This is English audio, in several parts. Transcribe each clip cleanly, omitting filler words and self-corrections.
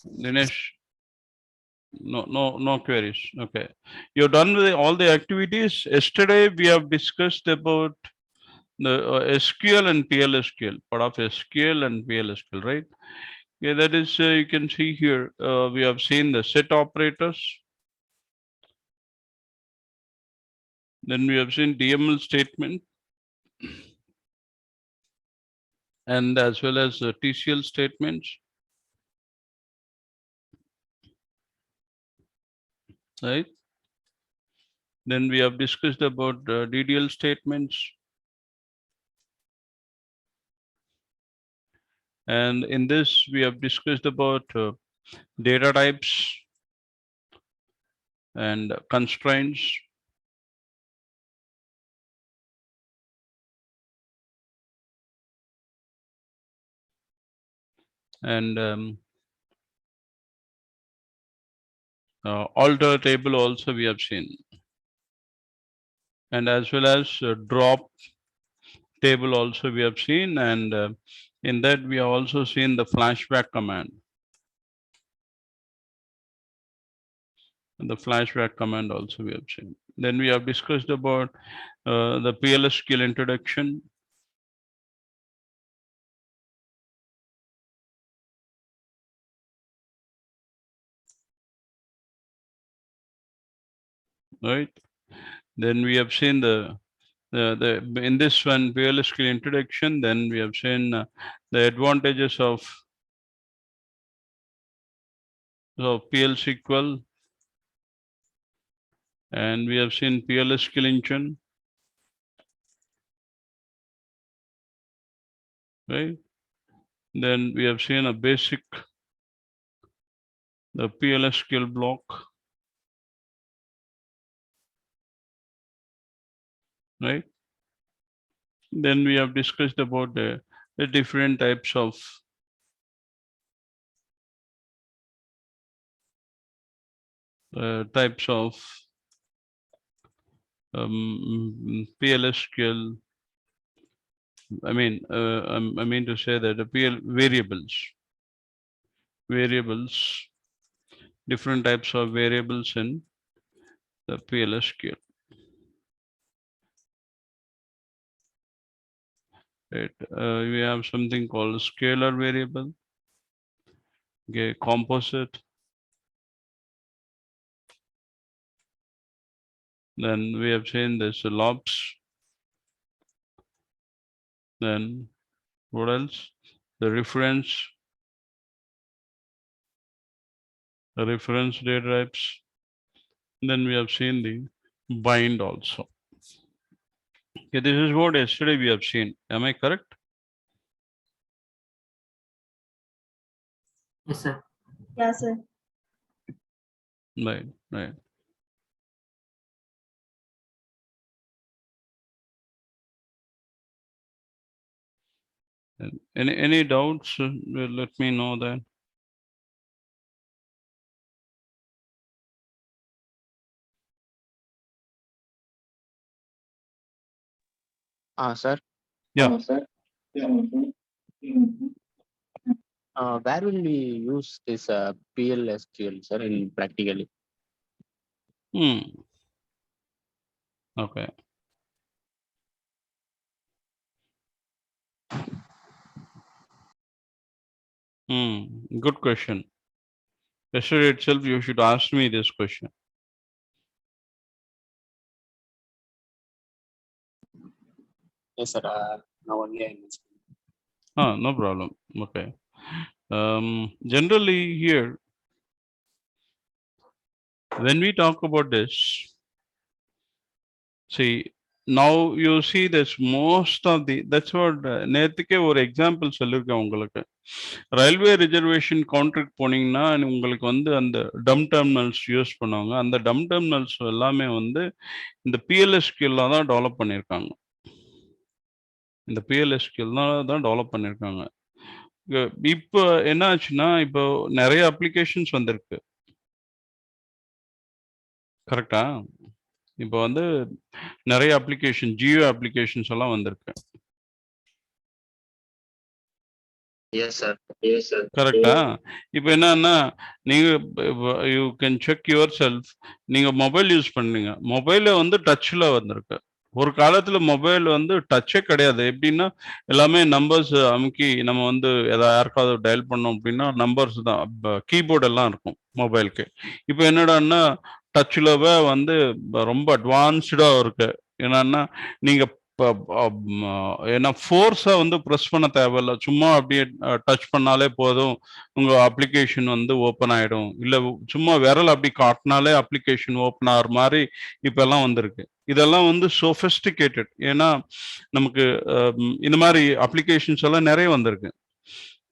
Dinesh, no queries. Okay. You're done with all the activities. Yesterday we have discussed about the SQL and PLSQL, part of SQL and PLSQL, right? Yeah, that is, you can see here, we have seen the set operators. Then we have seen DML statement and as well as TCL statements, right? Then we have discussed about DDL statements. And in this, we have discussed about data types and constraints. And alter table also we have seen. And as well as drop table also we have seen. And in that we have also seen the flashback command. And the flashback command also we have seen. Then we have discussed about the PLSQL introduction. Right. Then we have seen the in this one PLSQL introduction. Then we have seen the advantages of PLSQL, and we have seen PLSQL engine, right? Then we have seen a basic the PLSQL block, right? Then we have discussed about the different types of PLSQL. I mean to say that the PL variables, different types of variables in the PLSQL. Right. We have something called scalar variable. Okay, composite. Then we have seen this lobs. Then what else? The reference data types. Then we have seen the bind also. Okay, this is what yesterday we have seen. Am I correct? Yes, sir. Yeah, sir. Right, right. And any doubts? Let me know then. Sir. Yeah. Sir. Where will we use this PLSQL, sir, in practically? Okay. Good question. Yesterday itself, you should ask me this question. Yes, sir. Now only I understand. No problem. Okay. Generally here, when we talk about this, see, now you see this most of the, that's what நேத்துக்கே ஒரு example சொல்லிருக்கேன் உங்களுக்கு. Railway reservation கவுண்டருக்கு போனீங்கன்னா உங்களுக்கு வந்து அந்த டம் terminals use பண்ணுவாங்க. அந்த டம் டெர்மினல்ஸ் எல்லாமே வந்து இந்த PLSQL தான் டெவலப் பண்ணியிருக்காங்க. இந்த PLSQL தான் டெவலப் பண்ணியிருக்காங்க. இப்போ என்ன ஆச்சுன்னா, இப்போ நிறைய அப்ளிகேஷன்ஸ் வந்திருக்கு. கரெக்டா? இப்போ வந்து நிறைய அப்ளிகேஷன், ஜியோ அப்ளிகேஷன்ஸ் எல்லாம் வந்திருக்கு. Yes, sir. கரெக்டா? இப்ப என்னன்னா, நீங்க you can check your self. நீங்க மொபைல் யூஸ் பண்ணீங்க. மொபைல்ல வந்து டச்ல வந்திருக்கு. ஒரு காலத்துல மொபைல் வந்து டச்சே கிடையாது. எப்படின்னா, எல்லாமே நம்பர்ஸ் அமுக்கி நம்ம வந்து யாருக்காவது டயல் பண்ணோம் அப்படின்னா, நம்பர்ஸ் தான். கீபோர்ட் எல்லாம் இருக்கும் மொபைலுக்கு. இப்ப என்னடான்னா, டச்லவே வந்து ரொம்ப அட்வான்ஸ்டா இருக்கு. என்னன்னா, நீங்க ப அம் ஏன்னா ஃபோர்ஸா வந்து பிரஸ் பண்ண தேவையில்ல. சும்மா அப்படியே டச் பண்ணாலே போதும். உங்க அப்ளிகேஷன் வந்து ஓப்பன் ஆயிடும். இல்ல சும்மா விரல் அப்படி காட்டுனாலே அப்ளிகேஷன் ஓப்பன் ஆகுற மாரி இப்பல்லாம் வந்திருக்கு. இதெல்லாம் வந்து சொஃபிஸ்டிகேட்டட். ஏன்னா, நமக்கு இந்த மாரி அப்ளிகேஷன்ஸ் எல்லாம் நெறைய வந்திருக்கு.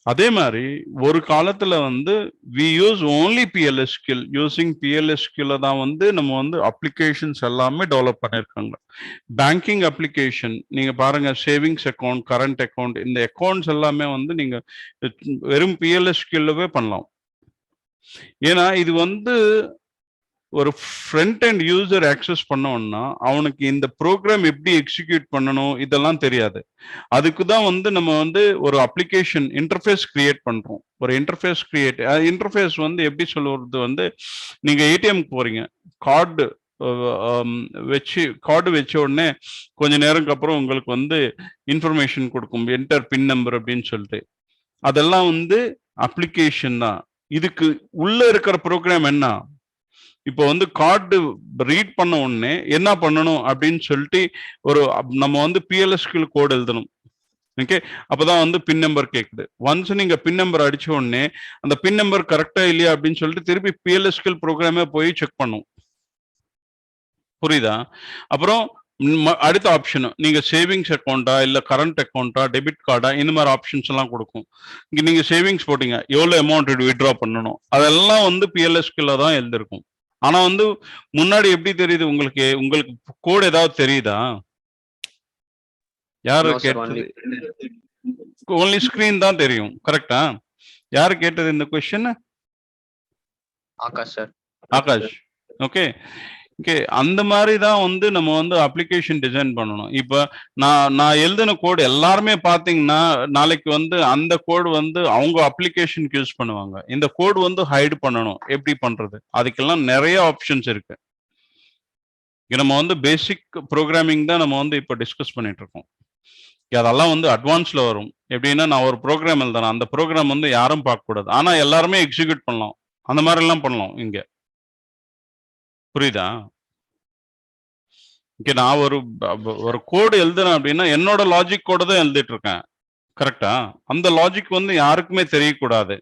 அதே மாரி ஒரு காலத்துல வந்து we use only PLSQL. Using PLSQL தான் வந்து நம்ம வந்து அப்ளிகேஷன்ஸ் எல்லாமே டெவலப் பண்ணியிருக்காங்க. பேங்கிங் அப்ளிகேஷன் நீங்க பாருங்க சேவிங்ஸ் அக்கவுண்ட், கரண்ட் அக்கவுண்ட் இந்த அக்கவுண்ட்ஸ் எல்லாமே வந்து நீங்க வெறும் PLSQLவே பண்ணலாம். ஏன்னா இது வந்து ஒரு ஃப்ரண்ட் எண்ட் யூசர் ஆக்சஸ் பண்ணோம்னா, அவனுக்கு இந்த ப்ரோகிராம் எப்படி எக்ஸிக்யூட் பண்ணணும் இதெல்லாம் தெரியாது. அதுக்கு தான் வந்து நம்ம வந்து ஒரு அப்ளிகேஷன் இன்டர்ஃபேஸ் கிரியேட் பண்றோம். ஒரு இன்டர்ஃபேஸ் கிரியேட் இன்டர்ஃபேஸ் வந்து எப்படி சொல்றது வந்து நீங்க ஏடிஎம்க்கு போறீங்க. கார்டு அ அம் வச்சு கார்டு வச்ச உடனே கொஞ்ச நேரம்க்கு அப்புறம் உங்களுக்கு வந்து இன்ஃபர்மேஷன் குடுக்கும். என்டர் பின் நம்பர் அப்படின்னு சொல்லிட்டு. அதெல்லாம் வந்து அப்ளிகேஷன் தான். இதுக்கு உள்ள இருக்கிற ப்ரோகிராம் என்ன? இப்போ வந்து கார்டு ரீட் பண்ண உடனே என்ன பண்ணணும் அப்படின்னு சொல்லிட்டு நம்ம வந்து PLSQL கோட் எழுதணும். ஓகே. அப்பதான் வந்து பின் நம்பர் கேக்குது. ஒன்ஸ் நீங்க பின் நம்பர் அடிச்ச உடனே அந்த பின் நம்பர் கரெக்டா இல்லையா அப்படின்னு சொல்லிட்டு திருப்பி PLSQL ப்ரோக்ராமே போய் செக் பண்ணும். புரியுதா? அப்புறம் அடுத்த ஆப்ஷன் நீங்க சேவிங்ஸ் அக்கௌண்டா இல்ல கரண்ட் அக்கௌண்டா டெபிட் கார்டா இந்த மாதிரி ஆப்ஷன்ஸ் எல்லாம் கொடுக்கும். இங்க நீங்க சேவிங்ஸ் போட்டீங்க எவ்வளவு அமௌண்ட் வித்ட்ரா பண்ணணும் அதெல்லாம் வந்து PLSQL தான் எழுதிருக்கும். ஆனா வந்து முன்னாடி எப்படி தெரியுது உங்களுக்கு உங்களுக்கு கோட் ஏதாவது தெரியுதா? யாரு No, sir. கேட்டது? Only ஓன்லி ஸ்கிரீன் தான் தெரியும். கரெக்டா? யாரு கேட்டது இந்த question? Akash, sir. Akash. Okay. Okay. அந்த மாதிரி தான் வந்து நம்ம வந்து அப்ளிகேஷன் டிசைன் பண்ணணும். இப்ப நான் எழுதின கோட் எல்லாருமே பார்த்தீங்கன்னா, நாளைக்கு வந்து அந்த கோட் வந்து அவங்க அப்ளிகேஷனுக்கு யூஸ் பண்ணுவாங்க. இந்த கோட் வந்து ஹைட் பண்ணணும். எப்படி பண்றது? அதுக்கெல்லாம் நெறைய ஆப்ஷன்ஸ் இருக்கு. நம்ம வந்து பேசிக் புரோகிராமிங் தான் நம்ம வந்து இப்ப டிஸ்கஸ் பண்ணிட்டு இருக்கோம். அதெல்லாம் வந்து அட்வான்ஸ்ல வரும். எப்படின்னா நான் ஒரு புரோகிராம் எழுதுறேன். அந்த புரோகிராம் வந்து யாரும் பார்க்கக்கூடாது. ஆனா எல்லாருமே எக்ஸிக்யூட் பண்ணலாம். அந்த மாதிரி எல்லாம் பண்ணலாம் இங்க. புரியுதா? இங்க நான் ஒரு கோடு எழுதுறேன் அப்படின்னா என்னோட லாஜிக் கோட தான் எழுதிட்டு இருக்கேன். கரெக்ட்டா? அந்த லாஜிக் வந்து யாருக்குமே தெரியக்கூடாது.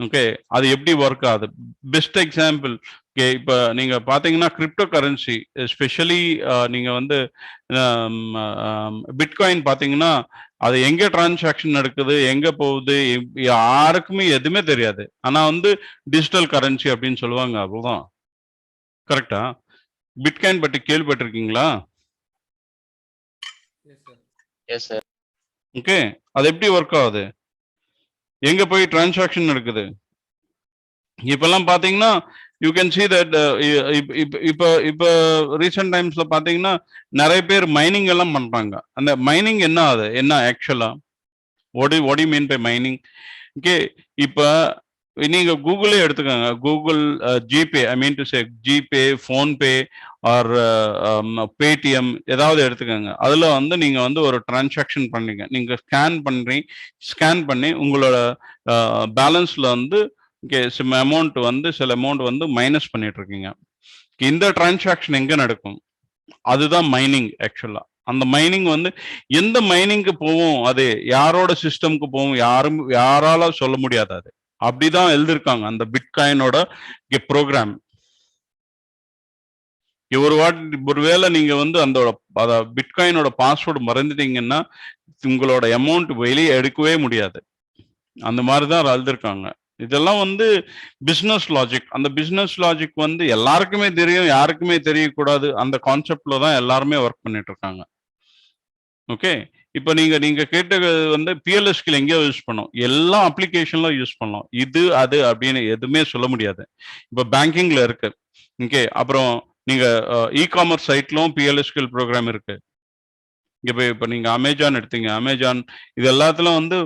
ஓகே. அது எப்படி ஒர்க் ஆகுது? Best example okay. இப்ப நீங்க பார்த்தீங்கன்னா கிரிப்டோ கரன்சி எஸ்பெஷலி நீங்க வந்து பிட்காயின் பார்த்தீங்கன்னா, அது எங்க டிரான்சாக்ஷன் நடக்குது, எங்க போகுது, யாருக்குமே எதுவுமே தெரியாது. ஆனா வந்து டிஜிட்டல் கரன்சி அப்படின்னு சொல்லுவாங்க. அவ்வளவுதான். கரெக்ட்டா? பிட்காயின் பத்தி கேள்விப்பட்டிருக்கீங்களா? Yes, sir. ஓகே. அது எப்படி ஒர்க் ஆகுது? எங்க போய் டிரான்சாக்ஷன் நடக்குது? இப்பல்லாம் பார்த்தீங்கன்னா, யூ கேன் சீ தட் இப்ப ரீசென்ட் டைம்ஸ்ல பார்த்தீங்கன்னா, நெறைய பேர் மைனிங் எல்லாம் பண்றாங்க. அந்த மைனிங் என்ன அது? என்ன ஆக்சுவலா? What you mean by mining? Okay. இப்ப நீங்க கூகுளே எடுத்துக்கோங்க. Google GPay I mean to say GPay, PhonePe or Paytm ஏதாவது எடுத்துக்கோங்க. அதுல வந்து நீங்க வந்து ஒரு டிரான்சாக்ஷன் பண்ணீங்க. நீங்க ஸ்கேன் பண்ணி உங்களோட பேலன்ஸ்ல வந்து சில அமௌண்ட் வந்து மைனஸ் பண்ணிட்டு இருக்கீங்க. இந்த டிரான்சாக்ஷன் எங்க நடக்கும்? அதுதான் மைனிங் ஆக்சுவலா. அந்த மைனிங் வந்து எந்த மைனிங்க்கு போகும் அது யாரோட சிஸ்டம்க்கு போகும் யாரால சொல்ல முடியாது அது. அப்படிதான் எழுதிருக்காங்க அந்த பிட்காயினோட ப்ரோக்ராம். ஒருவேளை நீங்க வந்து அந்த பிட்காயினோட பாஸ்வேர்டு மறந்துட்டீங்கன்னா உங்களோட அமௌண்ட் வெளியே எடுக்கவே முடியாது. அந்த மாதிரிதான் எழுதிருக்காங்க. இதெல்லாம் வந்து பிசினஸ் லாஜிக். அந்த பிசினஸ் லாஜிக் வந்து எல்லாருக்குமே தெரியும், யாருக்குமே தெரியக்கூடாது. அந்த கான்செப்ட்ல தான் எல்லாருமே ஒர்க் பண்ணிட்டு இருக்காங்க. ஓகே. இப்ப நீங்க நீங்க கேட்டது வந்து PLSQL எங்கேயோ யூஸ் பண்ணோம். எல்லா அப்ளிகேஷன்ல யூஸ் பண்ணலாம். இது, அது அப்படின்னு எதுவுமே சொல்ல முடியாது. இப்ப பேங்கிங்ல இருக்கு. ஓகே. அப்புறம் நீங்க இ-காமர்ஸ் சைட்லும் PLSQL ப்ரோக்ராம் இருக்கு. இப்ப நீங்க அமேசான் எடுத்தீங்க. அமேசான் இது எல்லாத்துலயும் வந்து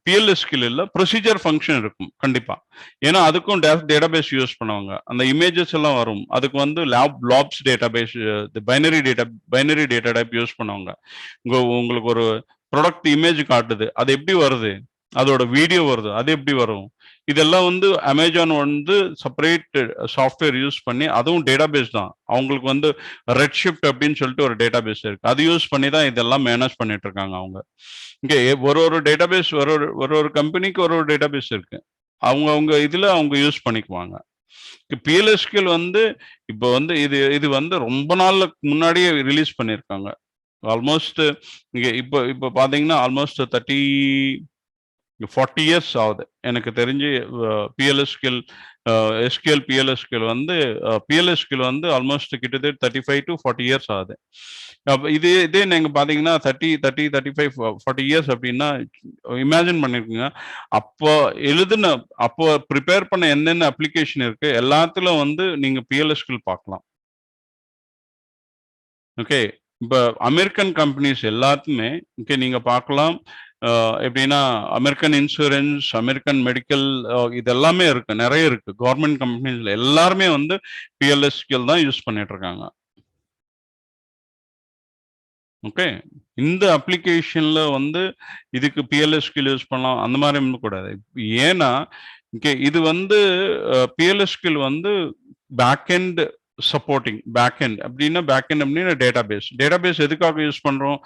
PLSQL இல்ல ப்ரொசீஜர் ஃபங்க்ஷன் இருக்கும் கண்டிப்பா. ஏன்னா அதுக்கும் டேட்டாபேஸ் யூஸ் பண்ணுவாங்க. அந்த இமேஜஸ் எல்லாம் வரும். அதுக்கு வந்து lapse database binary data type use பண்ணுவாங்க. உங்களுக்கு ஒரு ப்ராடக்ட் இமேஜ் காட்டுது. அது எப்படி வருது? அதோட வீடியோ வருது. அது எப்படி வரும்? இதெல்லாம் வந்து அமேசான் வந்து செப்பரேட் சாஃப்ட்வேர் யூஸ் பண்ணி அதுவும் டேட்டாபேஸ் தான். அவங்களுக்கு வந்து ரெட் ஷிஃப்ட் அப்படின்னு சொல்லிட்டு ஒரு டேட்டாபேஸ் இருக்கு. அது யூஸ் பண்ணி தான் இதெல்லாம் மேனேஜ் பண்ணிட்டு இருக்காங்க அவங்க. இங்க ஒரு டேட்டாபேஸ் ஒரு கம்பெனிக்கு ஒரு டேட்டாபேஸ் இருக்கு. அவங்க இதுல அவங்க யூஸ் பண்ணிக்குவாங்க. PLSQL வந்து இப்போ வந்து இது வந்து ரொம்ப நாளுக்கு முன்னாடியே ரிலீஸ் பண்ணியிருக்காங்க. ஆல்மோஸ்ட் இங்க இப்போ பாத்தீங்கன்னா ஆல்மோஸ்ட் 40 இயர்ஸ் ஆகுது எனக்கு தெரிஞ்சு. பிஎல்எஸ்கில் எஸ்கியூஎல் பிஎல்எஸ்கில் வந்து பிஎல்எஸ்கில் வந்து ஆல்மோஸ்ட் கிட்டத்தட்ட 35 to 40 இயர்ஸ் ஆகுது. அப்போ இதே நீங்க பாத்தீங்கன்னா 35 40 இயர்ஸ் அப்படின்னா இமேஜின் பண்ணிருக்கீங்க. அப்போ அப்போ ப்ரிப்பேர் பண்ண என்னென்ன அப்ளிகேஷன் இருக்கு எல்லாத்துலயும் வந்து நீங்க பிஎல்எஸ்கில் பார்க்கலாம். ஓகே. இப்ப அமெரிக்கன் கம்பெனிஸ் எல்லாத்துமே நீங்க பார்க்கலாம். எப்படின்னா அமெரிக்கன் இன்சூரன்ஸ், அமெரிக்கன் மெடிக்கல் இது எல்லாமே இருக்கு. நிறைய இருக்கு. கவர்மெண்ட் கம்பெனிஸ்ல எல்லாருமே வந்து பிஎல்எஸ்கியூஎல் தான் யூஸ் பண்ணிட்டு இருக்காங்க. ஓகே. இந்த அப்ளிகேஷன்ல வந்து இதுக்கு பிஎல்எஸ்கியூஎல் யூஸ் பண்ணலாம் அந்த மாதிரி கூடாது. ஏன்னா இது வந்து பிஎல்எஸ்கியூஎல் வந்து பேக் எண்ட் சப்போர்ட்டிங் அப்படின்னா டேட்டாபேஸ் எதுக்காக யூஸ் பண்றோம்?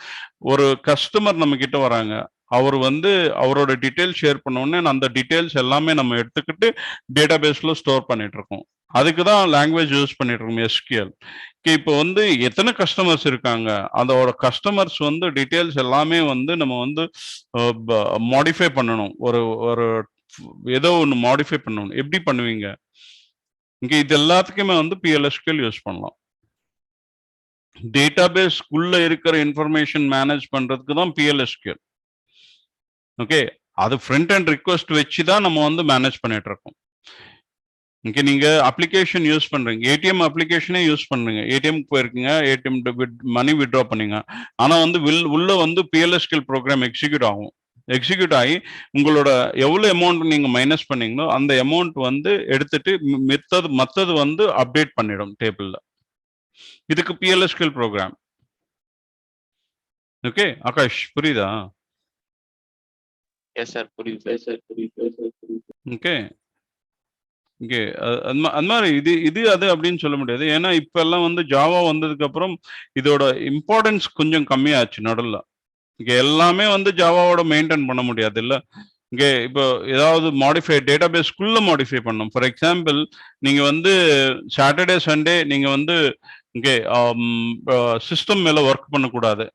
ஒரு கஸ்டமர் நம்ம கிட்ட வராங்க. அவர் வந்து அவரோட டீடைல்ஸ் ஷேர் பண்ண உடனே அந்த டீடைல்ஸ் எல்லாமே நம்ம எடுத்துக்கிட்டு டேட்டாபேஸ்ல ஸ்டோர் பண்ணிட்டு இருக்கோம். அதுக்கு தான் லாங்குவேஜ் யூஸ் பண்ணிட்டு இருக்கோம் எஸ்கியூஎல். இப்போ வந்து எத்தனை கஸ்டமர்ஸ் இருக்காங்க, அதோட கஸ்டமர்ஸ் வந்து டீடைல்ஸ் எல்லாமே வந்து நம்ம வந்து மாடிஃபை பண்ணணும். ஒரு ஒரு ஏதோ ஒன்று மாடிஃபை பண்ணணும். எப்படி பண்ணுவீங்க? இது எல்லாத்துக்குமே வந்து பிஎல்எஸ்கியூஎல் யூஸ் பண்ணலாம். டேட்டாபேஸ்க்குள்ள இருக்கிற இன்ஃபர்மேஷன் மேனேஜ் பண்றதுக்கு தான் பிஎல்எஸ்கியூஎல். ஓகே. அது ஃப்ரண்ட் அண்ட் ரிக்வெஸ்ட் வச்சு தான் நம்ம வந்து மேனேஜ் பண்ணிட்டு இருக்கோம். நீங்க அப்ளிகேஷன் யூஸ் பண்றீங்க. ஏடிஎம் அப்ளிகேஷனே யூஸ் பண்றீங்க. ஏடிஎம் போயிருக்கீங்க, ஏடிஎம் மணி வித்ட்ரா பண்ணீங்க. ஆனா வந்து உள்ள வந்து பிஎல்எஸ்கியூஎல் ப்ரோக்ராம் எக்ஸிக்யூட் ஆகி உங்களோட எவ்வளவு அமௌண்ட் நீங்க மைனஸ் பண்ணீங்களோ அந்த அமௌண்ட் வந்து எடுத்துட்டு மத்தது வந்து அப்டேட் பண்ணிடும் டேபிள்ல. இதுக்கு பிஎல்எஸ்கியூஎல் ப்ரோக்ராம். ஓகே ஆகாஷ், புரியுதா? எஸ் சார், புரியுது. ஓகே. ஓகே. அந்த மாதிரி இது அது அப்படின்னு சொல்ல முடியாது. ஏன்னா இப்ப எல்லாம் வந்து ஜாவா வந்ததுக்கு அப்புறம் இதோட இம்பார்ட்டன்ஸ் கொஞ்சம் கம்மியாச்சு நடுவில். இங்க எல்லாமே வந்து ஜாவாவோட மெயின்டைன் பண்ண முடியாது இல்ல. இங்க இப்போ ஏதாவது டேட்டாபேஸ்க்குள்ள மாடிஃபை பண்ணும். ஃபார் எக்ஸாம்பிள் நீங்க வந்து சாட்டர்டே சண்டே நீங்க வந்து இங்கே சிஸ்டம் மேல ஒர்க் பண்ணக்கூடாது.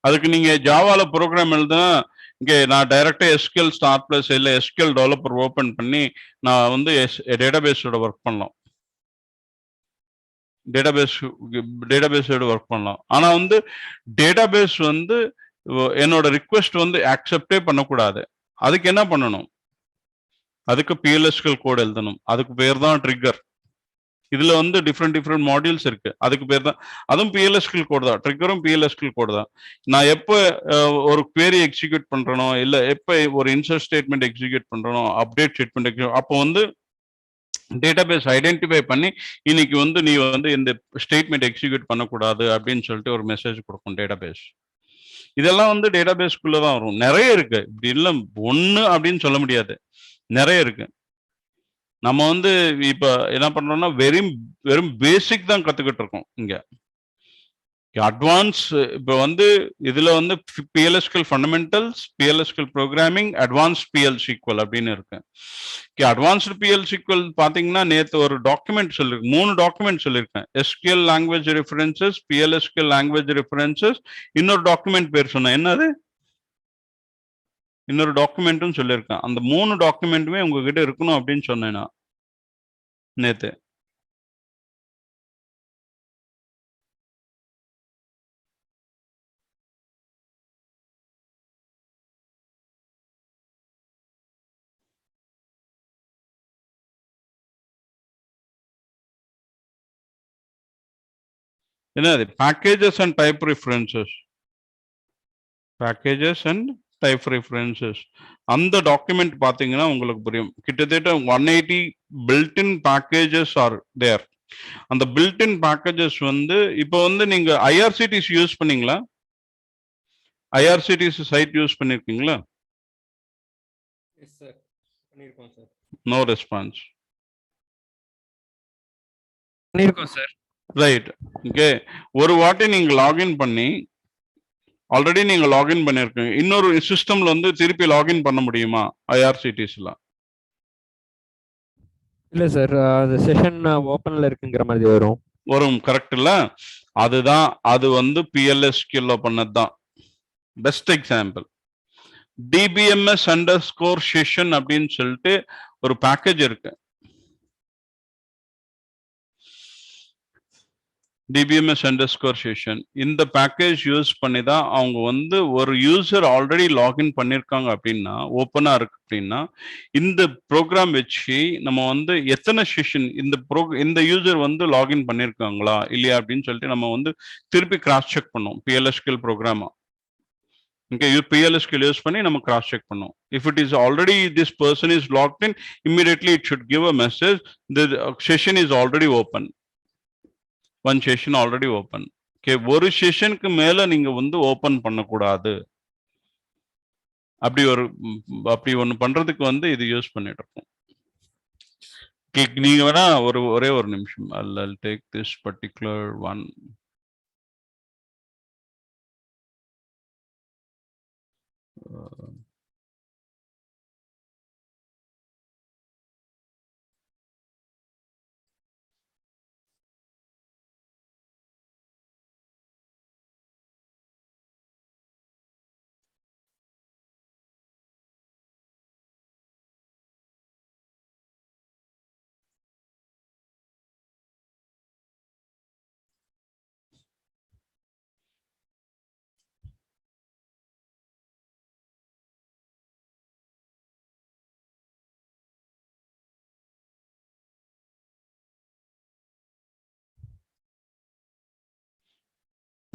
அதுக்கு நீங்க ஜாவால ப்ரோக்ராம் எழுதுனா நான் டைரக்டா எஸ்கியூஎல் ஸ்டார்ட் பிளஸ் இல்ல எஸ்கியூஎல் டெவலப்பர் ஓபன் பண்ணி நான் வந்து டேட்டாபேஸோட ஒர்க் பண்ணலாம். டேட்டாபேஸோட ஒர்க் பண்ணலாம். ஆனா வந்து டேட்டாபேஸ் வந்து என்னோட ரிக்வெஸ்ட் வந்து அக்செப்டே பண்ணக்கூடாது. அதுக்கு என்ன பண்ணணும்? அதுக்கு பிஎல்எஸ்கியூஎல் கோட் எழுதணும். அதுக்கு பேர் தான் ட்ரிக்கர். இதுல வந்து டிஃப்ரெண்ட் மாடியூல்ஸ் இருக்கு. அதுக்கு பேர் தான் அதுவும் பிஎல்எஸ்கியூஎல் கோட் தான். ட்ரிக்கரும் பிஎல்எஸ்கியூஎல் கோட் தான். நான் எப்போ ஒரு query எக்ஸிக்யூட் பண்றனோ இல்ல எப்போ ஒரு இன்சர்ட் ஸ்டேட்மெண்ட் எக்ஸிக்யூட் பண்றனோ அப்டேட் ஸ்டேட்மெண்ட் அப்போ வந்து டேட்டாபேஸ் ஐடென்டிஃபை பண்ணி இன்னைக்கு வந்து நீ வந்து இந்த ஸ்டேட்மெண்ட் எக்ஸிக்யூட் பண்ணக்கூடாது அப்படின்னு சொல்லிட்டு ஒரு மெசேஜ் கொடுக்கும் டேட்டாபேஸ். இதெல்லாம் வந்து டேட்டாபேஸ்க்குள்ள தான் வரும். நிறைய இருக்கு. இப்படி இல்லை ஒண்ணு அப்படின்னு சொல்ல முடியாது. நிறைய இருக்கு. நம்ம வந்து இப்ப என்ன பண்றோம்னா வெறும் பேசிக் தான் கத்துக்கிட்டு இருக்கோம் இங்க. அட்வான்ஸ் இப்ப வந்து இதுல வந்து பிஎல்எஸ்கியூஎல் ஃபண்டமெண்டல்ஸ், பிஎல்எஸ்கியூஎல் ப்ரோக்ராமிங், அட்வான்ஸ் பிஎல்சிக்வல் அப்படின்னு இருக்கு. அட்வான்ஸ்டு பிஎல்சிக்வல் பாத்தீங்கன்னா நேத்து ஒரு டாக்குமெண்ட் சொல்லிருக்கேன். 3 டாக்குமெண்ட் சொல்லியிருக்கேன். SQL language references, PLSQL language references, இன்னொரு டாக்குமெண்ட் பேர் சொன்னேன். என்னது? இன்னொரு டாக்குமெண்ட்டும் சொல்லியிருக்கேன். அந்த 3 டாக்குமெண்ட்டுமே உங்ககிட்ட இருக்கணும் அப்படின்னு சொன்னேன் நான் நேத்து. என்னது packages and type references, packages and type references. அந்த டாக்குமெண்ட் பார்த்தீங்கன்னா உங்களுக்கு புரியும். கிட்டத்தட்ட 180 பில்ட்-இன் பேக்கேஜஸ் ஆர் தேர். அந்த பில்ட்-இன் பேக்கேஜஸ் வந்து இப்போ வந்து நீங்க ஐஆர்சிடிசி யூஸ் பண்ணீங்களா? ஐஆர்சிடிசி சைட் யூஸ் பண்ணிருக்கீங்களா? எஸ் சார், பண்ணியிருக்கோம் சார். No response. பண்ணியிருக்கோம் சார். ரைட். ஓகே, ஒரு வாட்டி நீங்க லாகின் பண்ணி ஆல்ரெடி நீங்க லாகின் பண்ணிருக்கீங்க, இன்னொரு சிஸ்டம்ல வந்து திருப்பி லாகின் பண்ண முடியுமா ஐஆர்சிடிஸ்ல? இல்ல சார், அது செஷன் ஓப்பன்ல இருக்குங்கிற மாதிரி வரும். வரும், கரெக்ட் இல்ல? அதுதான், அது வந்து PLSQL பண்ணது தான். Best example DBMS underscore session அப்படின்னு சொல்லிட்டு ஒரு பேக்கேஜ் இருக்கு. DBMS அண்டர்ஸ்கோர் செஷன் இந்த பேக்கேஜ் யூஸ் பண்ணி தான் அவங்க வந்து ஒரு யூசர் ஆல்ரெடி லாகின் பண்ணியிருக்காங்க அப்படின்னா, ஓப்பனா இருக்கு அப்படின்னா, இந்த ப்ரோக்ராம் வச்சு நம்ம வந்து எத்தனை செஷன் இந்த யூசர் வந்து லாகின் பண்ணியிருக்காங்களா இல்லையா அப்படின்னு சொல்லிட்டு நம்ம வந்து திருப்பி கிராஸ் செக் பண்ணோம். PLSQL ப்ரோக்ராமா okay, PLSQL use பண்ணி நம்ம cross check பண்ணோம். If it is already this person is logged in, immediately it should give a message the session is already open. One session already open. Okay, ஒரு செஷனுக்கு மேல நீங்க வந்து open பண்ணக்கூடாது. அப்படி ஒன்று பண்றதுக்கு வந்து இது யூஸ் பண்ணிட்டு இருக்கோம். நீங்க வேணா ஒரே ஒரு நிமிஷம். I'll take this particular one.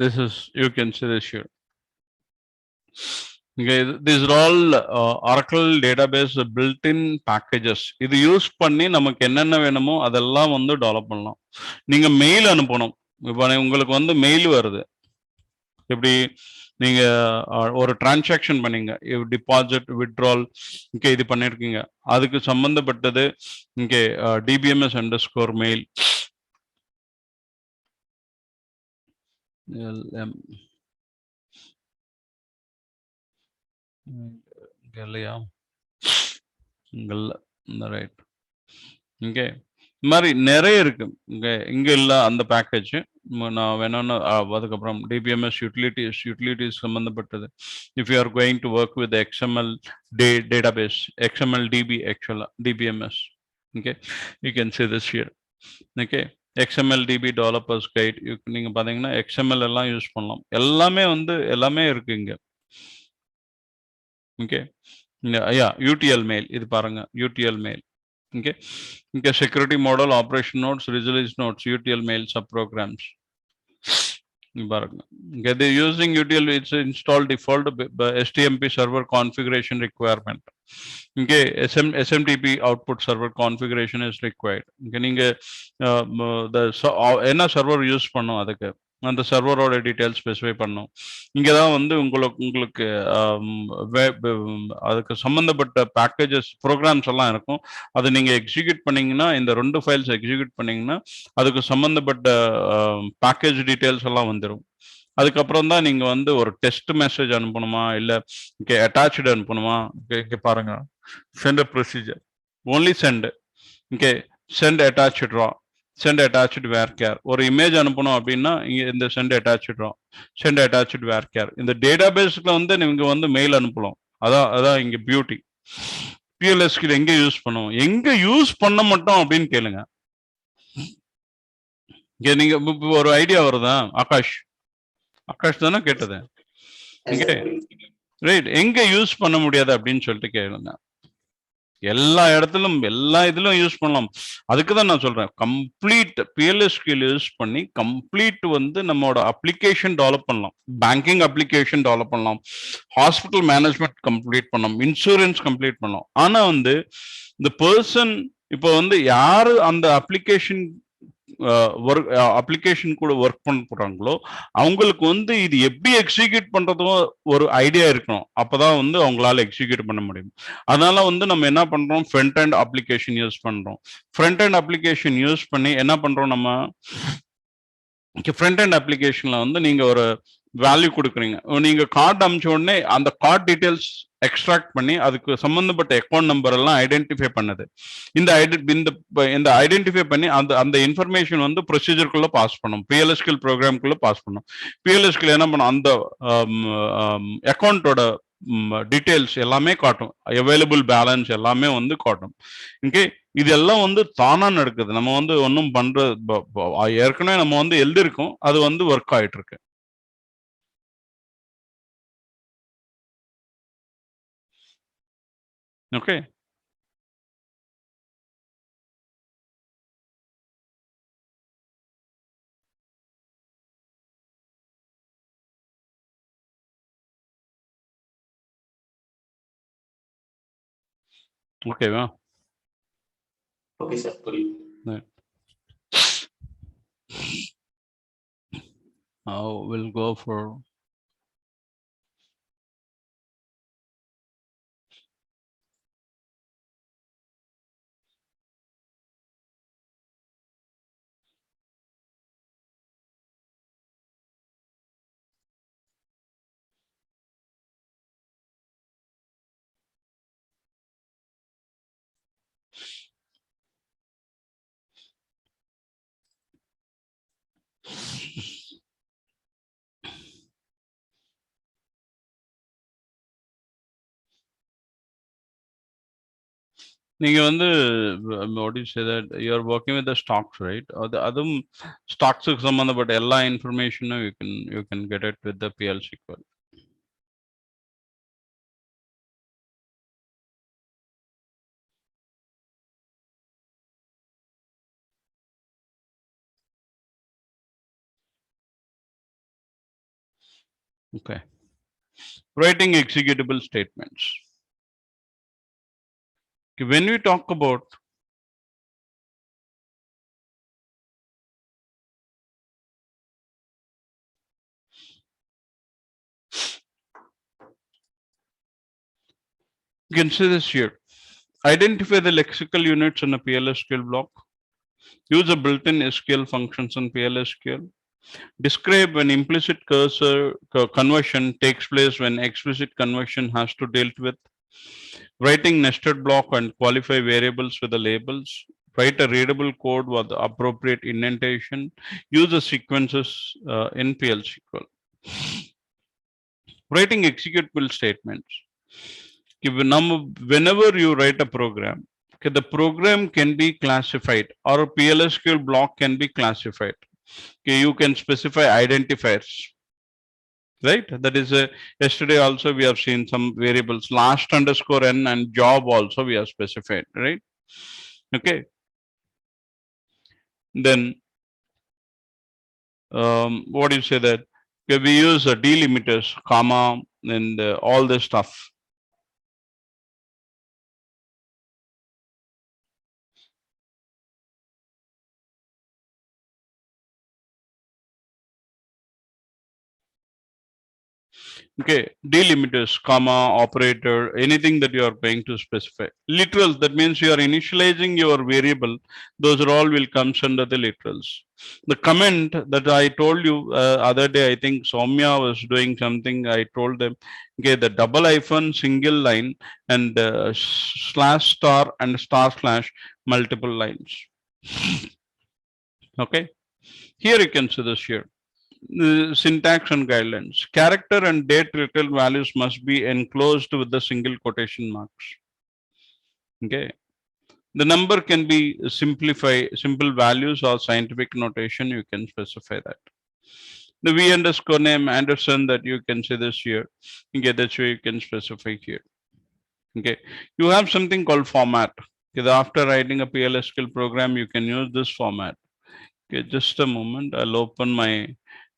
This is, you can see this here. Okay, these are all Oracle database built-in packages. இது யூஸ் பண்ணி நமக்கு என்னென்ன வேணுமோ அதெல்லாம் வந்து டெவலப் பண்ணலாம். நீங்க மெயில் அனுப்பணும். இப்போ உங்களுக்கு வந்து மெயில் வருது. எப்படி நீங்க ஒரு டிரான்சாக்ஷன் பண்ணீங்க, டிபாசிட் வித்ட்ரால், இங்கே இது பண்ணிருக்கீங்க, அதுக்கு சம்பந்தப்பட்டது இங்கே DBMS அண்டர்ஸ்கோர் மெயில் இல்லையா? ரைட். இங்கே இந்த மாதிரி நிறைய இருக்கு. இங்க இல்ல அந்த பேக்கேஜ். நான் வேணும்னு அதுக்கப்புறம் DBMS யூட்டிலிட்டிஸ் சம்பந்தப்பட்டது. If you are going to work with XML database, XMLDB actually DBMS. Okay, you can see this here. Okay, XMLDB developers guide. நீங்க பாத்தீங்கன்னா XML எல்லாம் யூஸ் பண்ணலாம். எல்லாமே இருக்கு இங்க. ஓகே, UTL மெயில் இது பாருங்க, UTL mail. Okay, okay, security model, operation nodes, release nodes, UTL mail subprograms. Okay, they're using UTL, it's installed default STMP server configuration requirement. Okay, SMTP output server configuration is required. Okay, நீங்க என்ன server use பண்ணோம் அதுக்கு அந்த சர்வரோட detail specify பண்ணும். இங்கே தான் வந்து உங்களுக்கு அதுக்கு சம்மந்தப்பட்ட பேக்கேஜஸ் ப்ரோக்ராம்ஸ் எல்லாம் இருக்கும். அதை நீங்கள் எக்ஸிக்யூட் பண்ணீங்கன்னா, இந்த 2 ஃபைல்ஸ் எக்ஸிக்யூட் பண்ணீங்கன்னா அதுக்கு சம்மந்தப்பட்ட பேக்கேஜ் டீடைல்ஸ் எல்லாம் வந்துடும். அதுக்கப்புறம் தான் நீங்கள் வந்து ஒரு டெஸ்ட் மெசேஜ் அனுப்பணுமா இல்லை இங்கே அட்டாச்சு அனுப்பணுமா. இங்கே பாருங்க, சென்ட் ப்ரொசீஜர் ஓன்லி சென்ட். இங்கே சென்ட் அட்டாச்சு ட்ரா, சென்ட் அட்டாச்சு வேர்கேர். ஒரு இமேஜ் அனுப்பணும் அப்படின்னா இங்க இந்த சென்ட் அட்டாச்சு சென்ட் அட்டாச்சு வேர்கேர். இந்த டேட்டாபேஸ்ல வந்து நீங்க வந்து மெயில் அனுப்பலாம். அதான் இங்க பியூட்டி. PLSQL எங்க யூஸ் பண்ணுவோம், எங்க யூஸ் பண்ண மாட்டோம் அப்படின்னு கேளுங்க. இங்க நீங்க ஒரு ஐடியா வருதா? ஆகாஷ் தானே கேட்டது. ரைட், எங்க யூஸ் பண்ண முடியாது அப்படின்னு சொல்லிட்டு கேளுங்க. எல்லா இடத்திலும் எல்லா இதிலும் யூஸ் பண்ணலாம். அதுக்கு தான் நான் சொல்றேன். கம்ப்ளீட் PLSQL யூஸ் பண்ணி கம்ப்ளீட் வந்து நம்மளோட அப்ளிகேஷன் டெவலப் பண்ணலாம். பேங்கிங் அப்ளிகேஷன் டெவலப் பண்ணலாம். ஹாஸ்பிட்டல் மேனேஜ்மெண்ட் கம்ப்ளீட் பண்ணலாம். இன்சூரன்ஸ் கம்ப்ளீட் பண்ணலாம். ஆனா வந்து இந்த பர்சன் இப்போ வந்து யாரு அந்த அப்ளிகேஷன் ஒர்க் அப்ளிகேஷன் கூட ஒர்க் பண்ண போறாங்களோ அவங்களுக்கு வந்து இது எப்படி எக்ஸிக்யூட் பண்றதும் ஒரு ஐடியா இருக்கணும். அப்பதான் வந்து அவங்களால எக்ஸிக்யூட் பண்ண முடியும். அதனால வந்து நம்ம என்ன பண்றோம், ஃப்ரண்ட் அண்ட் அப்ளிகேஷன் யூஸ் பண்றோம். ஃப்ரண்ட் அண்ட் அப்ளிகேஷன் யூஸ் பண்ணி என்ன பண்றோம் நம்ம, ஃப்ரண்ட் அண்ட் அப்ளிகேஷன்ல வந்து நீங்க ஒரு வேல்யூ கொடுக்குறீங்க. நீங்க கார்டு அமிச்ச உடனே அந்த கார்டு டீடைல்ஸ் எக்ஸ்ட்ராக்ட் பண்ணி அதுக்கு சம்பந்தப்பட்ட அக்கௌண்ட் நம்பர் எல்லாம் ஐடென்டிஃபை பண்ணுது. இந்த இந்த ஐடென்டிஃபை பண்ணி அந்த அந்த இன்ஃபர்மேஷன் வந்து ப்ரொசீஜருக்குள்ள பாஸ் பண்ணும், PLSQL ப்ரோக்ராம்குள்ள பாஸ் பண்ணும். PLSQL என்ன பண்ணும், அந்த அக்கௌண்ட்டோட டீடைல்ஸ் எல்லாமே காட்டும், அவைலபிள் பேலன்ஸ் எல்லாமே வந்து காட்டும். ஓகே, இதெல்லாம் வந்து தானா நடக்குது. நம்ம வந்து ஒன்றும் பண்ற ஏற்கனவே நம்ம வந்து எழுதிருக்கோம், அது வந்து ஒர்க் ஆயிட்டு இருக்கு. ஓகே, ஓகேவா? ஓகே சார், புரியுது. Now we'll go for நீங்க வந்து what do you say that you are working with the stocks, right? அதுவும் ஸ்டாக்ஸுக்கு சம்பந்தப்பட்ட எல்லா இன்ஃபர்மேஷனும் you can get it with the PLSQL. Okay, writing executable statements. Okay, when we talk about you can see this here. Identify the lexical units in a PLSQL block. Use the built-in SQL functions in PLSQL. Describe when implicit cursor conversion takes place when explicit conversion has to dealt with. Writing nested block and qualify variables with the labels. Write a readable code with the appropriate indentation. Use the sequences in PLSQL. Writing executable statements. Whenever you write a program, okay, the program can be classified or a PLSQL block can be classified. Okay, you can specify identifiers, right? That is yesterday also we have seen some variables, last underscore n and job also we have specified, right? Okay, then what do you say that, okay, we use delimiters, comma, and all this stuff. Okay, delimiters, comma, operator, anything that you are going to specify. Literals, that means you are initializing your variable. Those are all will comes under the literals. The comment that I told you other day, I think Soumya was doing something. I told them, okay, the double hyphen, single line, and slash star and star slash multiple lines. Okay, here you can see this here. Syntax and guidelines. Character and date return values must be enclosed with the single quotation marks. Okay. The number can be simple values or scientific notation. You can specify that. The V underscore name Anderson, that you can say this here. Okay, that's where you can specify here. Okay, you have something called format. Okay, after writing a PLSQL program, you can use this format. Okay, just a moment. I'll open my.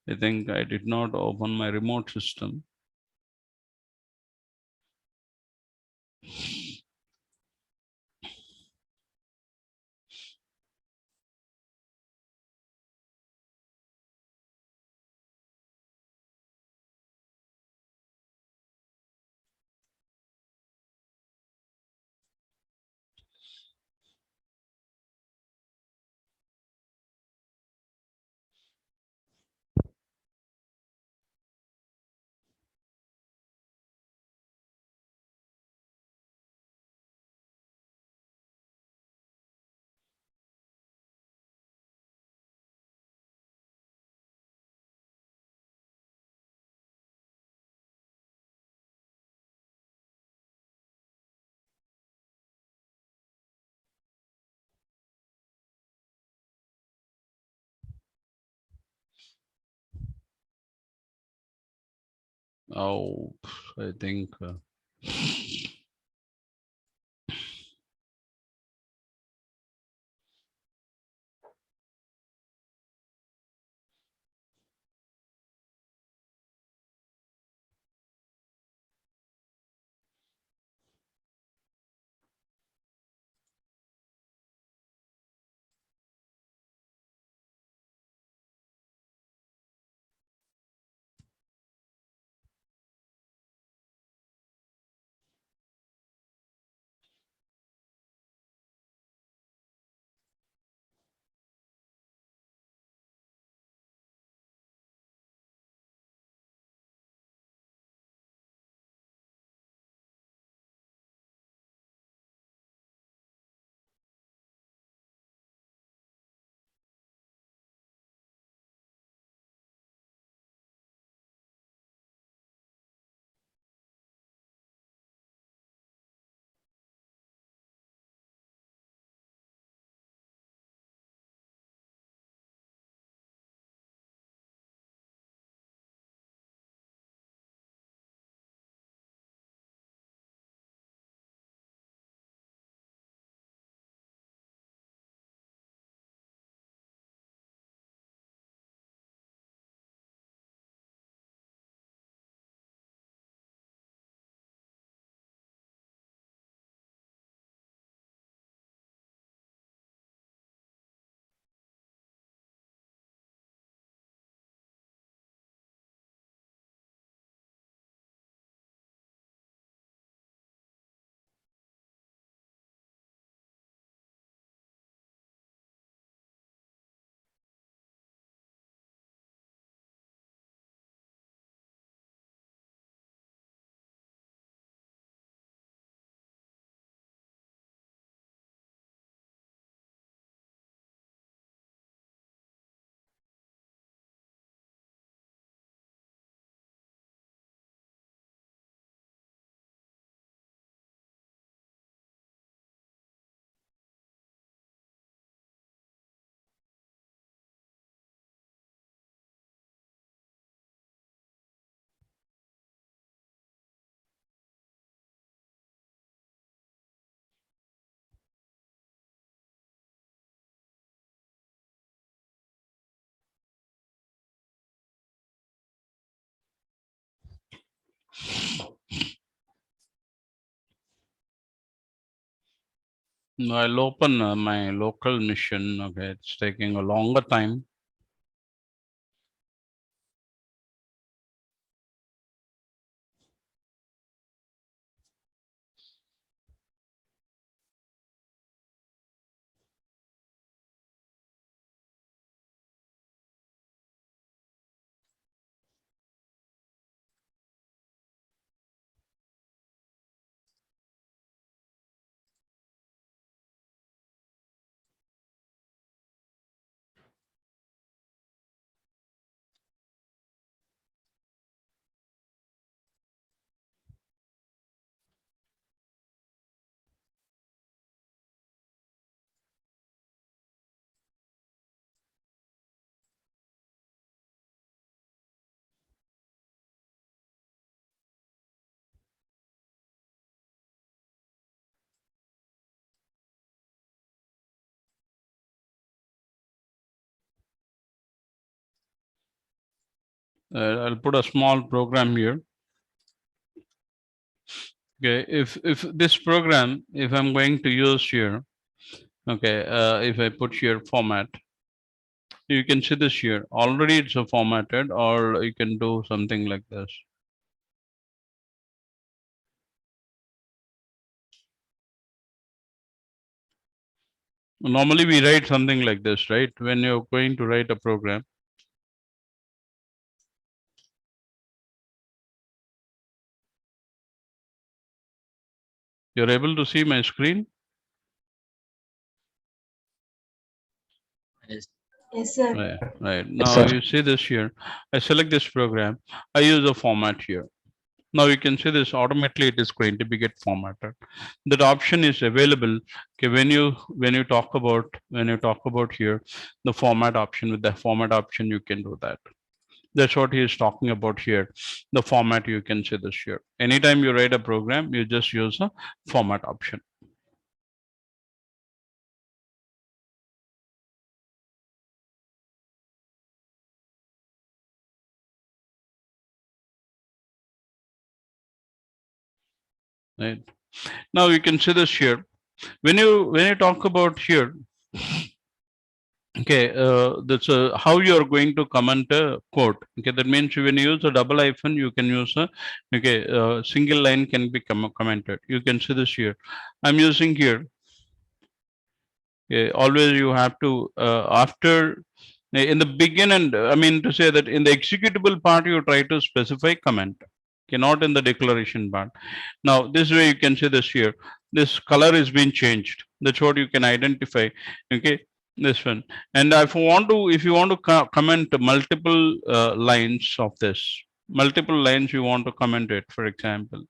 I think I did not open my remote system. Oh, I think. I'll open my local machine. Okay, it's taking a longer time. I'll put a small program here. Okay, if this program, if I'm going to use here, okay, if I put here format, you can see this here. Already it's a formatted, or you can do something like this. Normally we write something like this, right? When you're going to write a program. You're able to see my screen? Yes. Yes, sir. Right. Yes, Now sir. you see this here. I select this program. I use a format here. Now you can see this automatically it is going to be get formatted. That option is available. Okay, when you talk about here, the format option, with the format option, you can do that. That's what he is talking about here. The format, you can see this here. Anytime you write a program, you just use a format option. Right. Now you can see this here. When you talk about here, okay, that's how you are going to comment a code. Okay, that means when you use a double hyphen, you can use a single line can be commented. You can see this here. I'm using here. Okay, always you have to after in the begin, and I mean to say that in the executable part you try to specify comment. Okay, not in the declaration part. Now this way you can see this here. This color is being changed. That's what you can identify. Okay, this one. And if you want to comment multiple lines of this, multiple lines you want to comment it, for example.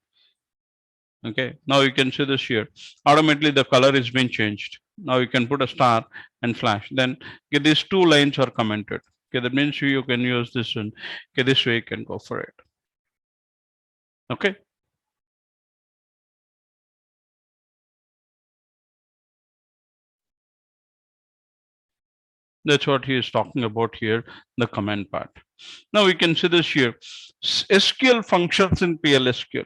Okay, now you can see this here. Automatically the color is being changed. Now you can put a star and flash. Then okay, these two lines are commented. Okay, that means you can use this one. Okay, this way you can go for it. Okay. That's what he is talking about here, the comment part. Now we can see this here. SQL functions in PLSQL.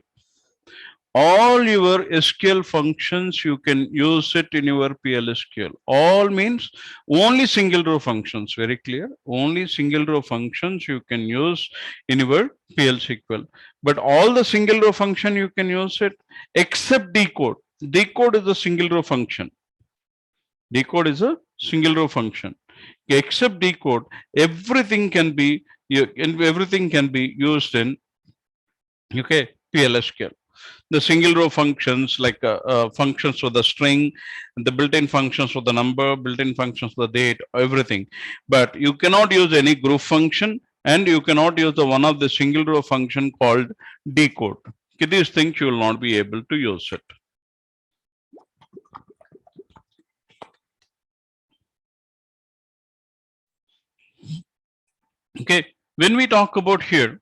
All your SQL functions, you can use it in your PLSQL. All means only single row functions, very clear. Only single row functions you can use in your PLSQL. But all the single row function you can use it except decode. Decode is a single row function. Decode is a single row function. Except decode, everything can be used in PLSQL. The single row functions like functions for the string, the built-in functions for the number, built-in functions for the date, everything. But you cannot use any group function, and you cannot use the one of the single row function called decode. Okay, these things you will not be able to use it. Okay, when we talk about here,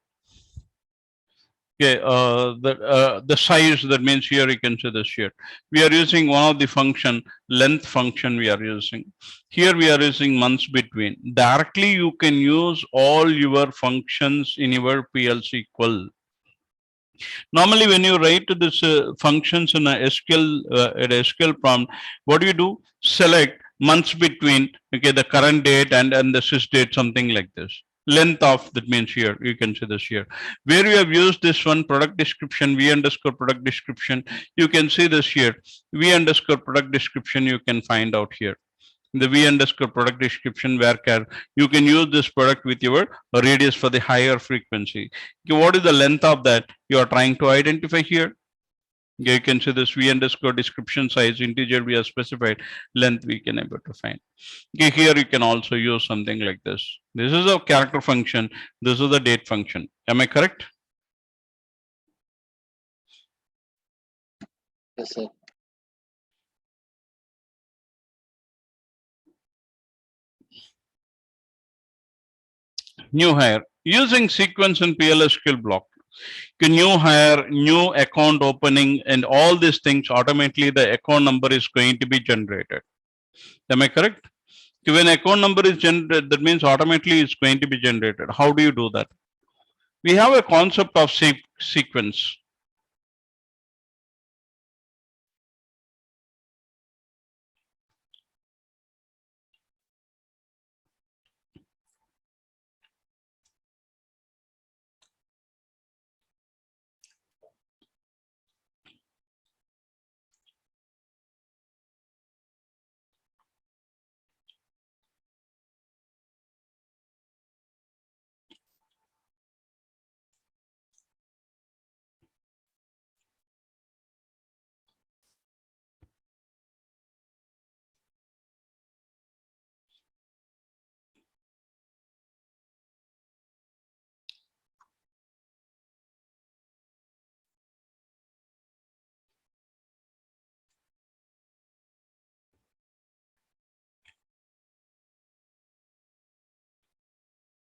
okay, the size, that means here you can see this here. We are using one of the function, length function we are using. Here we are using months between. Directly you can use all your functions in your PLSQL. Normally when you write this functions in a SQL prompt, what do you do? Select months between, okay, the current date and the sys date, something like this. Length of, that means here you can see this here, where you have used this one product description, v underscore product description, you can see this here, v underscore product description, you can find out here the v underscore product description where you can use this product with your radius for the higher frequency. Okay, what is the length of that you are trying to identify here? Okay, you can see this v underscore description size integer we have specified, length we can able to find. Okay, here you can also use something like this. This is a character function, this is the date function. Am I correct? Yes, sir. New hire using sequence in PLSQL block. New hire, new account opening, and all these things automatically the account number is going to be generated. Am I correct? When account number is generated, that means automatically it's going to be generated. How do you do that? We have a concept of sequence.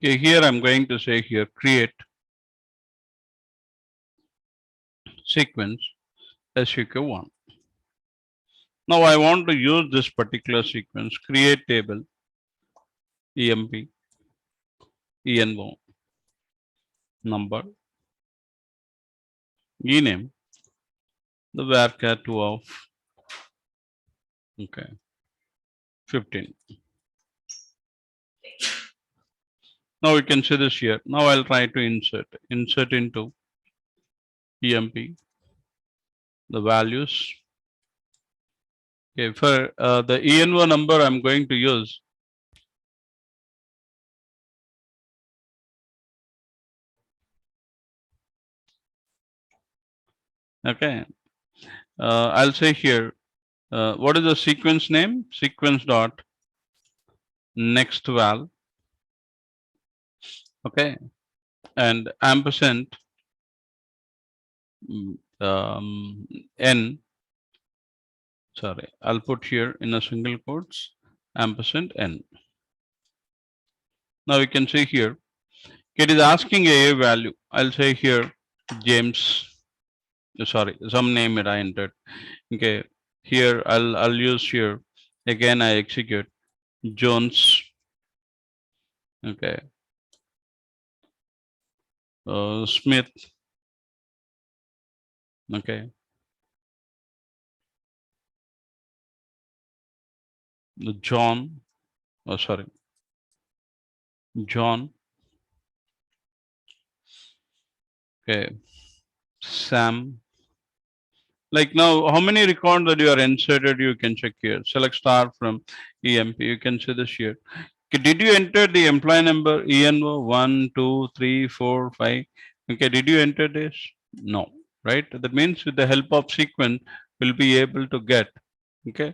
Okay, here I'm going to say here create sequence SQL1. Now I want to use this particular sequence, create table, EMP, ENO, number, ename, the varchar2 of, okay, 15. Now we can see this here. Now I'll try to insert into EMP, the values. Okay, for the ENO number I'm going to use. Okay, I'll say here, what is the sequence name? Sequence dot next val. Okay, and ampersand n. Sorry, I'll put here in a single quotes ampersand n. Now you can see here, it is asking a value. I'll say here James. Sorry, some name it I entered. Okay, here I'll use here again. I execute Jones. Okay, Smith. Okay, John. Oh, sorry, John. Okay, Sam. Like now, how many records that you are inserted? You can check here. Select star from EMP. You can see this here. Okay, did you enter the employee number ENO 1, 2, 3, 4, 5? Okay, did you enter this? No, right? That means with the help of sequence, we'll be able to get. Okay.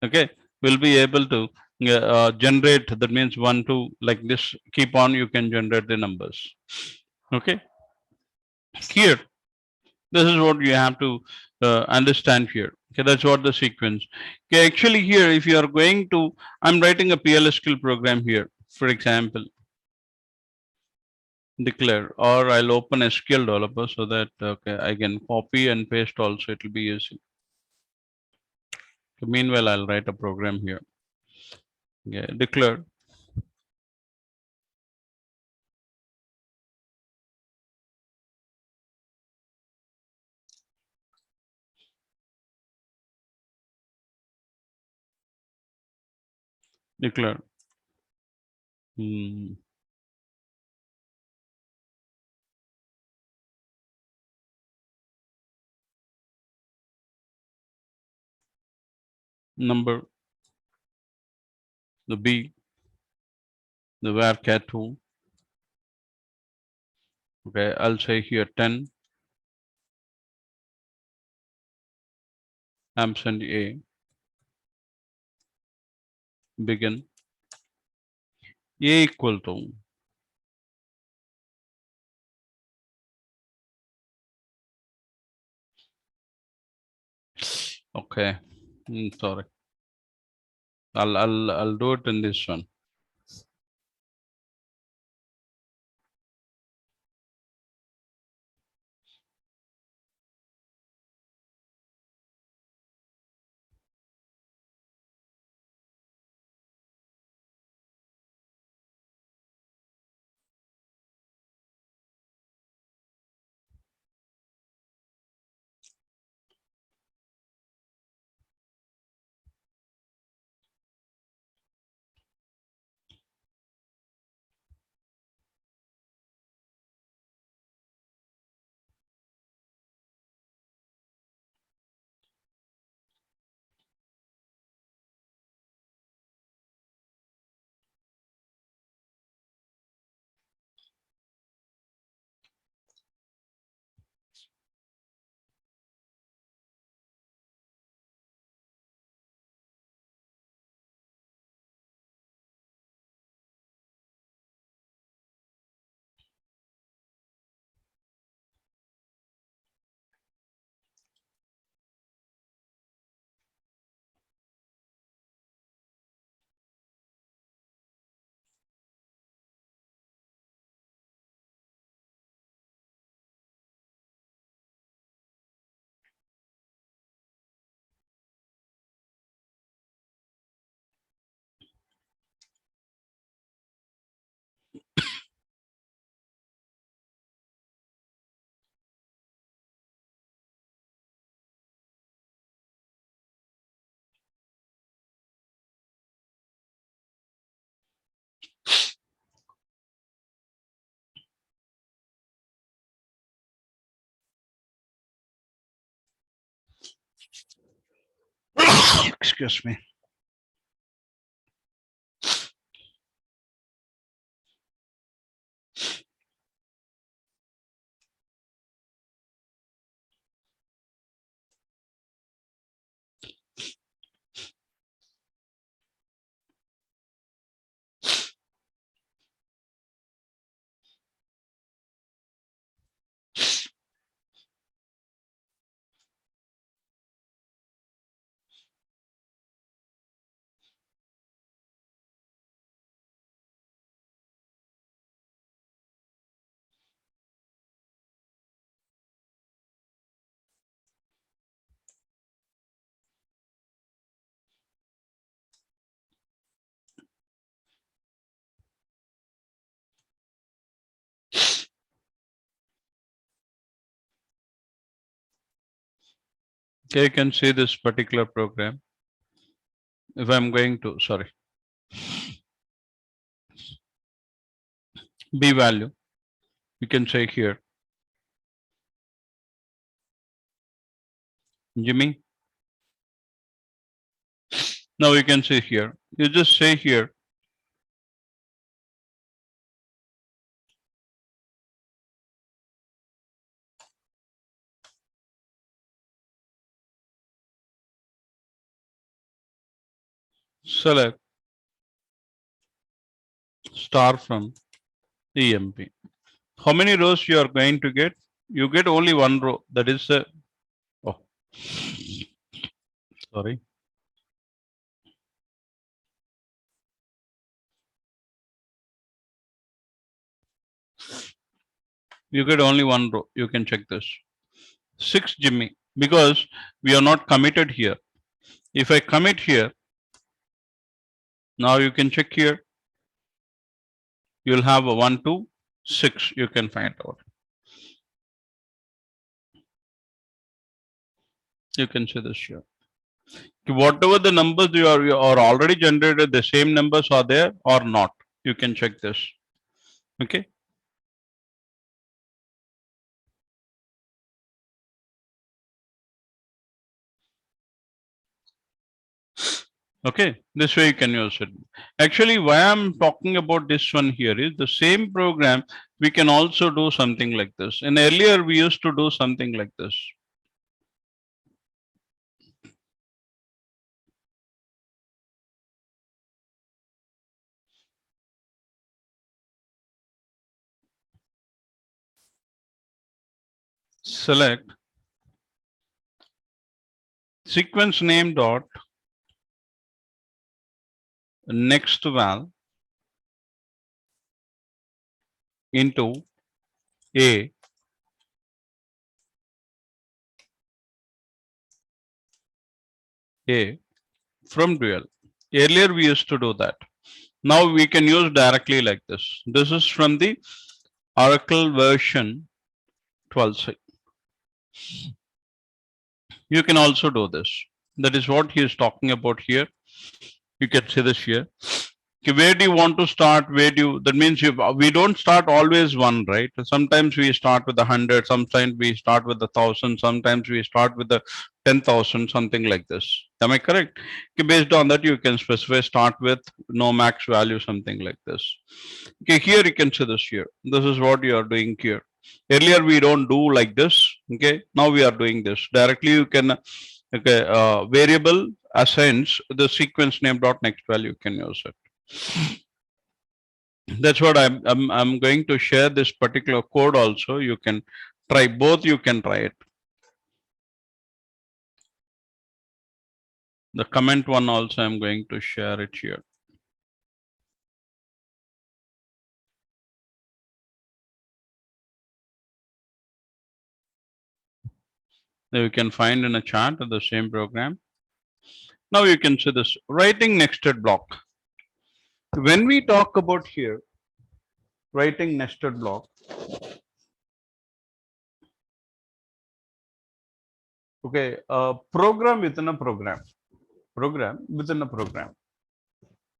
Okay, we'll be able to generate. That means 1, 2, like this. Keep on. You can generate the numbers. Okay. Here, this is what you have to understand here. Okay, that's what the sequence. Okay, actually here, if you are going to, I'm writing a PLSQL program here, for example, declare, or I'll open SQL developer so that, okay, I can copy and paste also, it will be easy. Okay, meanwhile, I'll write a program here. Okay, declare. Declare. Number, the B, the varchar2. Okay, I'll say here 10 ampersand A, begin, A equal to, okay, sorry, I'll do it in this one. Excuse me. Okay, you can see this particular program. If I'm going to, sorry, B value, you can say here, Jimmy. Now you can see here, you just say here, select star from EMP. How many rows you are going to get? You get only one row. That is the, oh, sorry. You get only one row. You can check this. 6 Jimmy, because we are not committed here. If I commit here, now you can check here. You'll have a 1, 2, 6. You can find out. You can see this here. Whatever the numbers you are already generated, the same numbers are there or not. You can check this. Okay. Okay, this way you can use it. Actually, why I'm talking about this one here is the same program, we can also do something like this. And earlier we used to do something like this. Select sequence name dot next val into A from dual. Earlier we used to do that. Now we can use directly like this. This is from the Oracle version 12. You can also do this. That is what he is talking about here. You can see this here. Okay, where do you want to start? Where do you, that means we don't start always one, right? Sometimes we start with 100, sometimes we start with 1,000, sometimes we start with the 10,000, something like this. Am I correct? Okay, based on that, you can specify start with no max value, something like this. Okay, here you can see this here. This is what you are doing here. Earlier we don't do like this. Okay, now we are doing this. Directly you can, okay, variable assigns the sequence name dot next value, you can use it. That's what I'm going to share this particular code also. You can try both, you can try it. The comment one also I'm going to share it here. Now you can find in a chart of the same program. Now you can see this writing nested block. When we talk about here, writing nested block, okay, program within a program, program within a program.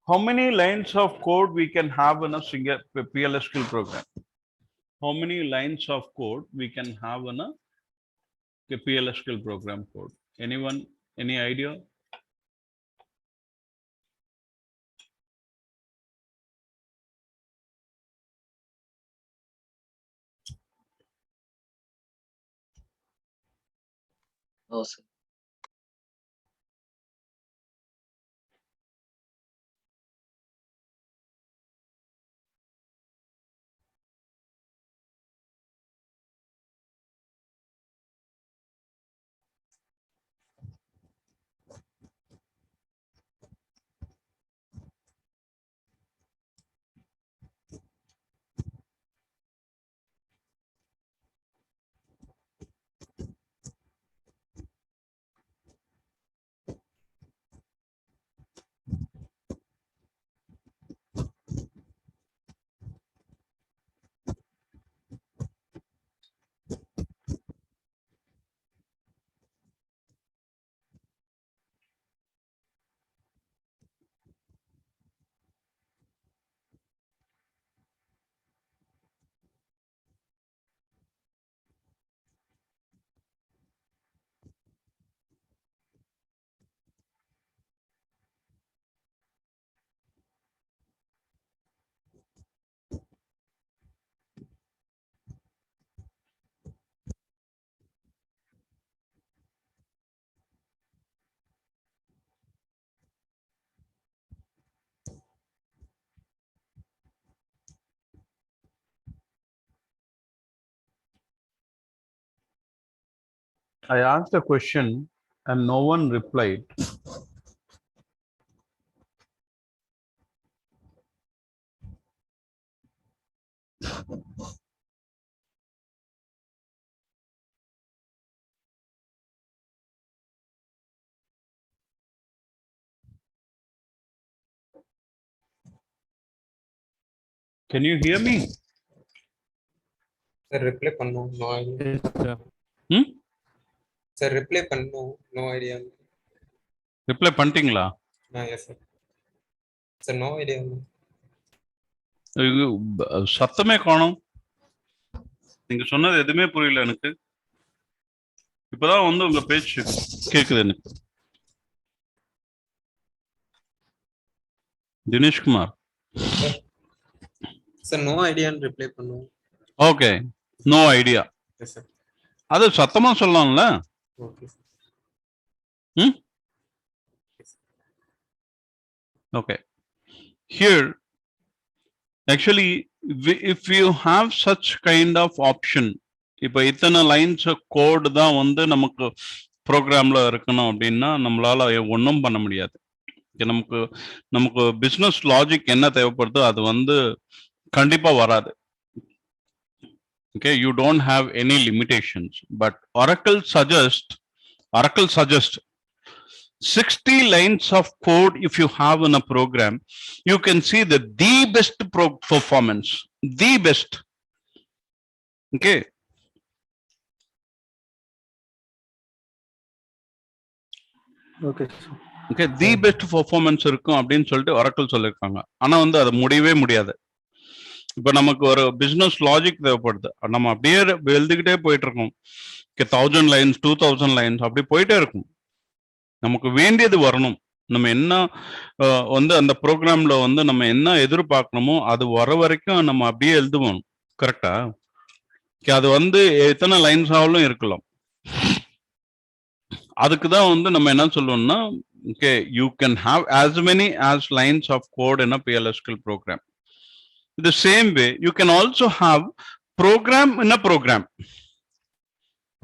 How many lines of code we can have in a single PLSQL program? How many lines of code we can have in a PLSQL program code? Anyone, any idea? Oh, sir. I asked a question and no one replied. Can you hear me? Sir, reply pannu, no idea. Yes, sir. Sir, reply pannu, no idea. Reply பண்ணிட்டீங்களா? Yes, sir. Sir, no idea. சத்தமே காணோம். நீங்க சொன்னது எதுவுமே புரியல எனக்கு. இப்பதான் வந்து உங்க பேச்சு கேக்குது எனக்கு. Dinesh Kumar. Sir, no idea and reply pannu. Okay, no idea. Yes, sir. அது சத்தமா சொல்லலாம்ல? Okay, sir. Okay. Here, actually, if you have such kind of option, இப்போ இத்தனை லைன்ஸ் கோடு தான் வந்து நமக்கு ப்ரோக்ராம்ல இருக்கணும் அப்படின்னா நம்மளால ஒன்றும் பண்ண முடியாது. நமக்கு நமக்கு பிஸ்னஸ் லாஜிக் என்ன தேவைப்படுதோ அது வந்து கண்டிப்பா வராது. Okay, you don't have any limitations, but Oracle suggests 60 lines of code. If you have in a program, you can see the best performance, the best. Okay. Okay, the best performance இருக்கும் அப்படின்னு சொல்லிட்டு Oracle சொல்லிருக்காங்க. ஆனா வந்து அது முடியவே முடியாது. இப்போ நமக்கு ஒரு பிசினஸ் லாஜிக் தேவைப்படுது, நம்ம அப்படியே எழுதிக்கிட்டே போயிட்டு இருக்கோம். 1000 லைன்ஸ் 2000 லைன்ஸ் அப்படி போயிட்டே இருக்கும். நமக்கு வேண்டியது வரணும். நம்ம என்ன வந்து அந்த ப்ரோக்ராம்ல வந்து நம்ம என்ன எதிர்பார்க்கணுமோ அது வர வரைக்கும் நம்ம அப்படியே எழுதுவோம். கரெக்டா? அது வந்து எத்தனை லைன்ஸ் ஆனாலும் இருக்கலாம். அதுக்கு தான் வந்து நம்ம என்ன சொல்லுவோம்னா, okay, you can have as many as lines of code in a PLSQL program. The same way, you can also have program in a program.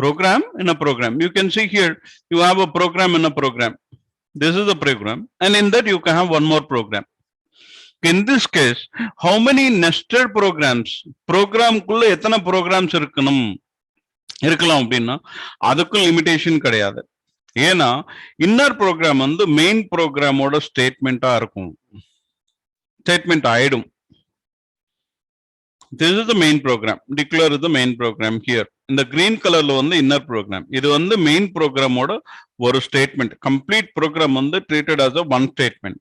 Program in a program. You can see here, you have a program in a program. This is a program, and in that you can have one more program. In this case, how many nested programs? Program குள்ள எத்தனை programs இருக்கலாம் அப்படின்னா அதுக்கும் limitation கிடையாது. ஏன்னா inner program வந்து main ப்ரோக்ராமோட ஸ்டேட்மெண்டா இருக்கும், statement ஆயிடும். This is the main program. Declare is the main program here. In the green color lo வந்து inner program. இது வந்து main program ஓட ஒரு statement. Complete program வந்து treated as a one statement.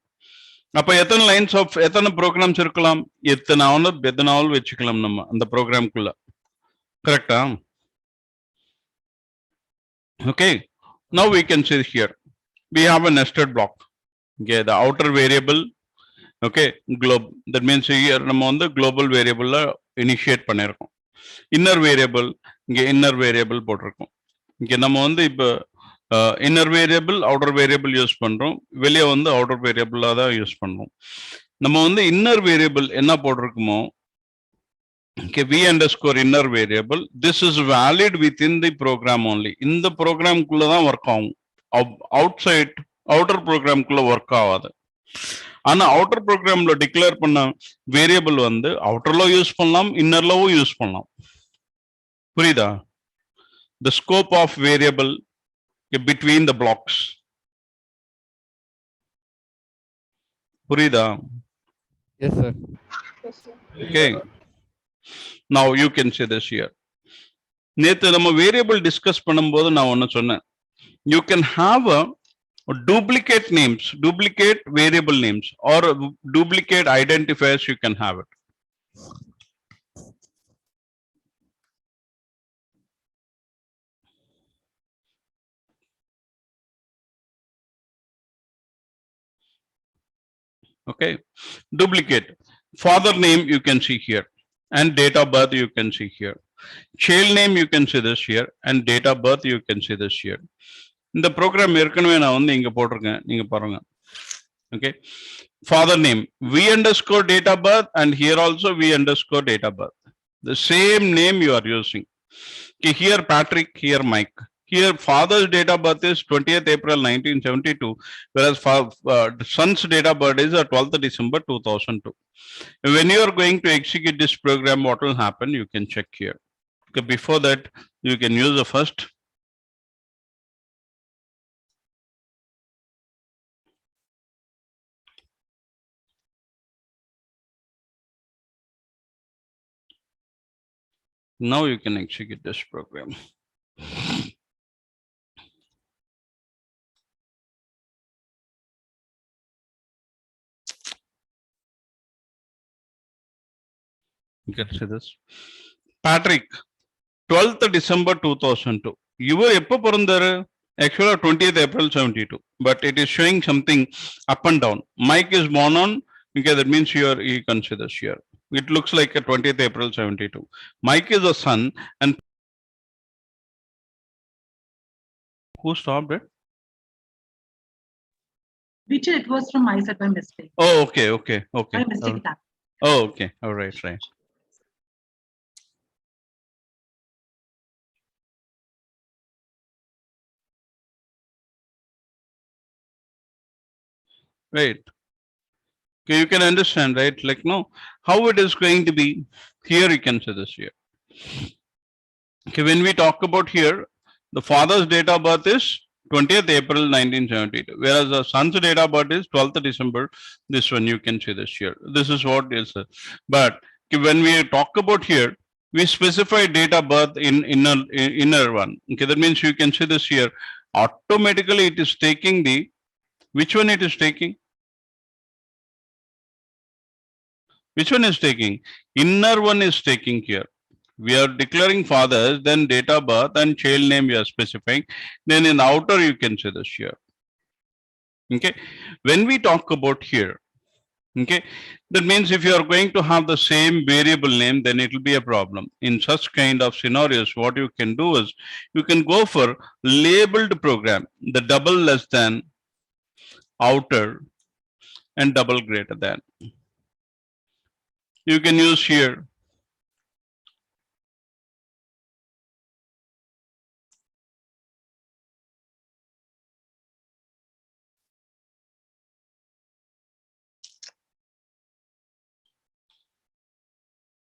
அப்ப எத்தனை lines of எத்தனை programs இருக்கலாம்? எத்தனாலும் வெச்சுக்கலாம் நம்ம அந்த program குள்ள. கரெக்ட்டா? Okay. Now we can see here. We have a nested block. Okay, the outer variable. Okay, globe. That means here நம்ம வந்து global variable initiate பண்ணிருக்கோம். Inner variable, இங்க inner variable போட்டிருக்கோம். இங்க நம்ம வந்து இப்ப inner variable outer variable use பண்றோம், வெளியே வந்து outer variable தான் யூஸ் பண்றோம். நம்ம வந்து inner variable என்ன போட்டிருக்குமோ, okay, v underscore inner variable, this is valid within the program only. இந்த program குள்ள தான் ஒர்க் ஆகும், outside outer program குள்ள ஒர்க் ஆகாது. ஆனா outer programல டிக்ளேர் பண்ண வேரியபிள் வந்து outerல யூஸ் பண்ணலாம், இன்னர்லவும் யூஸ் பண்ணலாம். புரியுதா? The scope of variable between the blocks. புரியுதா? Yes, sir. Okay. Now you can see this here. நேத்து நம்ம வேரியபிள் டிஸ்கஸ் பண்ணும்போது நான் ஒன்னு சொன்னேன். You can have a duplicate names, duplicate variable names, or duplicate identifiers. You can have it. Okay, duplicate father name you can see here, and date of birth you can see here. Child name you can see this here, and date of birth you can see this here. இந்த program ஏற்கனவே நான் வந்து இங்க போட்டிருக்கேன், நீங்க பாருங்க. Okay, father name v underscore date of birth, and here also v underscore date of birth, the same name you are using. Okay, here Patrick, here Mike. Here father's date of birth is 20th April 1972, whereas son's date of birth is 12th December 2002. When you are going to execute this program, what will happen? You can check here. Okay, before that, you can use the first. Now you can execute this program. You can see this. Patrick, 12th December 2002. You were எப்ப பிறந்தாரு? Actually 20th April 72, but it is showing something up and down. Mike is born on, okay, that means you consider here. It looks like a 20th April 72. Mike is a son, and who stopped it? Richard, it was from my side by mistake. Oh, okay, okay, okay. By mistake it happened. Oh, okay, all right, right. Right. Okay, you can understand, right? Like, no, how it is going to be. Here you can see this here. Okay, when we talk about here, the father's date of birth is 20th April 1972, whereas the son's date of birth is 12th December. This one you can see this here. This is what is. But okay, when we talk about here, we specify date of birth in inner one. Okay, that means you can see this here. Automatically, it is taking the, which one it is taking? Which one is taking? Inner one is taking here. We are declaring fathers, then date of birth and child name we are specifying. Then in the outer you can see this here. Okay. When we talk about here, okay, that means if you are going to have the same variable name, then it will be a problem. In such kind of scenarios, what you can do is you can go for labeled program, the double less than, outer, and double greater than. You can use here.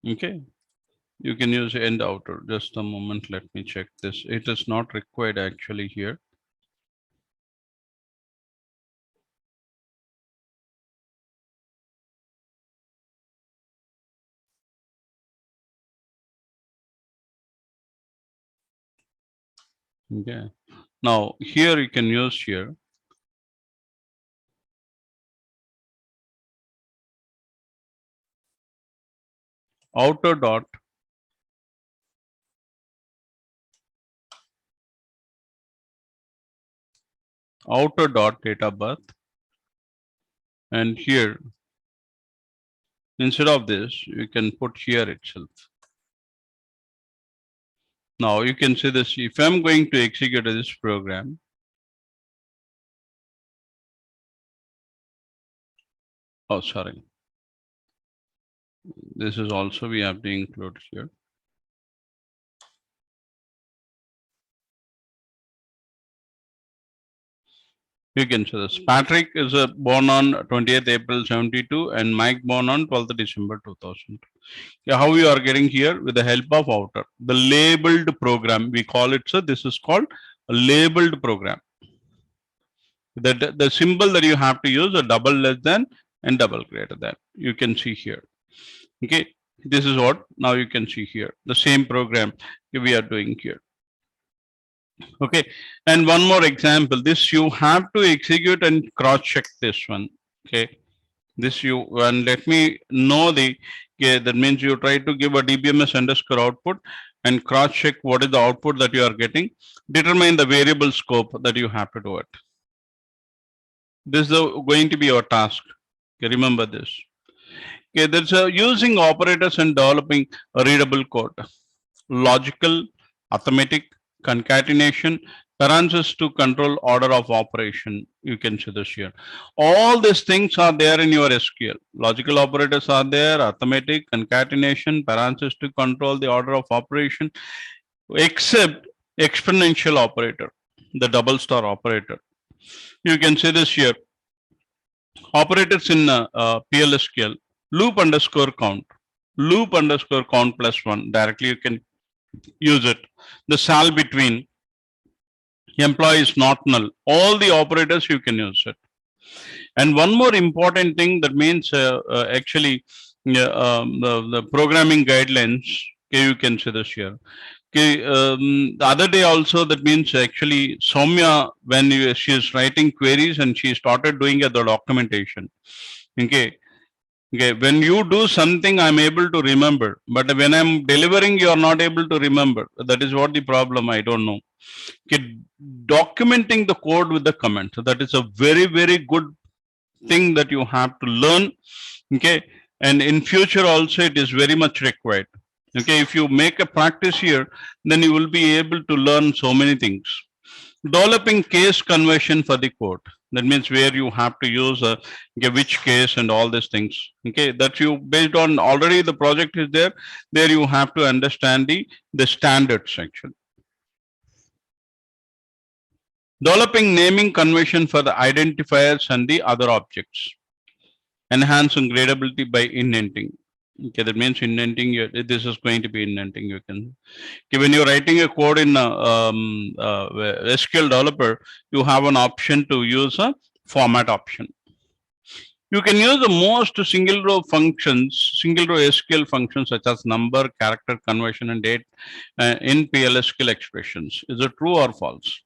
Okay, you can use end outer. Just a moment, let me check this. It is not required actually here. Okay, now here you can use here. Outer dot outer dot date of birth, and here instead of this you can put here itself. Now you can see this. If I'm going to execute this program, Oh, sorry. This is also we have to include here. You can see this. Patrick is born on 20th April 72 and Mike born on 12th December 2000. Yeah, how you are getting here with the help of outer. The labeled program, we call it, so this is called a labeled program. The symbol that you have to use a double less than and double greater than. You can see here. Okay, this is what now you can see here. The same program we are doing here. Okay, and one more example. This you have to execute and cross check this one. Okay, this you and let me know the. Okay, that means you try to give a DBMS underscore output and cross check what is the output that you are getting. Determine the variable scope that you have to do it. This is going to be your task. Okay, remember this. Okay, there's a using operators and developing a readable code. Logical, arithmetic, concatenation, parentheses to control order of operation. You can see this here. All these things are there in your SQL. Logical operators are there, arithmetic, concatenation, parentheses to control the order of operation, except exponential operator, the double star operator. You can see this here. Operators in PLSQL, loop underscore count plus one. Directly you can use it. The sal between, employee is not null. All the operators you can use it. And one more important thing that means actually the programming guidelines. Okay, you can see this here. Okay, the other day also that means actually Soumya when she is writing queries and she started doing the documentation. Okay. Okay, when you do something, I'm able to remember, but when I'm delivering, you are not able to remember. That is what the problem. I don't know. Okay, documenting the code with the comment. That is a very, very good thing that you have to learn. Okay, and in future also it is very much required. Okay, if you make a practice here, then you will be able to learn so many things. Developing case conversion for the code. That means where you have to use which case and all these things. Okay, that you based on already the project is there. There you have to understand the standard section. Developing naming convention for the identifiers and the other objects. Enhancing gradability by indenting. Okay, that means indenting. This is going to be indenting. You can. Okay, when you're writing a code in SQL developer, you have an option to use a format option. You can use the most single row functions, single row SQL functions such as number, character conversion, and date in PLSQL expressions. Is it true or false?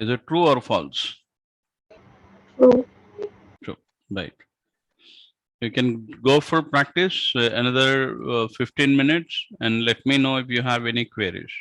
Is it true or false? True. True. Right. You can go for practice another 15 minutes and let me know if you have any queries.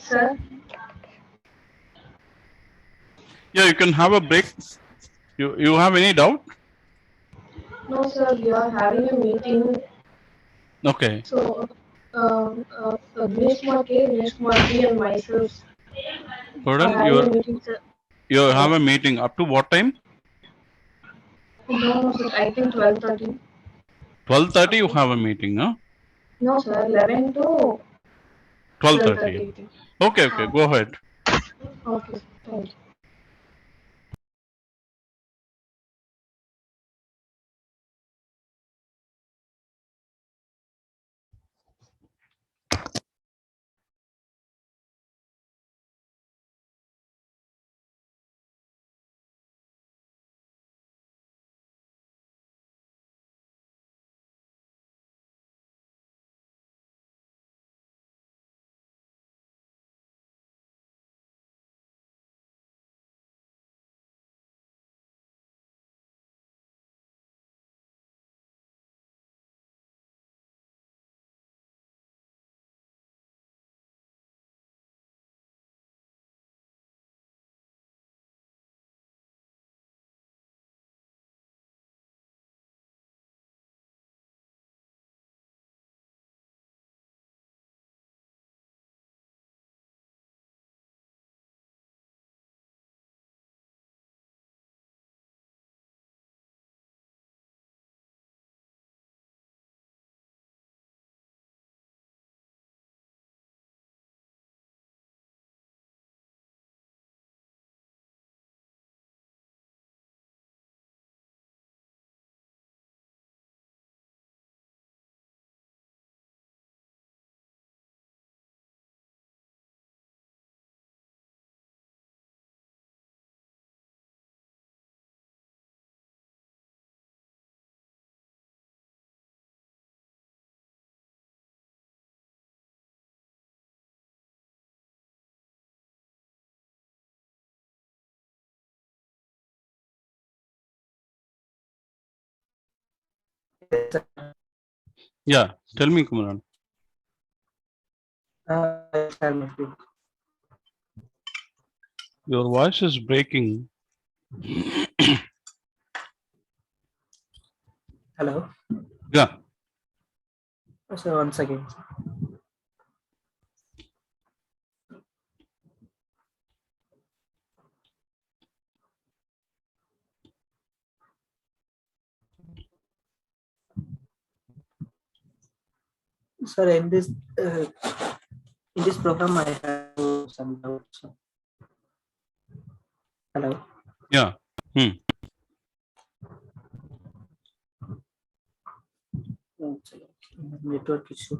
Sir, Yeah, you can have a break. You have any doubt? no, sir, we are having a meeting. Okay. So, Dinesh Kumar K, Dinesh Kumar P, and myself are Pardon, having a meeting, sir. you have a meeting up to what time? No, sir, I think 12:30. 12:30 you have a meeting, huh? No, sir, 11 to 12:30. 12:30. Okay, okay, go ahead. Okay, thank you. Yeah, tell me, Kumaran. Your voice is breaking. Hello. Yeah. So once again. Sir, in this program, I have some doubts. Hello. Yeah. One second. Network issue.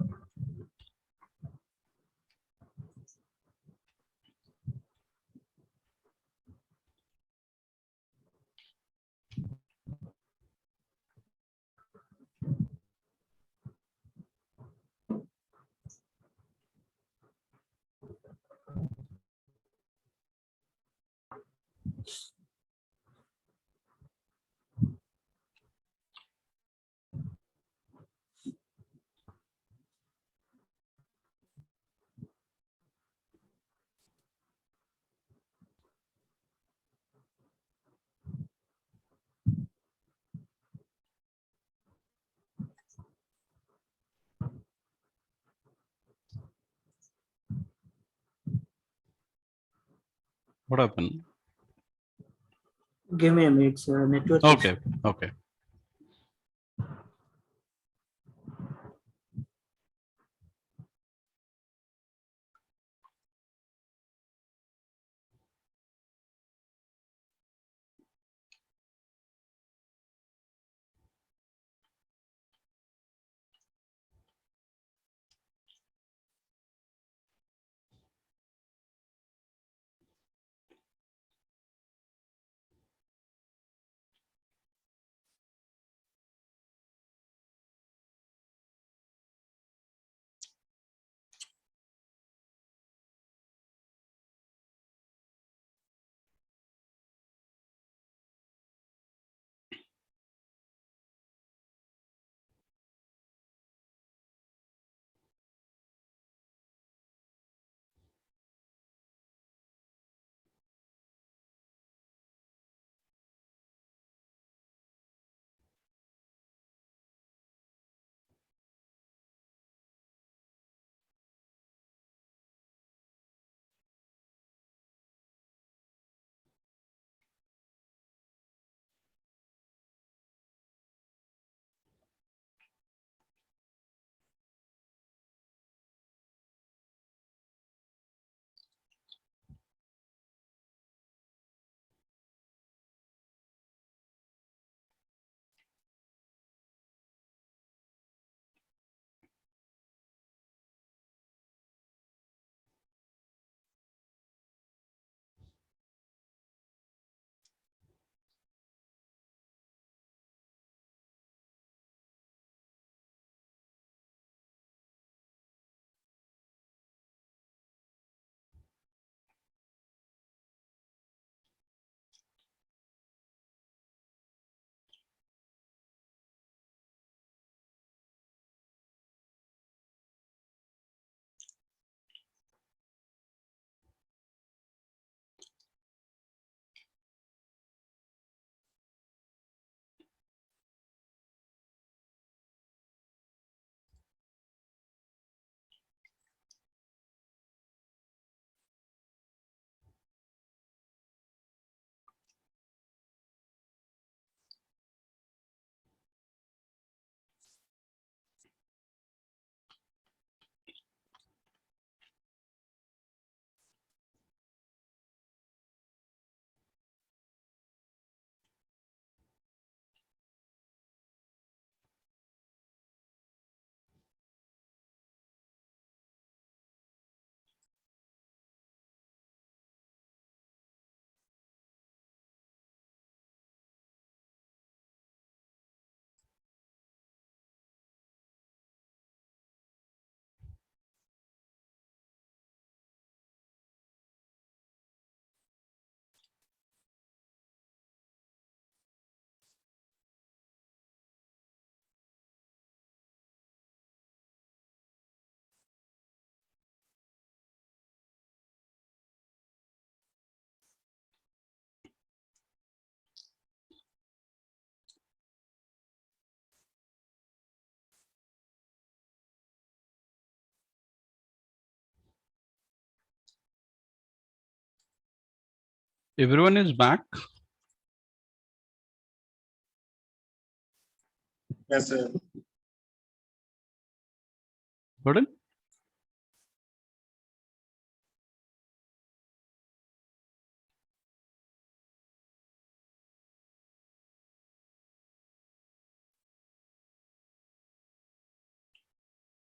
What happened? Give me a minute, sir. Network Okay, issue. okay. Everyone is back. Yes, sir. Pardon?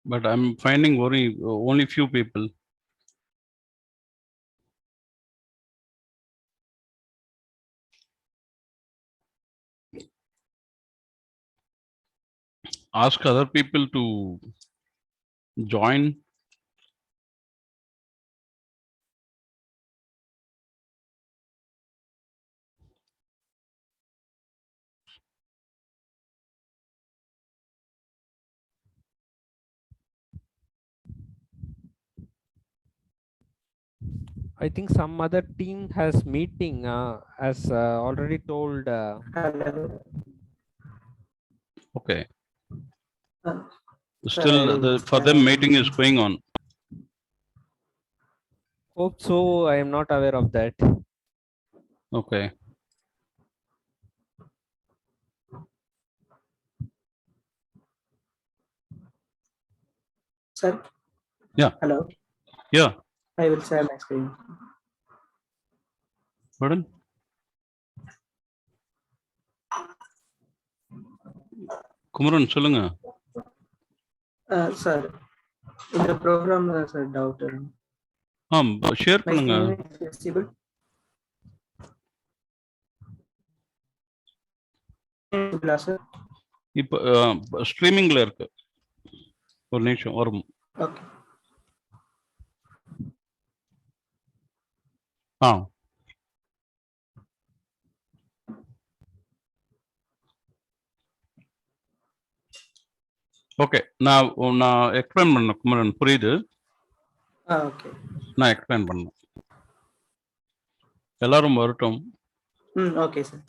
But I'm finding only few people. Ask other people to join. I think some other team has meeting, as already told. Hello. Okay. Uh, Still, for them, meeting is going on. Hope so. I am not aware of that. Okay. Sir. Yeah. Hello. Yeah. I will share my screen. Pardon? Kumaran, சொல்லுங்க. Sir, in the program, sir, doubt. Share My பண்ணுங்க. screen is visible. Sir. இப்போ ஸ்ட்ரீமிங்ல இருக்கு. ஒரு நிமிஷம் வரும். Okay. Okay. நான் explain பண்ணேன் குமரன், புரியுது? Okay. நான் எக்ஸ்பிளைன் பண்ணேன். எல்லாரும் வரட்டும். Okay, sir.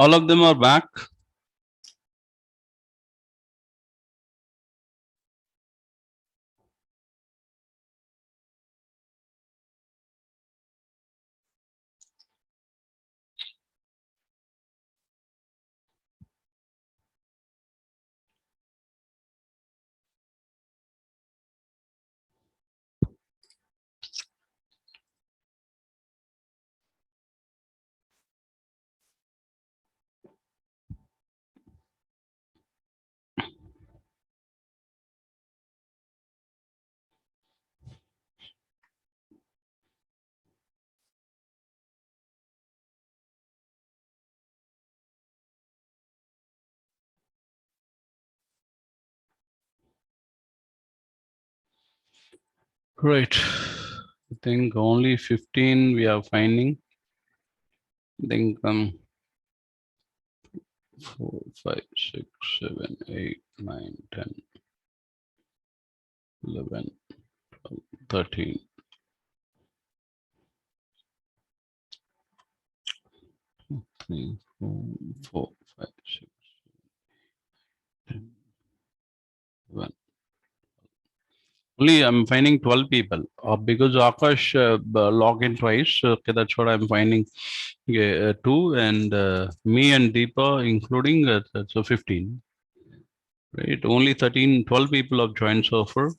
All of them are back. Right. I think only 15 we are finding. I think 4, 5, 6, 7, 8, 9, 10, 11, 12, 13. 3, 4, 5, 6, 10, 11. Only I'm finding 12 people because Akash logged in twice. Okay, that's what I'm finding. 2 and me and Deepa, including so 15. Right, only 13, 12 people have joined so far.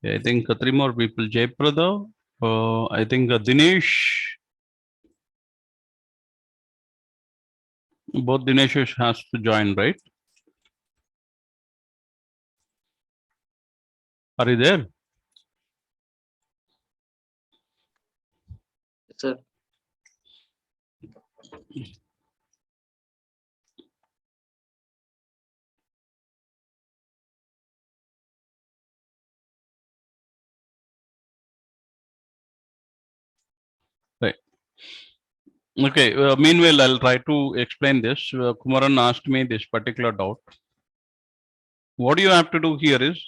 I think 3 more people. Jayprada, I think Dinesh. Both Dinesh has to join, right? Are you there? Yes, sir. Right. Okay. Meanwhile, I'll try to explain this. Kumaran asked me this particular doubt. What you have to do here is,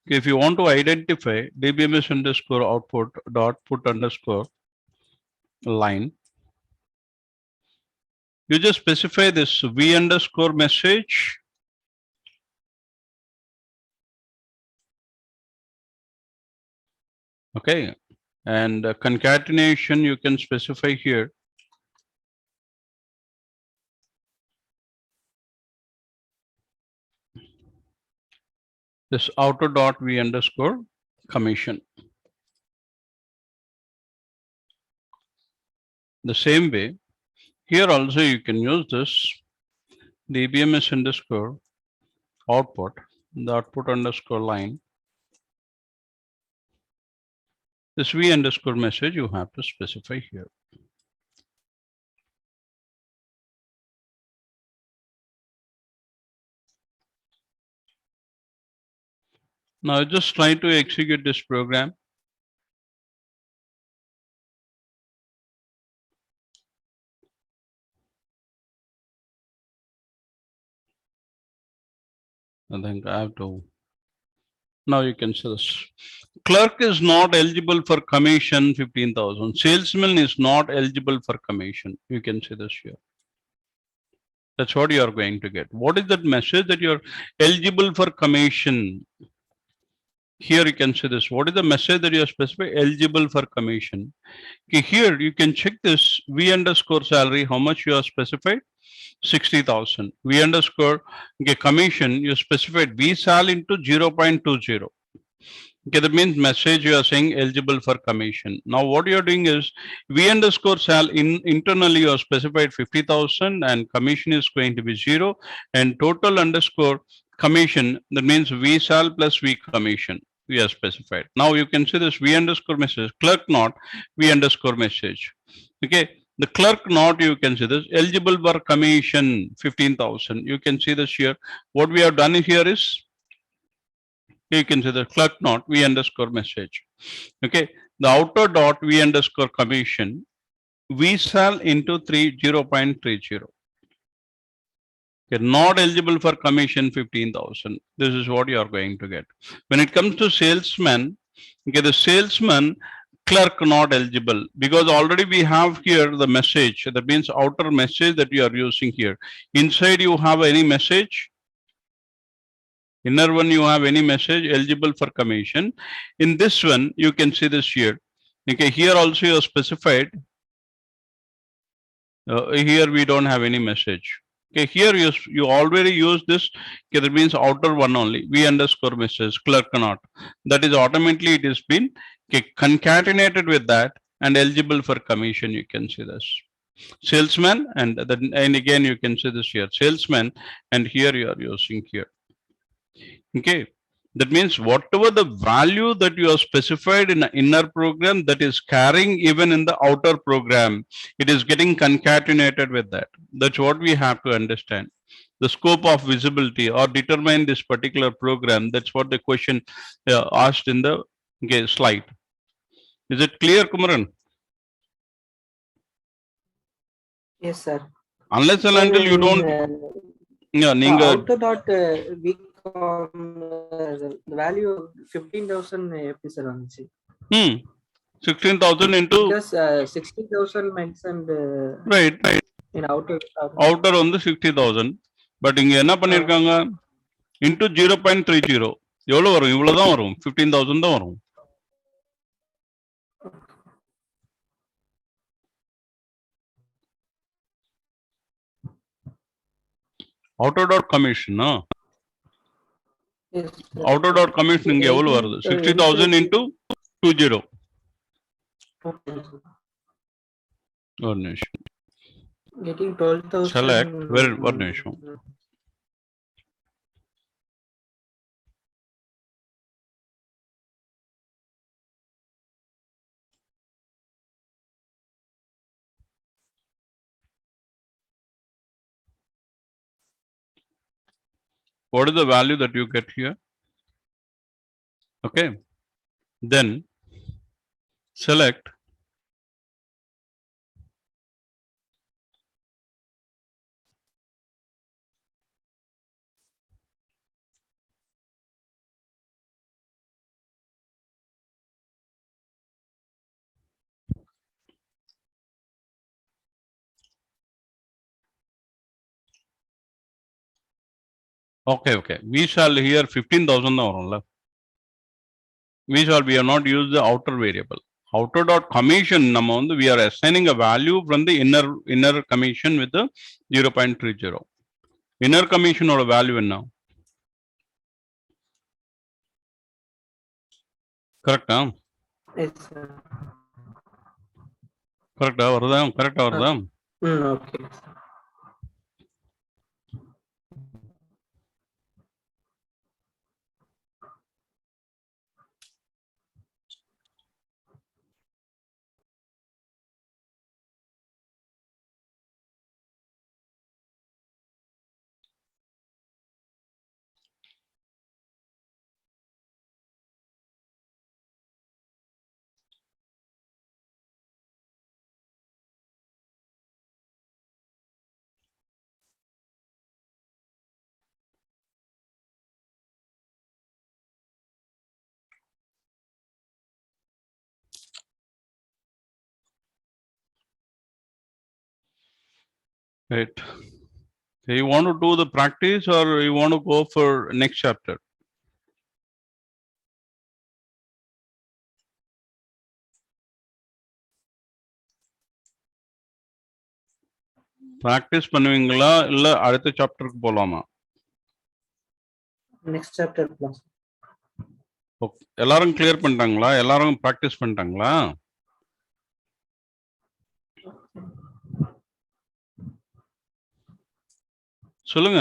if you want to identify dbms underscore output dot put underscore line, you just specify this v underscore message. Okay. And concatenation you can specify here. This outer dot v underscore commission. The same way, here also you can use this dbms underscore output, the output underscore line. This v underscore message you have to specify here. Now just try to execute this program. I think I have to. Now you can see this. Clerk is not eligible for commission 15,000. Salesman is not eligible for commission. You can see this here. That's what you are going to get. What is that message that you're eligible for commission? Here you can see this. What is the message that you are specified eligible for commission? Okay, here you can check this v underscore salary, how much you are specified. 60,000. V underscore commission, you specified V sal into 0.20. Okay, that means message you are saying eligible for commission. Now what you are doing is V underscore sal internally you are specified 50,000 and commission is going to be 0 and total underscore commission, that means V sal plus V commission we are specified. Now you can see this V underscore message, clerk not V underscore message. Okay. The clerk not, you can see this eligible for commission 15,000. You can see this here. What we have done here is, you can see the clerk not v underscore message. Okay. The outer dot v underscore commission v sal into 0.30. Okay, not eligible for commission 15,000. This is what you are going to get. When it comes to salesman, okay, the salesman clerk not eligible, because already we have here the message. That means outer message that you are using here. Inside you have any message. Inner one you have any message eligible for commission. In this one you can see this here. Okay, here also you are specified. Here we don't have any message. Okay, here you already use this. Okay, that means outer one only. V underscore message clerk not. That is automatically it has been concatenated with that and eligible for commission. You can see this salesman, and then and again you can see this here salesman, and here you are using here. Okay, that means whatever the value that you have specified in the inner program, that is carrying even in the outer program, it is getting concatenated with that. That's what we have to understand. The scope of visibility or determine this particular program. That's what the question asked in the slide. Is it clear, Kumaran? Yes, sir. Unless and until you don't, Auto dot the value 15,000 எப்படி sir வந்துச்சு? 16,000 into because 60,000 mentioned right in outer வந்து 60,000, but இங்க என்ன பண்ணிருக்காங்க into 0.30 எவ்வளவு வரும்? இவ்வளவுதான் வரும், 15,000 தான் வரும். outer dot commission outer dot commission இங்க எவ்வளவு வருது? 60,000 into 20. ஒரு நிமிஷம். getting 12,000 select ஒரு நிமிஷம். What is the value that you get here? Okay, then select okay. We shall here 15,000 தான் வரும்ல. We have not used the outer variable. Outer dot commission நம்ம வந்து we are assigning a value from the inner commission with the 0.30. Inner commission ஓட value என்ன? கரெக்டா? yes sir. கரெக்டா வருதா? Okay. Right. So you want to do the practice or you want to go for next chapter? Practice பண்ணுவீங்களா இல்ல அடுத்த சாப்டருக்கு போலாமா? next chapter plus. எல்லாரும் கிளியர் பண்ணிட்டாங்களா? எல்லாரும் பிராக்டிஸ் பண்ணிட்டாங்களா? சொல்லுங்க.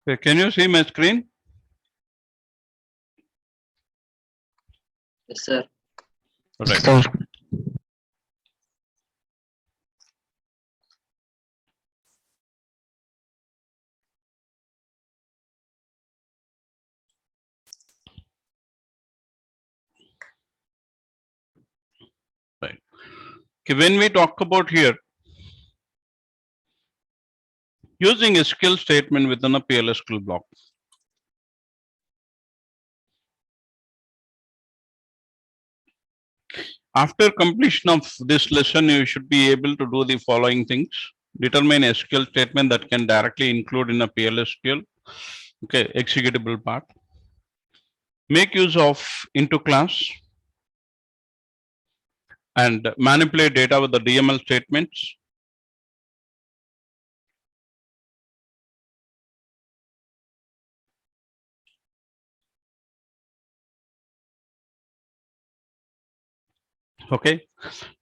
Okay, can you see my screen? Yes, sir. Right. Right. Okay, when we talk about here, using a skill statement within a PLSQL block. After completion of this lesson, you should be able to do the following things. Determine a SQL statement that can directly include in a PLSQL, okay, executable part. Make use of into class and manipulate data with the DML statements. Okay,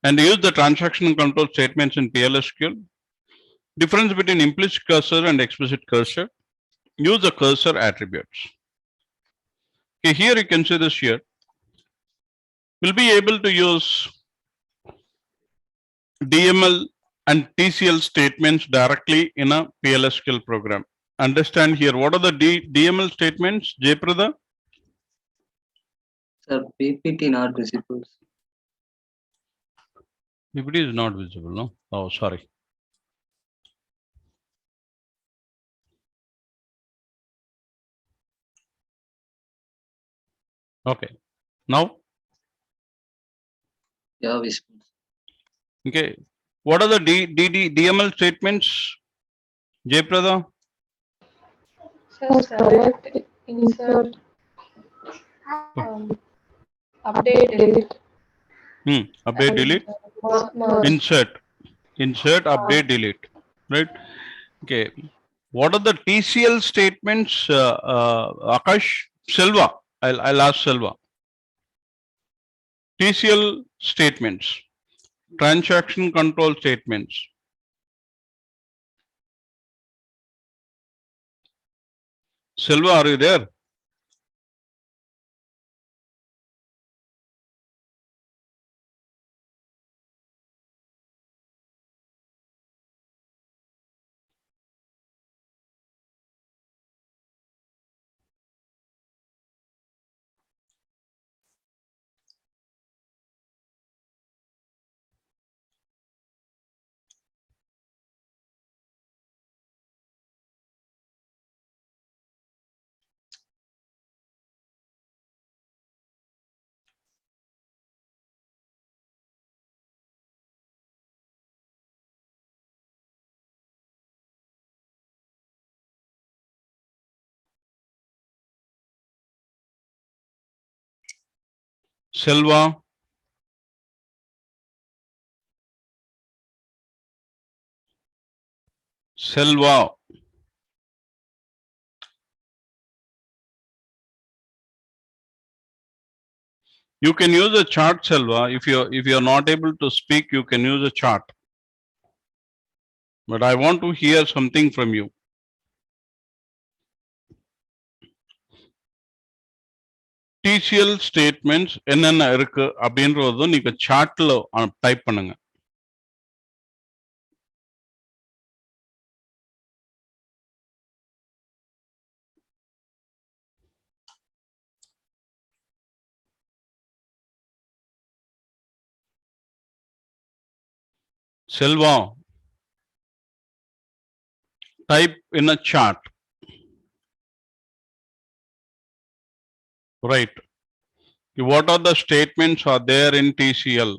and use the transaction control statements in PLSQL. Difference between implicit cursor and explicit cursor. Use the cursor attributes. Okay, here you can see this here. We'll be able to use DML and TCL statements directly in a PLSQL program. Understand here, what are the DML statements, Jayprada? Sir, PPT not visible. PPT is not visible, no? Oh, sorry. Okay, now, Yeah, visible. okay. What are the DML statements, Jayprada? So select, insert, update, delete. Update, delete, Merge. insert, update, delete, right? Okay. What are the TCL statements, Akash? Selva, I'll ask Selva. TCL statements, transaction control statements. Selva, are you there? Selva, Selva. You can use a chart, Selva. If you're not able to speak, you can use a chart. But I want to hear something from you. TCL statements என்னென்ன இருக்கு அப்படின்றத நீங்க சார்ட்ல type பண்ணுங்க. Selva, type in a chart. Right. What are the statements are there in TCL?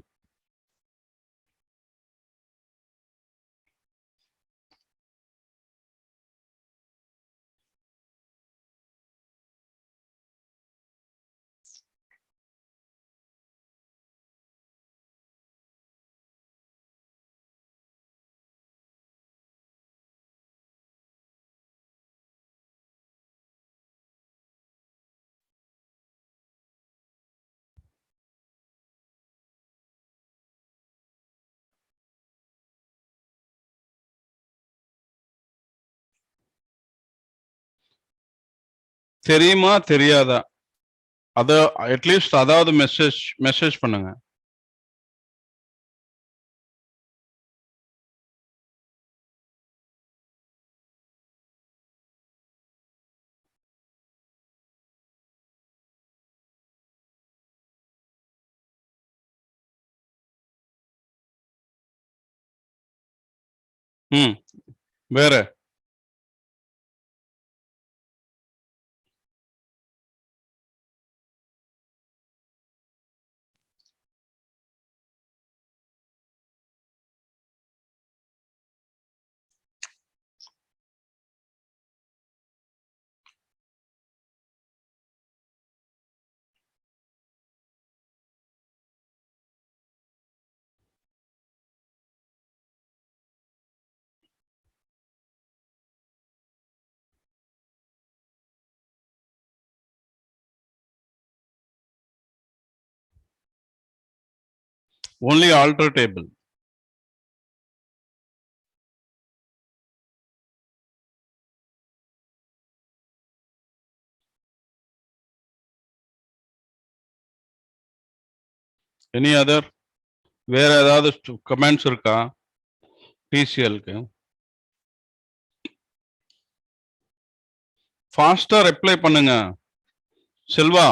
தெரியுமா தெரியாதா? அத at least அதாவது message பண்ணுங்க. வேற only alter table. Any other? வேற ஏதாவது கமெண்ட்ஸ் இருக்கா டிசிஎல்க்கு? ஃபாஸ்டா ரிப்ளை பண்ணுங்க செல்வா.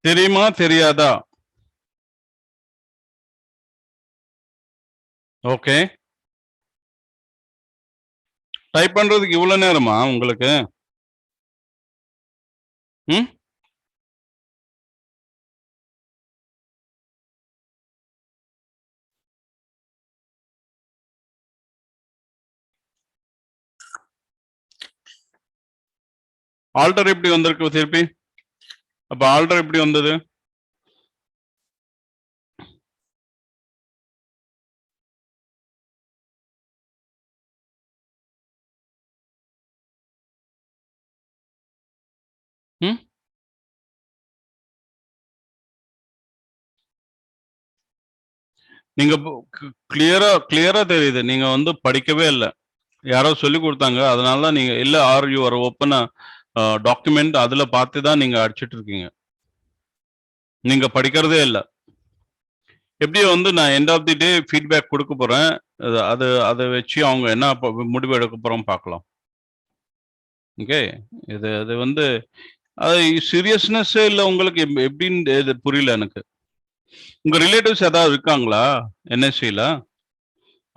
தெரியுமா தெரியாதா? ஓகே. டைப் பண்றதுக்கு இவ்வளவு நேரமா உங்களுக்கு? ம் ஆல்டர் எப்படி வந்திருக்கு திருப்பி? அப்ப ஆல்டர் எப்படி வந்தது? ம் நீங்க கிளியரா தெரியுது நீங்க வந்து படிக்கவே இல்லை. யாரோ சொல்லி கொடுத்தாங்க, அதனால தான் நீங்க இல்ல ஆர் யுவர் ஓப்பன் டாக்குமெண்ட் அதுல பார்த்து தான் நீங்க அடிச்சிட்டு இருக்கீங்க. நீங்க படிக்கிறதே இல்லை. எப்படியோ வந்து நான் end of the day feedback கொடுக்க போறேன். அதை வச்சு அவங்க என்ன முடிவு எடுக்க போறோம் பார்க்கலாம். ஓகே. இது வந்து அது சீரியஸ்னஸ்ஸே இல்லை உங்களுக்கு. எப்படின்னு இது புரியல எனக்கு. உங்க ரிலேட்டிவ்ஸ் ஏதாவது இருக்காங்களா என்எஸ்சியில்?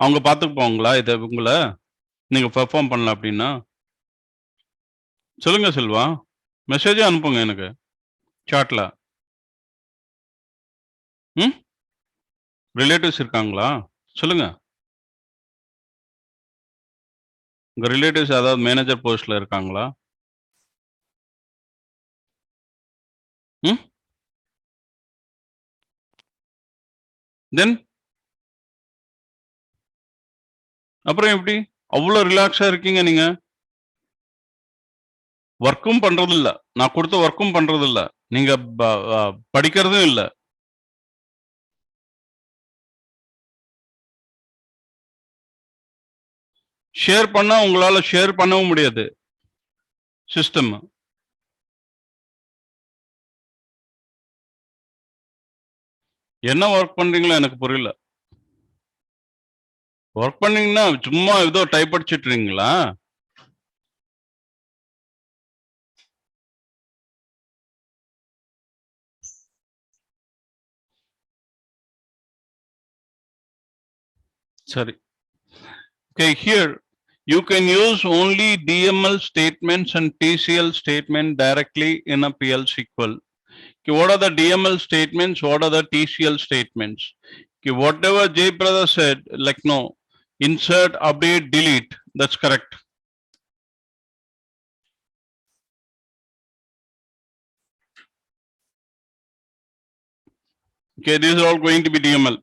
அவங்க பார்த்துக்குப்பாங்களா இதை உங்களை நீங்க பெர்ஃபார்ம் பண்ணல அப்படின்னா? சொல்லுங்க செல்வா, மெசேஜே அனுப்புங்க எனக்கு சாட்ல. ம் ரிலேட்டிவ்ஸ் இருக்காங்களா சொல்லுங்க. உங்க ரிலேட்டிவ்ஸ் ஏதாவது மேனேஜர் போஸ்ட்ல இருக்காங்களா? ம் தென் அப்புறம் எப்படி அவ்வளோ ரிலாக்ஸா இருக்கீங்க நீங்க? ஒர்க்கும் பண்றது இல்ல, நான் கொடுத்த ஒர்க்கும் பண்றது இல்ல, நீங்க படிக்கிறதும் இல்ல. ஷேர் பண்ணா உங்களால ஷேர் பண்ணவும் முடியாது சிஸ்டம். என்ன ஒர்க் பண்றீங்களோ எனக்கு புரியல. ஒர்க் பண்ணீங்கன்னா சும்மா ஏதோ டைப் அடிச்சிட்டு இருக்கீங்களா? சரி. Okay, here you can use only DML statements and TCL statement directly in a PlSql. Okay, what are the DML statements? What are the TCL statements? Okay, whatever Jay brother said, like no, insert, update, delete. That's correct. Okay, these are all going to be DML.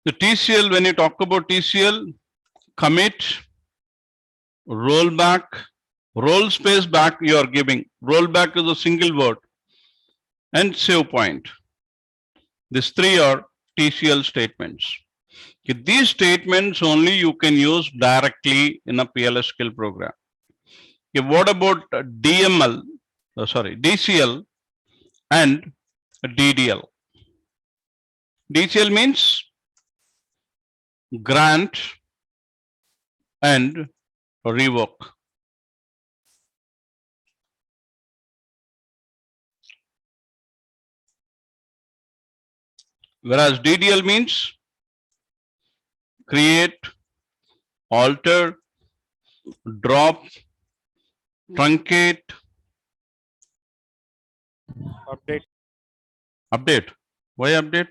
The TCL, when you talk about TCL, commit, rollback, roll space back you are giving. Rollback is a single word, and save point. These three are TCL statements. Okay, these statements only you can use directly in a PLSQL program. Okay, what about DML, DCL and DDL? DCL means grant and revoke. Whereas DDL means create, alter, drop, truncate, update. Why update?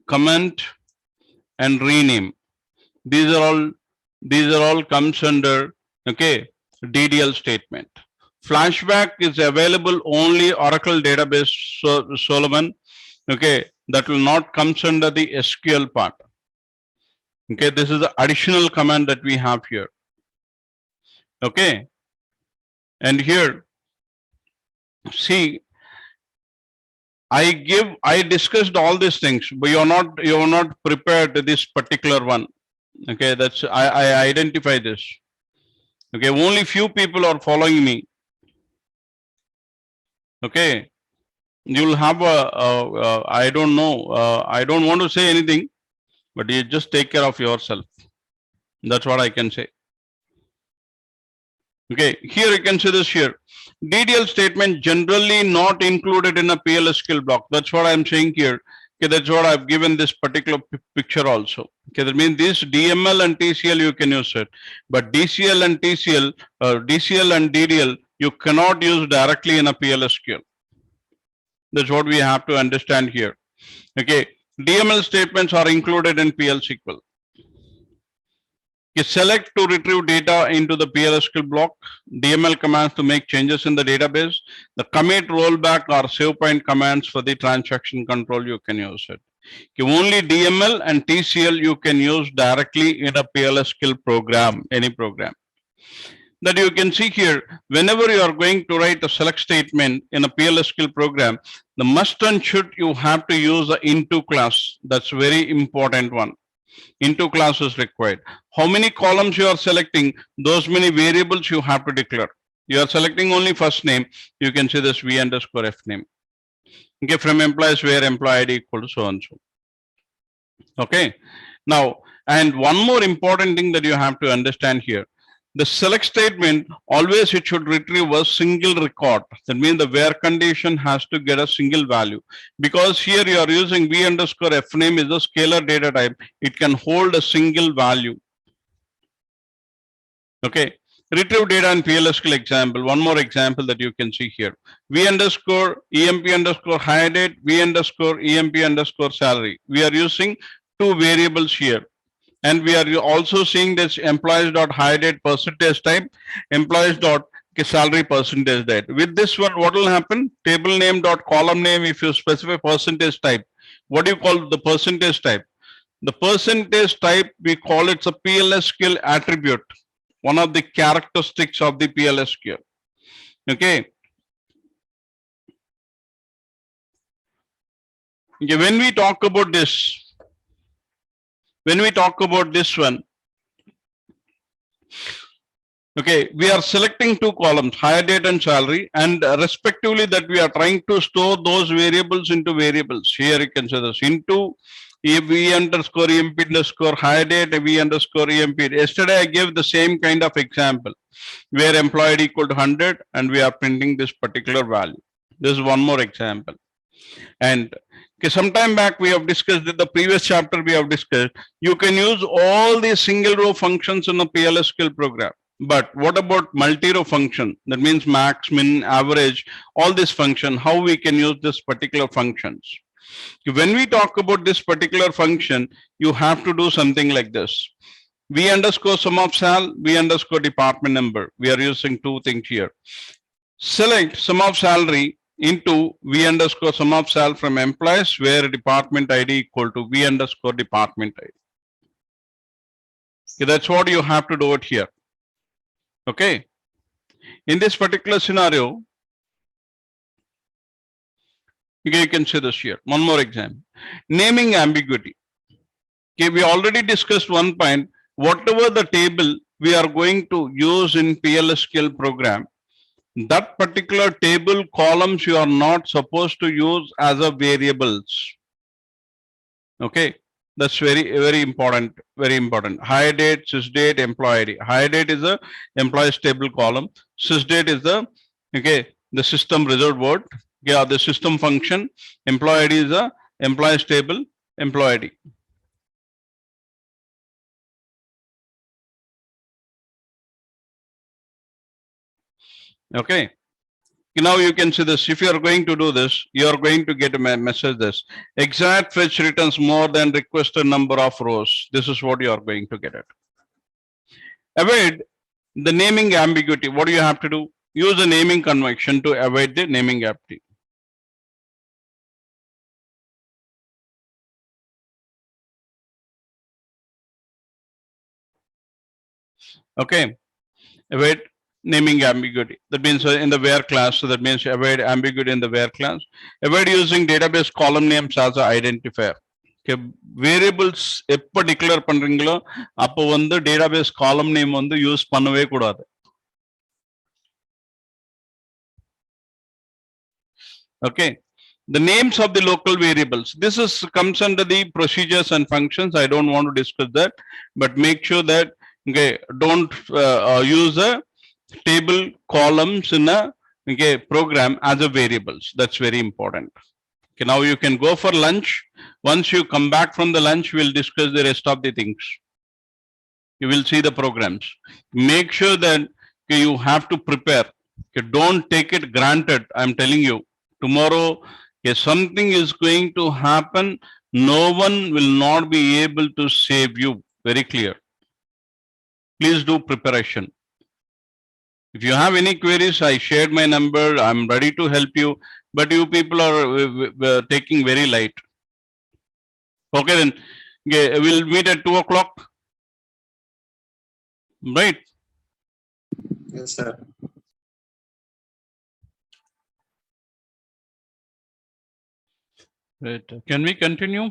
Comment and rename. These are all comes under, okay, DDL statement. Flashback is available only Oracle database Solomon. Okay, that will not comes under the SQL part. Okay, this is the additional command that we have here. Okay, and here, see, I discussed all these things, but you're not prepared to this particular one. Okay, that's I identify this. Okay, only few people are following me. Okay, you'll have I don't know, I don't want to say anything, but you just take care of yourself. That's what I can say. Okay, here you can see this here. DDL statement generally not included in a PLSQL block. That's what I'm saying here. Okay, that's what I've given this particular picture also. Okay, that means this DML and TCL you can use it, but DCL and TCL, DCL and DDL you cannot use directly in a PLSQL. That's what we have to understand here. Okay, DML statements are included in PLSQL. Okay, select to retrieve data into the PLSQL block, DML commands to make changes in the database, the commit, rollback or save point commands for the transaction control you can use it. Okay, only DML and TCL you can use directly in a PLSQL program, any program. That you can see here, whenever you are going to write a select statement in a PLSQL program, the must and should you have to use the into class. That's very important one. Into class is required. How many columns you are selecting, those many variables you have to declare. You are selecting only first name, you can see this v_f name. Okay, from employees where employee ID equal to so and so. Okay, now, and one more important thing that you have to understand here. The select statement, always it should retrieve a single record. That means the where condition has to get a single value. Because here you are using v_f name is a scalar data type. It can hold a single value. Okay. Retrieve data in PLSQL example. One more example that you can see here. v_emp_hire date, v_emp_salary. We are using two variables here. And we are also seeing this employees.hire date percentage type, employees.salary percentage date. With this one, what will happen? Table name dot column name, if you specify percentage type, what do you call the percentage type? The percentage type, we call it a PLSQL attribute, one of the characteristics of the PLSQL. Okay. Okay, when we talk about this one, okay, we are selecting two columns, hire date and salary, and respectively that we are trying to store those variables into variables. Here you can say this into v_emp_hire date, v_emp. Yesterday I gave the same kind of example where employee ID equal to 100 and we are printing this particular value. This is one more example. And okay, sometime back we have discussed in the previous chapter we have discussed, you can use all these single row functions in a PLSQL program. But what about multi-row function? That means max, min, average, all this function, how we can use this particular functions. When we talk about this particular function, you have to do something like this. v_sum of sal, v_department number. We are using two things here. Select sum of salary into v underscore sum of sal from employees, where department ID equal to v underscore department ID. Okay, that's what you have to do it here. Okay. In this particular scenario, okay, you can see this here. One more example. Naming ambiguity. Okay, we already discussed one point. Whatever the table we are going to use in PLSQL program, that particular table columns you are not supposed to use as a variables. Okay, that's very important. Very important. Hire date, sys date, employee ID. Hire date is a employees table column. Sys date is the the system reserved word. Yeah, the system function. Employee ID is a employees table employee ID. Okay. Now you can see this. If you are going to do this, you are going to get a message this. Exact fetch returns more than requested number of rows. This is what you are going to get it. Avoid the naming ambiguity. What do you have to do? Use the naming convention to avoid the naming ambiguity. Okay. Avoid naming ambiguity. That means in the where class, so that means avoid ambiguity in the where class. Avoid using database column names as an identifier. Okay, variables எப்ப declare பண்றீங்களோ அப்போ வந்து database column name வந்து use பண்ணவே கூடாது. Okay, the names of the local variables. This is comes under the procedures and functions. I don't want to discuss that, but make sure that okay, don't use a table columns in a program as a variables. That's very important. Okay, now you can go for lunch. Once you come back from the lunch, we'll discuss the rest of the things. You will see the programs. Make sure that you have to prepare. Okay, don't take it granted. I'm telling you, tomorrow, if something is going to happen, no one will not be able to save you. Very clear. Please do preparation. If you have any queries, I shared my number. I'm ready to help you, but you people are taking very light. Okay, then we'll meet at 2 o'clock. Right? Yes, sir. Right. Can we continue?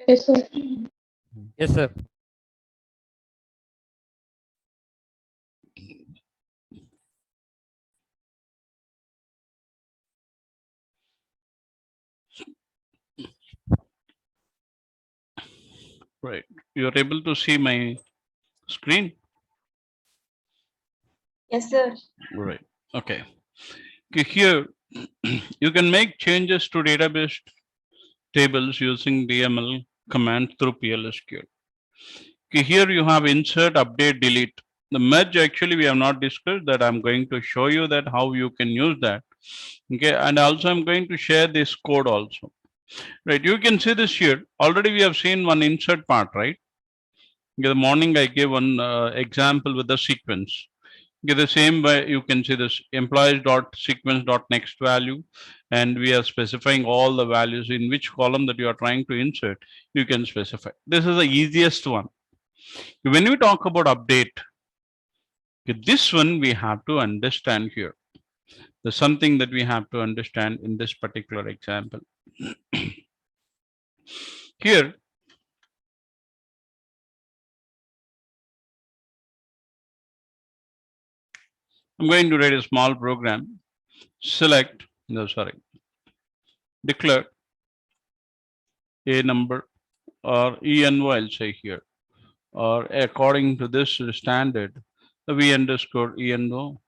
Yes, sir. Yes, sir. Right. You're able to see my screen? Yes, sir. Right. Okay. Okay, here you can make changes to database tables using DML command through PLSQL. Okay, here you have insert, update, delete. The merge actually we have not discussed that. I'm going to show you that how you can use that. Okay, and also I'm going to share this code also. Right, you can see this here. Already we have seen one insert part, right? In the morning I gave one example with the sequence. Okay, the same way you can see this employees dot sequence dot next value, and we are specifying all the values in which column that you are trying to insert. You can specify. This is the easiest one. When we talk about update, okay, this one we have to understand here. There's something that we have to understand in this particular example. Here, I'm going to write a small program. Select, no, sorry, declare a number or ENO, I'll say here, or according to this standard, V underscore ENO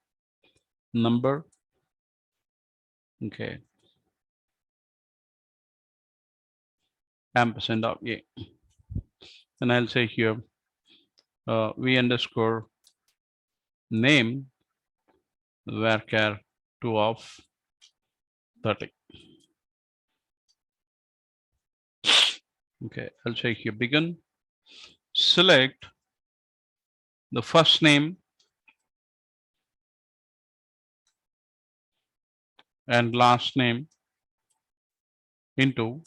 number. Okay. Ampersand of A. And I'll say here V underscore name varchar 2 of 30. Okay, I'll say here begin. Select the first name and last name into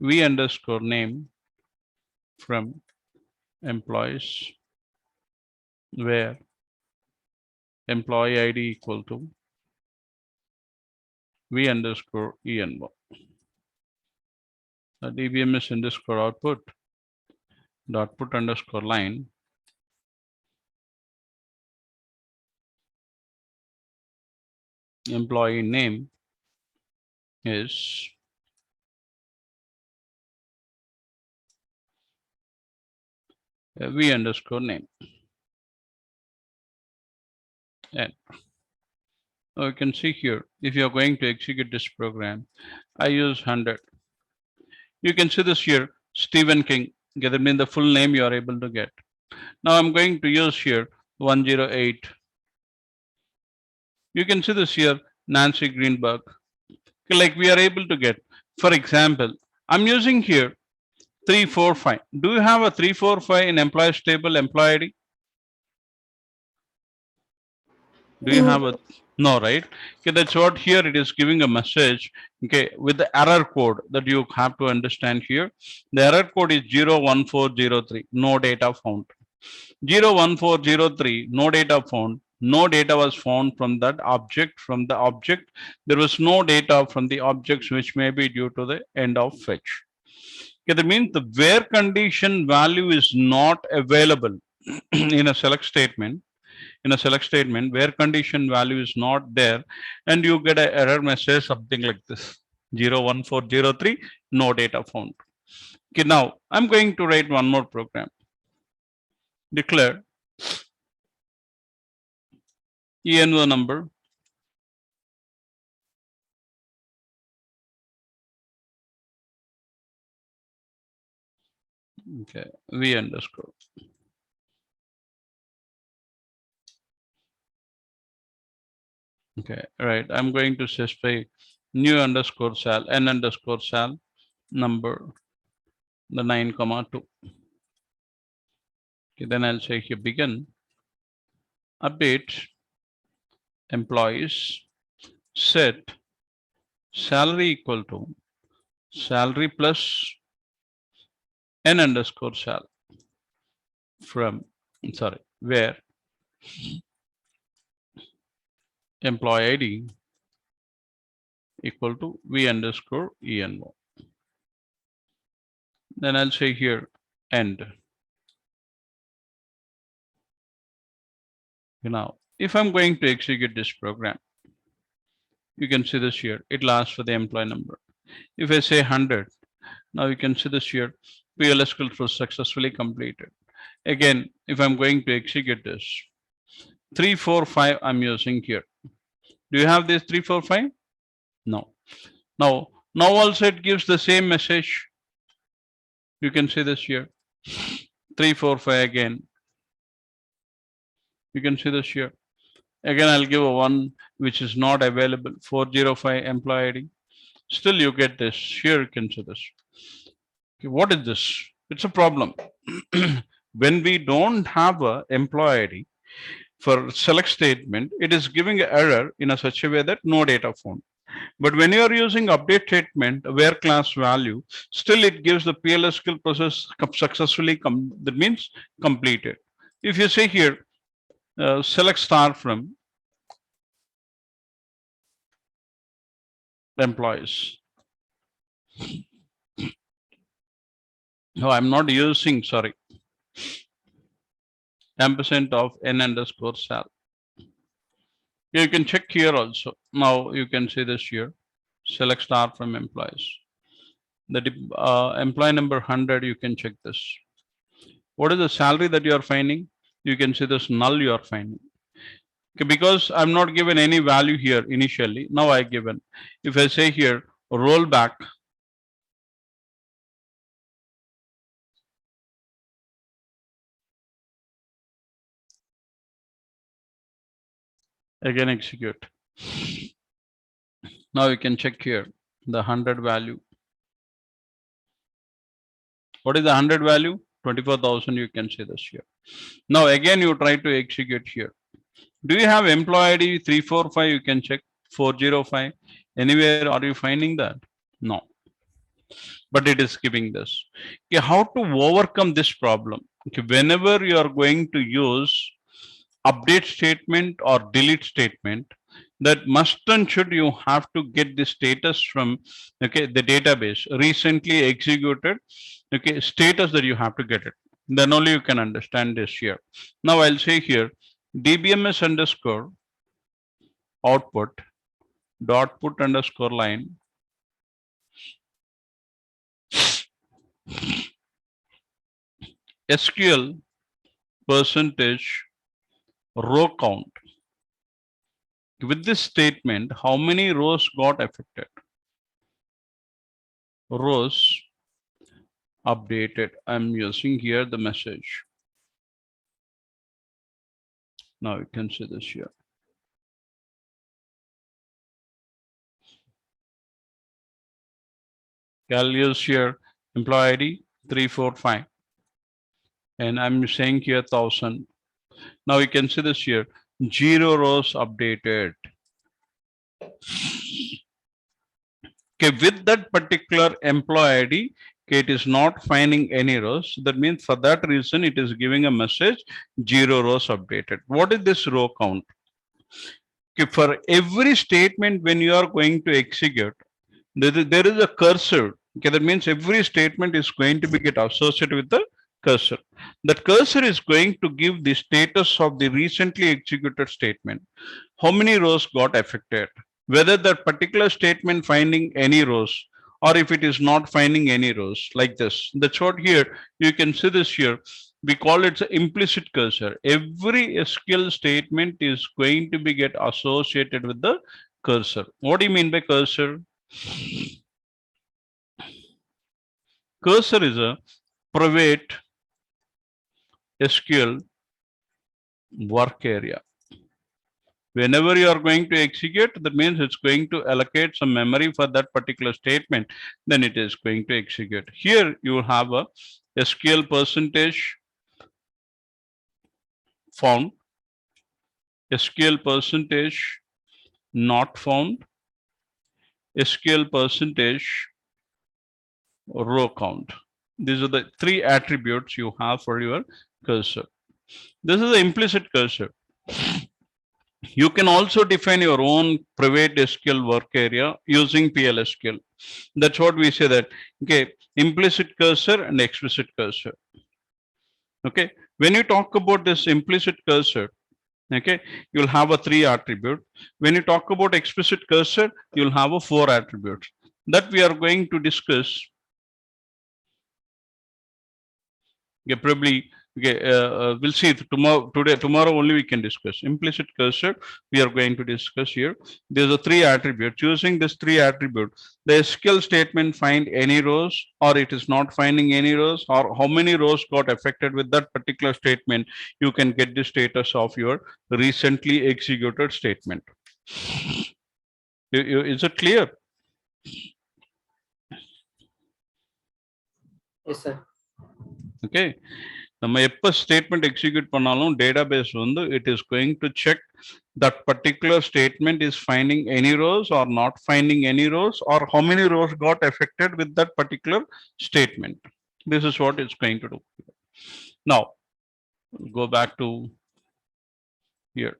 v underscore name from employees, where employee ID equal to v underscore env. DBMS underscore output dot put underscore line employee name is v underscore name. And now you can see here, if you are going to execute this program, I use 100. You can see this here, Stephen King. Okay, that means the full name you are able to get. Now I'm going to use here 108. You can see this here, Nancy Greenberg. Okay, like we are able to get, for example, I'm using here 345. Do you have a 345 in employees table, employee ID? Do you have a no, right? Okay, that's what here it is giving a message. Okay, with the error code that you have to understand here. The error code is 01403, no data found. 01403, no data found. No data was found from that object. From the object, there was no data from the objects, which may be due to the end of fetch. Okay, that means the where condition value is not available in a select statement. In a select statement, where condition value is not there, and you get an error message something like this: 01403, no data found. Okay, now I'm going to write one more program. Declare env number okay v underscore okay, right. I'm going to specify new underscore sal n underscore sal number the 9,2. Okay, then I'll say here begin update employees set salary equal to salary plus n underscore sal from sorry where employee ID equal to v underscore env. Then I'll say here end. Now, if I'm going to execute this program, you can see this here, it'll ask for the employee number. If I say 100, now you can see this here, PLSQL was successfully completed. Again, if I'm going to execute this, 345 I'm using here. Do you have this 345? No. Now also it gives the same message. You can see this here, 345 again. You can see this here. Again, I'll give a one which is not available, 405 employee ID. Still you get this. Here you can see this. Okay, what is this? It's a problem. When we don't have a employee ID for select statement, it is giving an error in a such a way that no data found. But when you are using update statement, where class value, still it gives the PLSQL process successfully that means completed. If you say here, select star from employees. No, I'm not using, sorry, ampersand of n underscore sal. You can check here also. Now you can see this here, select star from employees. The employee number 100, you can check this. What is the salary that you are finding? You can see this null you are finding. Okay, because I'm not given any value here initially. Now I given. If I say here, roll back. Again execute. Now you can check here the 100 value. What is the 100 value? 24,000. You can see this here. Now again you try to execute here. Do you have employee ID 345? You can check. 405. Anywhere are you finding that? No. But it is giving this. Okay, how to overcome this problem? Okay, whenever you are going to use update statement or delete statement, that must and should you have to get the status from the database recently executed status that you have to get it. Then only you can understand this here. Now I'll say here dbms underscore output dot put underscore line SQL percentage row count. With this statement, how many rows got affected? Rows updated. I'm using here the message. Now you can see this here. I'll use here employee ID 345. And I'm saying here 1000. Now you can see this here. 0 rows updated. Okay, with that particular employee ID, okay, it is not finding any rows. That means for that reason, it is giving a message 0 rows updated. What is this row count? Okay, for every statement when you are going to execute, there is a cursor. Okay, that means every statement is going to be get associated with the cursor. That cursor is going to give the status of the recently executed statement. How many rows got affected? Whether that particular statement finding any rows or if it is not finding any rows like this. That's what here you can see this here. We call it implicit cursor. Every SQL statement is going to be get associated with the cursor. What do you mean by cursor? Cursor is a private SQL work area. Whenever you are going to execute, that means it's going to allocate some memory for that particular statement, then it is going to execute. Here you have a SQL percentage found, SQL percentage not found, SQL percentage row count. These are the 3 attributes you have for your cursor. This is the implicit cursor. You can also define your own private SQL work area using PLSQL. That's what we say that, okay, implicit cursor and explicit cursor. Okay, when you talk about this implicit cursor, okay, you'll have a 3 attribute. When you talk about explicit cursor, you'll have a 4 attributes that we are going to discuss. Okay, probably we'll see tomorrow only we can discuss implicit cursor. We are going to discuss here. There's a 3 attributes. Using this 3 attribute, the SQL statement find any rows or it is not finding any rows, or how many rows got affected with that particular statement. You can get the status of your recently executed statement. Is it clear? Yes, sir. Okay, நம்ம எப்ப statement execute பண்ணாலும் database வந்து it is going to check that particular statement is finding any rows or not finding any rows, or how many rows got affected with that particular statement. This is what it's going to do. Now go back to here.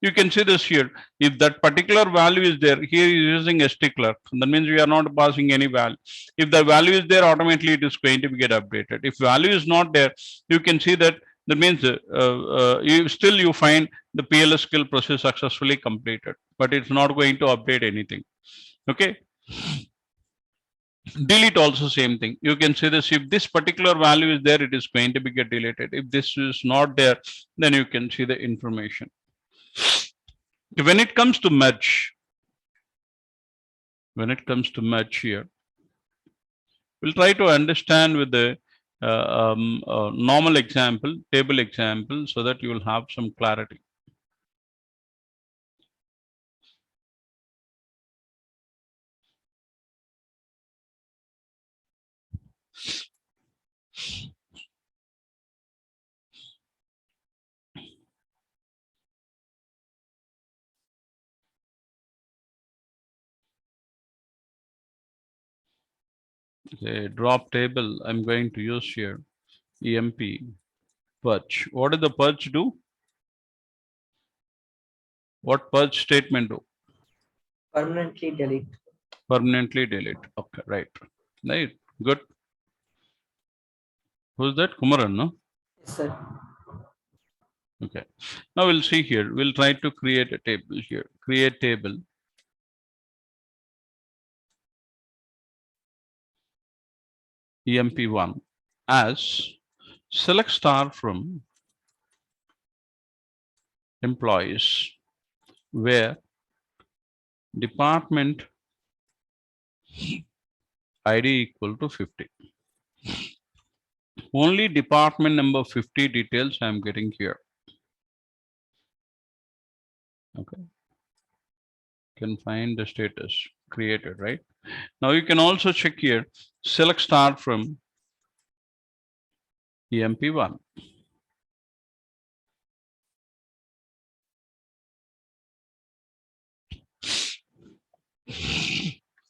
You can see this here. If that particular value is there, here is using a stickler. That means we are not passing any value. If the value is there, automatically it is going to get updated. If value is not there, you can see that that means you find the PLSQL process successfully completed, but it's not going to update anything. Okay. Delete also same thing. You can see this. If this particular value is there, it is going to be get deleted. If this is not there, then you can see the information. When it comes to merge, here, we'll try to understand with the normal example, table example, so that you will have some clarity. Okay, drop table. I'm going to use here emp purge. What does the purge do? What purge statement do? Permanently delete. Permanently delete. Okay, right. Right. Good. Who's that? Kumaran, no? Yes, sir. Okay. Now we'll see here. We'll try to create a table here. Create table. emp1 as select star from employees where department ID equal to 50. Only department number 50 details I am getting here. Okay. Can find the status created, right? Now you can also check here, select star from emp1.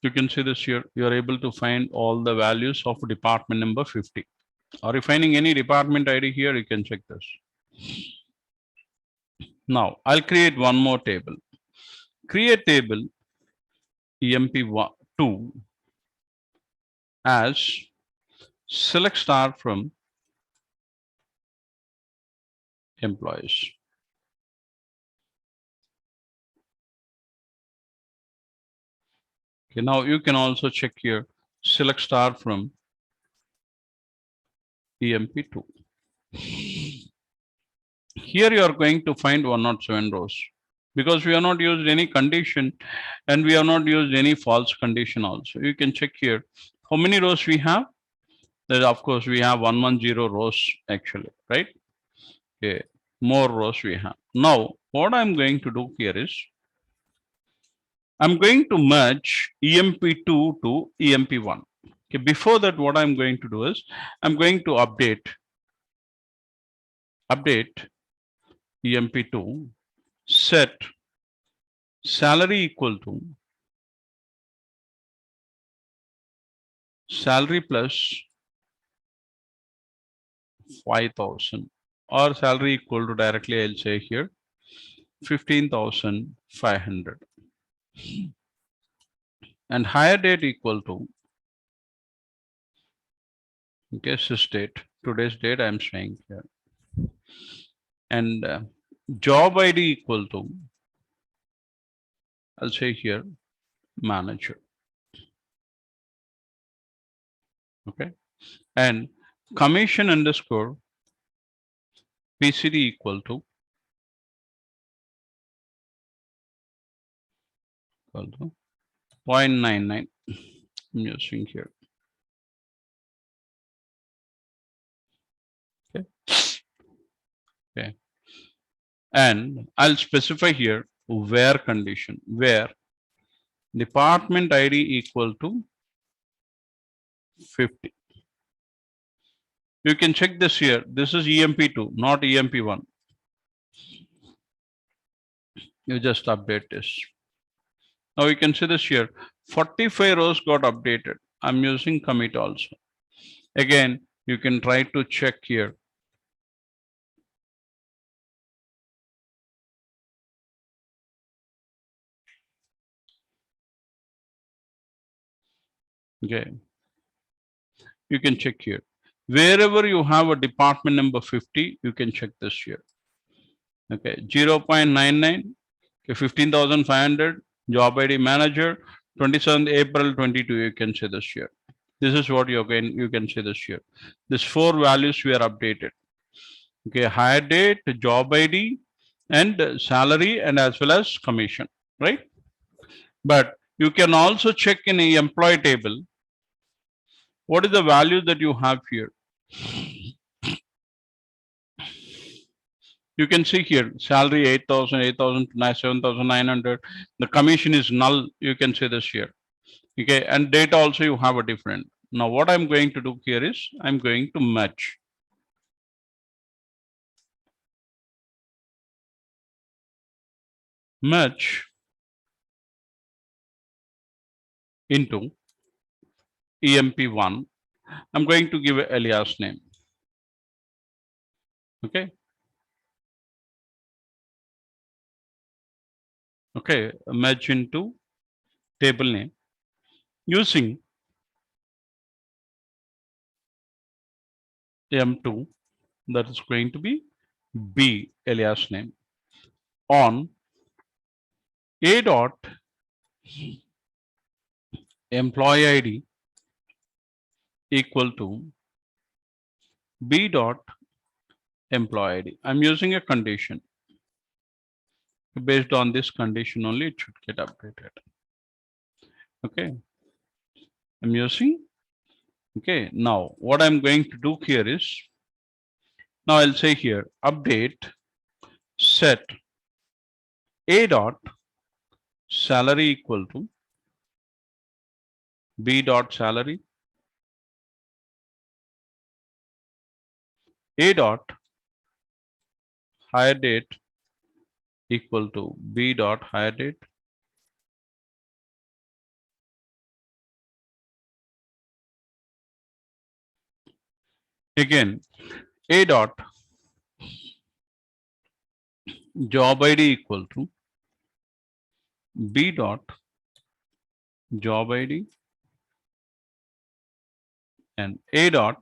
You can see this here. You are able to find all the values of department number 50. Are you finding any department ID here? You can check this. Now I'll create one more table. Create table emp2 as select star from employees. Okay, now you can also check here, select star from emp2. Here you are going to find 107 rows because we have not used any condition and we have not used any false condition also. You can check here how many rows we have. That of course we have 110 rows actually, right? Okay, more rows we have. Now what I'm going to do here is I'm going to merge emp2 to emp1. Okay, before that what I'm going to do is I'm going to update emp2 set salary equal to salary plus 5,000 or salary equal to directly I'll say here 15,500 and hire date equal to okay sys date, today's date I'm saying here, and job ID equal to I'll say here manager. Okay, and commission underscore PCD equal to 0.99. I'm using here. Okay. Okay. And I'll specify here where condition, where department ID equal to 50. You can check this here. This is EMP2, not EMP1. You just update this. Now you can see this here. 45 rows got updated. I'm using commit also. Again, you can try to check here. Okay. You can check here. Wherever you have a department number 50, you can check this here. Okay, 0.99, okay, 15,500, job ID manager, 27th April 22, you can see this here. This is what you can see this here. These four values we are updated. Okay, hire date, job ID, and salary, and as well as commission, right? But you can also check in the employee table. What is the value that you have here? You can see here salary 8,000, 8,000, 7,900. The commission is null. You can see this here. Okay, and data also you have a different. Now what I'm going to do here is I'm going to merge. Merge into EMP1. I'm going to give alias name. Okay. Okay, merge into table name using M2, that is going to be B alias name on A dot employee ID equal to B dot employee ID. I'm using a condition. Based on this condition only, it should get updated. Okay. I'm using. Okay. Now, what I'm going to do here is, now I'll say here, update set A dot salary equal to B dot salary, A dot hire date equal to B dot hire date, again A dot job ID equal to B dot job ID and A dot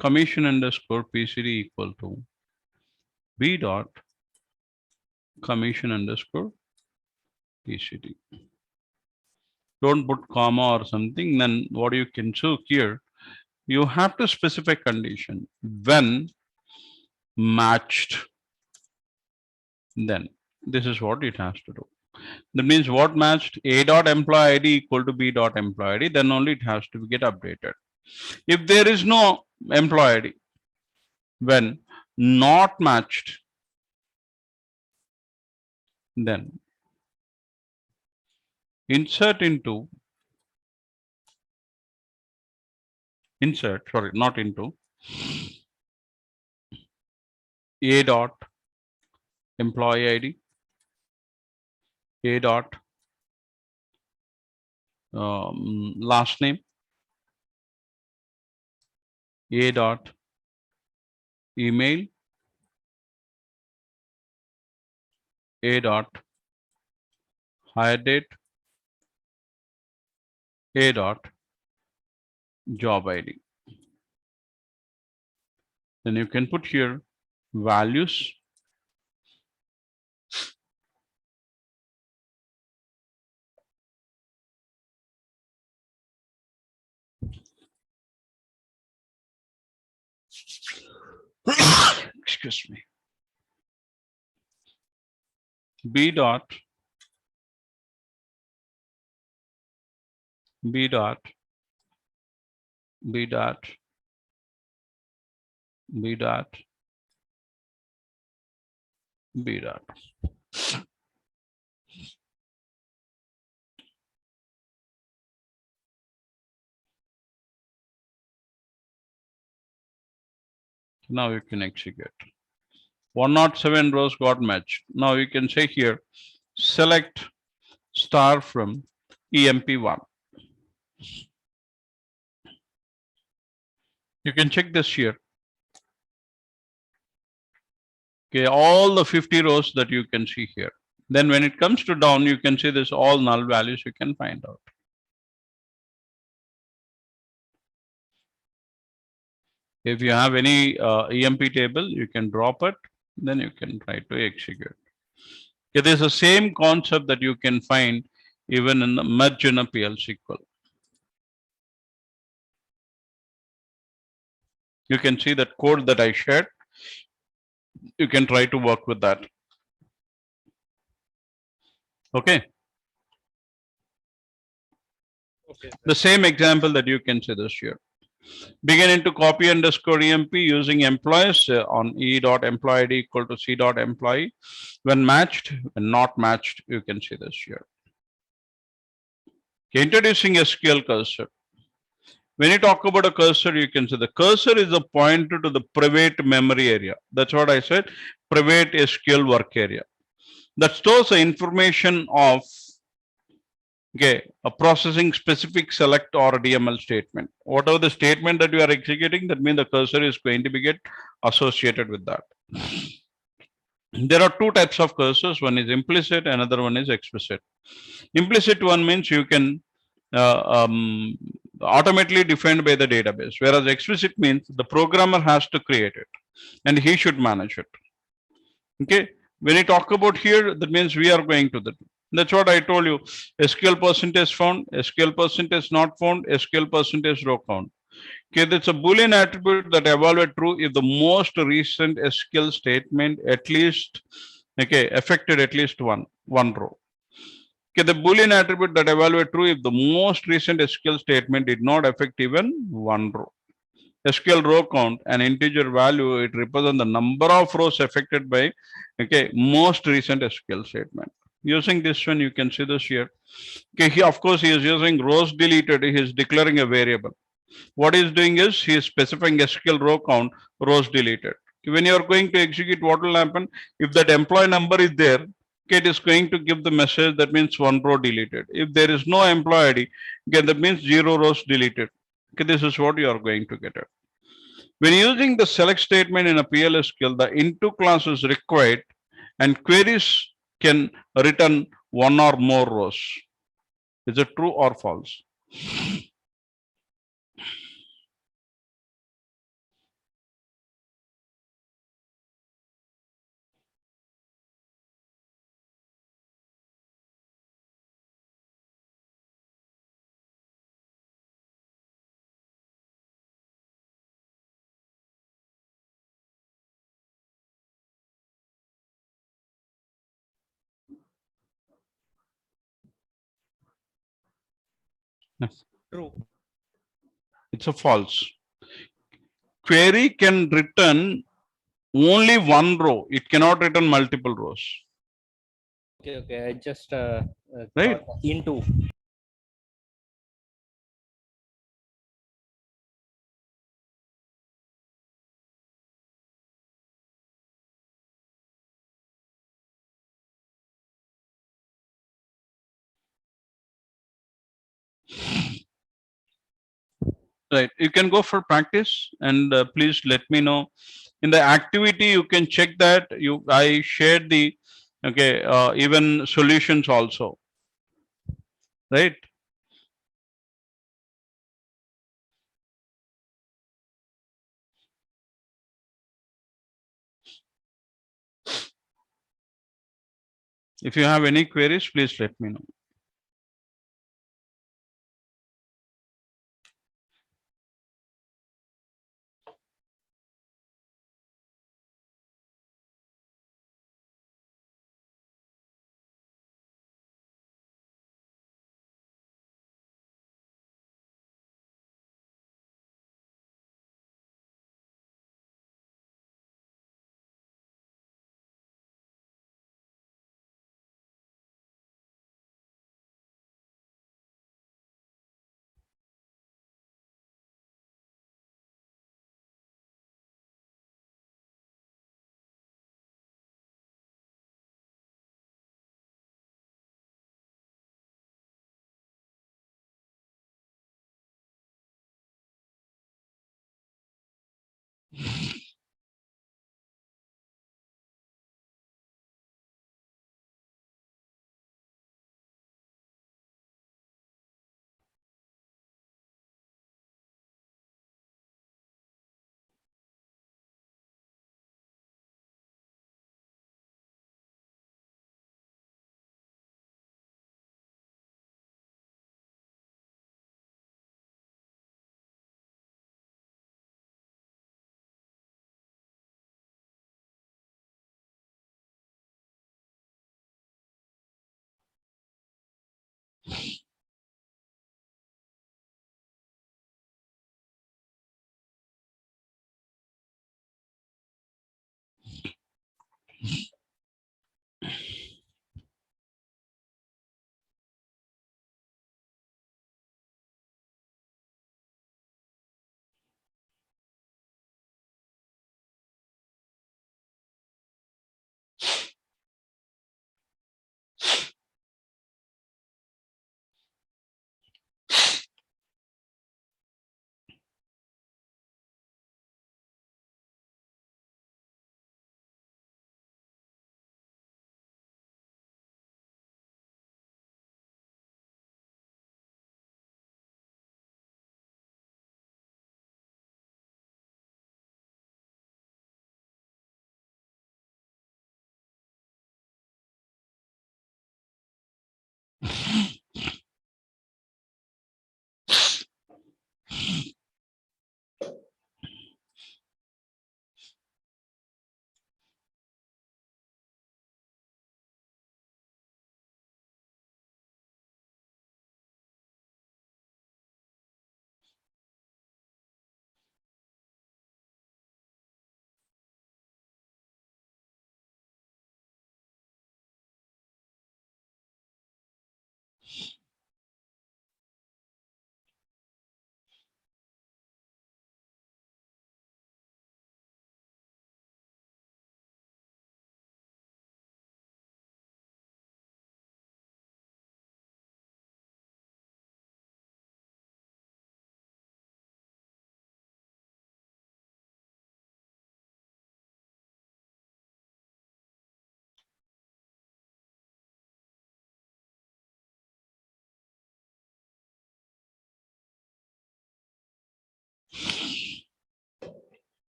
commission underscore PCD equal to B dot commission underscore PCD. Don't put comma or something. Then what you can do here, you have to specify condition when matched. Then this is what it has to do. That means what matched A dot employee ID equal to B dot employee ID, then only it has to get updated. If there is no employee ID, when not matched, then insert, sorry, not into A dot employee ID, A dot last name, A dot email, A dot hire date, A dot job ID. Then you can put here values. Excuse me. B dot B dot B dot B dot B dot. Now you can execute. 107 rows got matched. Now you can say here, select star from EMP1. You can check this here. Okay, all the 50 rows that you can see here. Then when it comes to down, you can see this all null values you can find out. If you have any EMP table, you can drop it, then you can try to execute. It is the same concept that you can find even in the merge in a PlSql. You can see that code that I shared. You can try to work with that. Okay. Okay. The same example that you can see this here. Beginning to copy underscore EMP using employees on E dot employee ID equal to C dot employee. When matched, when not matched, you can see this here. Okay, introducing SQL cursor. When you talk about a cursor, you can say the cursor is a pointer to the private memory area. That's what I said, private SQL work area. That stores the information of Okay, a processing specific select or DML statement. Whatever the statement that you are executing, that means the cursor is going to be get associated with that. There are two types of cursors. One is implicit, another one is explicit. Implicit one means you can automatically defined by the database, whereas explicit means the programmer has to create it and he should manage it. Okay, when you talk about here, that means we are going to that. That's what I told you. SQL percentage found, SQL percentage not found, SQL percentage row count. Okay, that's a Boolean attribute that evaluate true if the most recent SQL statement at least affected at least one row. Okay, the Boolean attribute that evaluate true if the most recent SQL statement did not affect even one row. SQL row count, an integer value, it represents the number of rows affected by most recent SQL statement. Using this one, you can see this here. Okay, he of course he is using rows deleted, he is declaring a variable. What he is doing is he is specifying SQL row count, rows deleted. When you are going to execute, what will happen? If that employee number is there, it is going to give the message that means one row deleted. If there is no employee ID, that means 0 rows deleted. Okay, this is what you are going to get at. When using the select statement in a PLSQL, the into class is required and queries can return one or more rows. Is it true or false? Yes. True. It's a false. Query can return only one row. It cannot return multiple rows. Okay. I just Right. thought into. Right. You can go for practice and please let me know. In the activity, you can check that I shared the even solutions also. Right. If you have any queries, please let me know.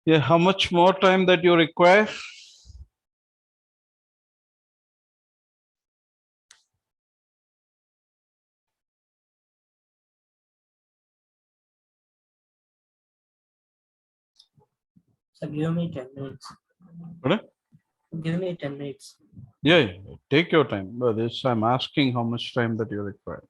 Yeah, how much more time that you require? So give me 10 minutes. Pardon? Give me 10 minutes. Yeah, take your time. But this I'm asking how much time that you require.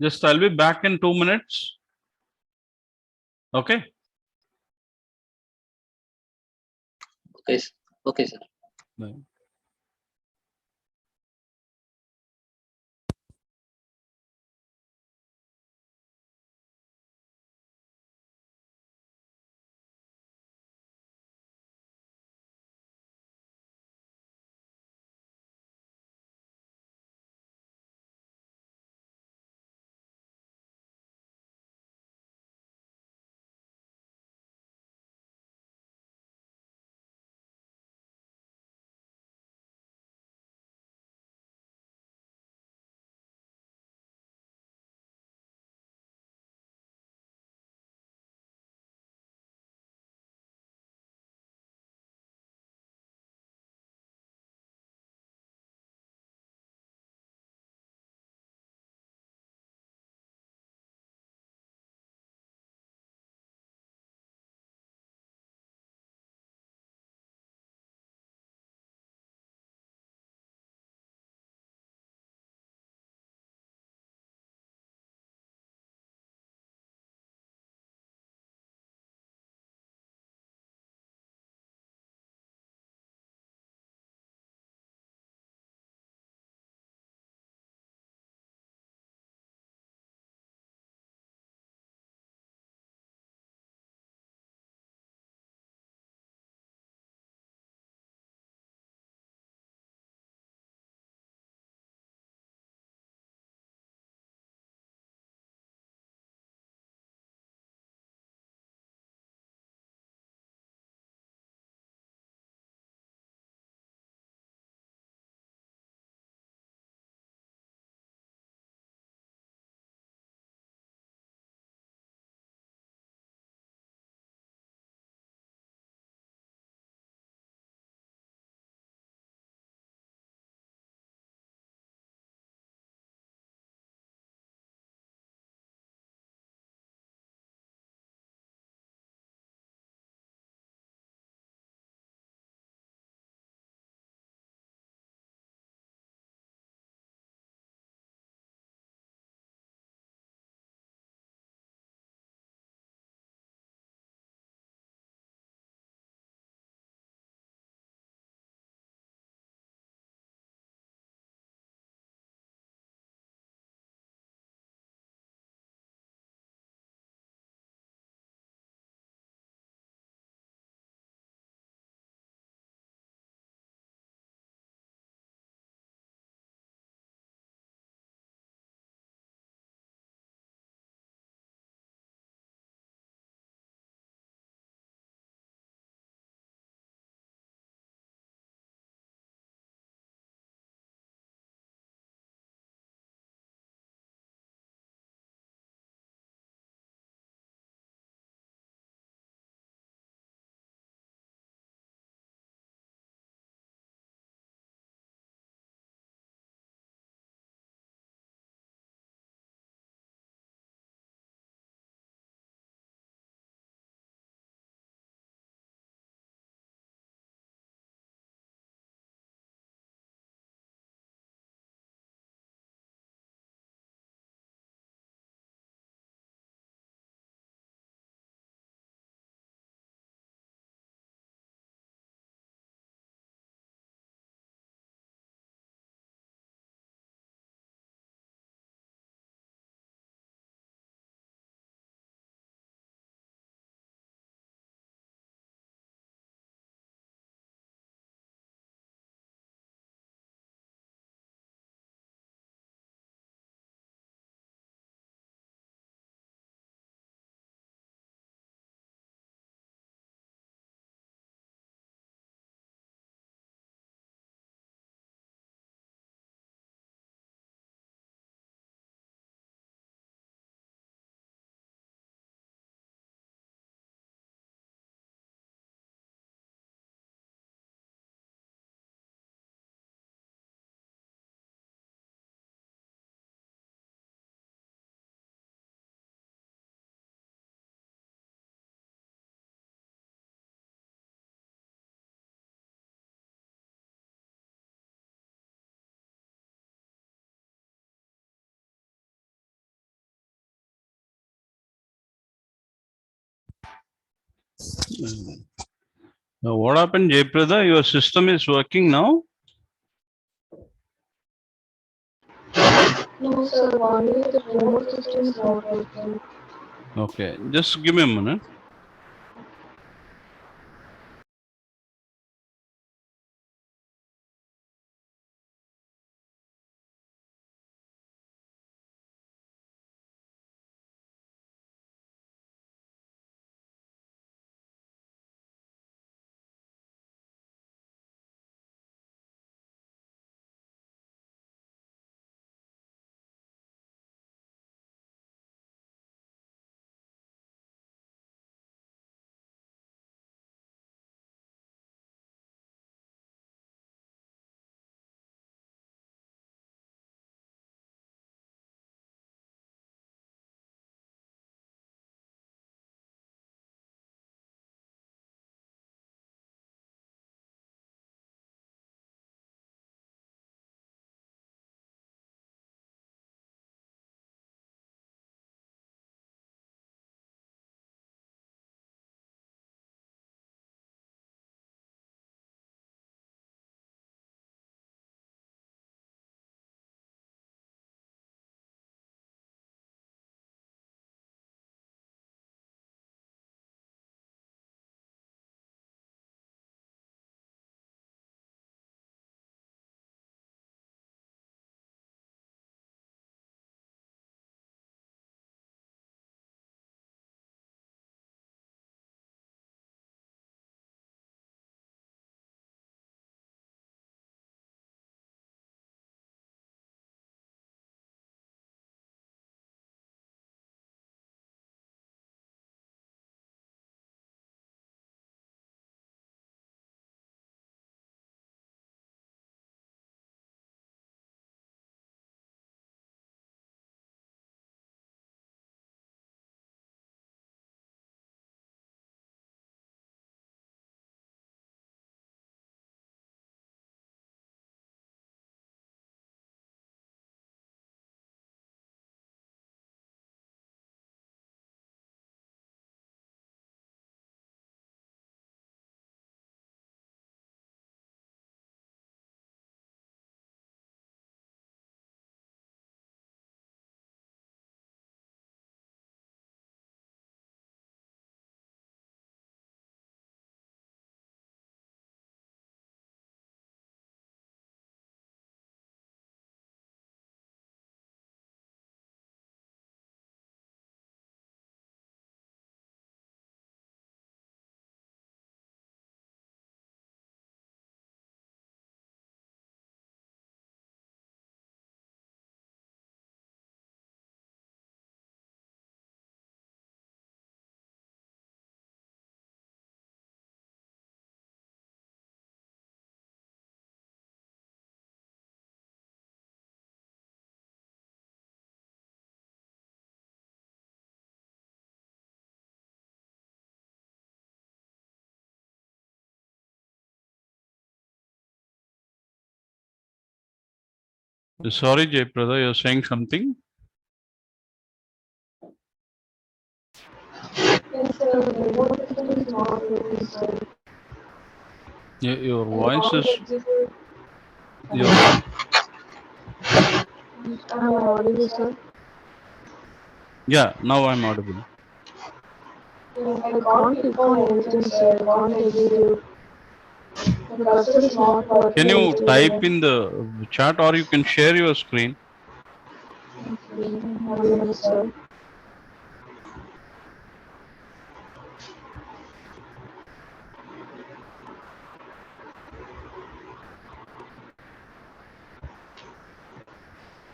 Just I'll be back in 2 minutes. Okay. Okay. Okay, sir. Bye. What happened, Jayprada? Your system is working now? No, sir. Only the remote system is not working. Okay, just give me a minute. Sorry, Jayprada, you're saying something? Yes, sir. The remote system is not working, sir. Yeah, your And the voice is. contact execute. Your, Am I audible, sir? yeah, now I'm audible. Yes, I can't click on anything, sir. I can't execute. The cursor is not working. Can you Still, type in the chat or you can share your screen? 1 minute, sir.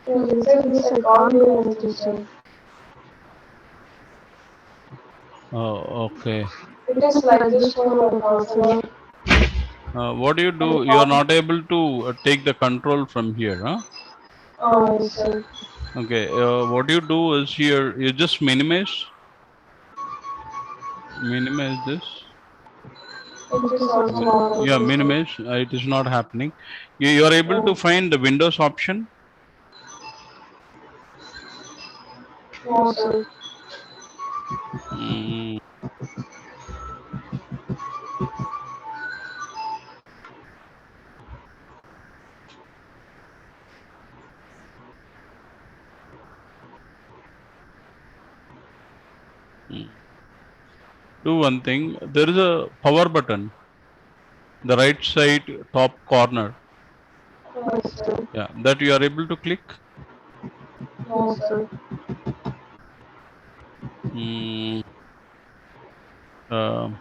Yes, inside this, I can't do anything, sir. Oh, okay. It is like this for the cursor. What do you do? You are not able to take the control from here, huh? Oh, yes, sir. Okay. What you do is here, you just minimize this. It is also not Yeah, working, sir. minimize. It is not happening. You are able to find the Windows option. No, sir. Mm. do one thing. There is a power button, the right side top corner. Yes, sir. Yeah, that you are able to click. Yes, sir. Hmm. Um,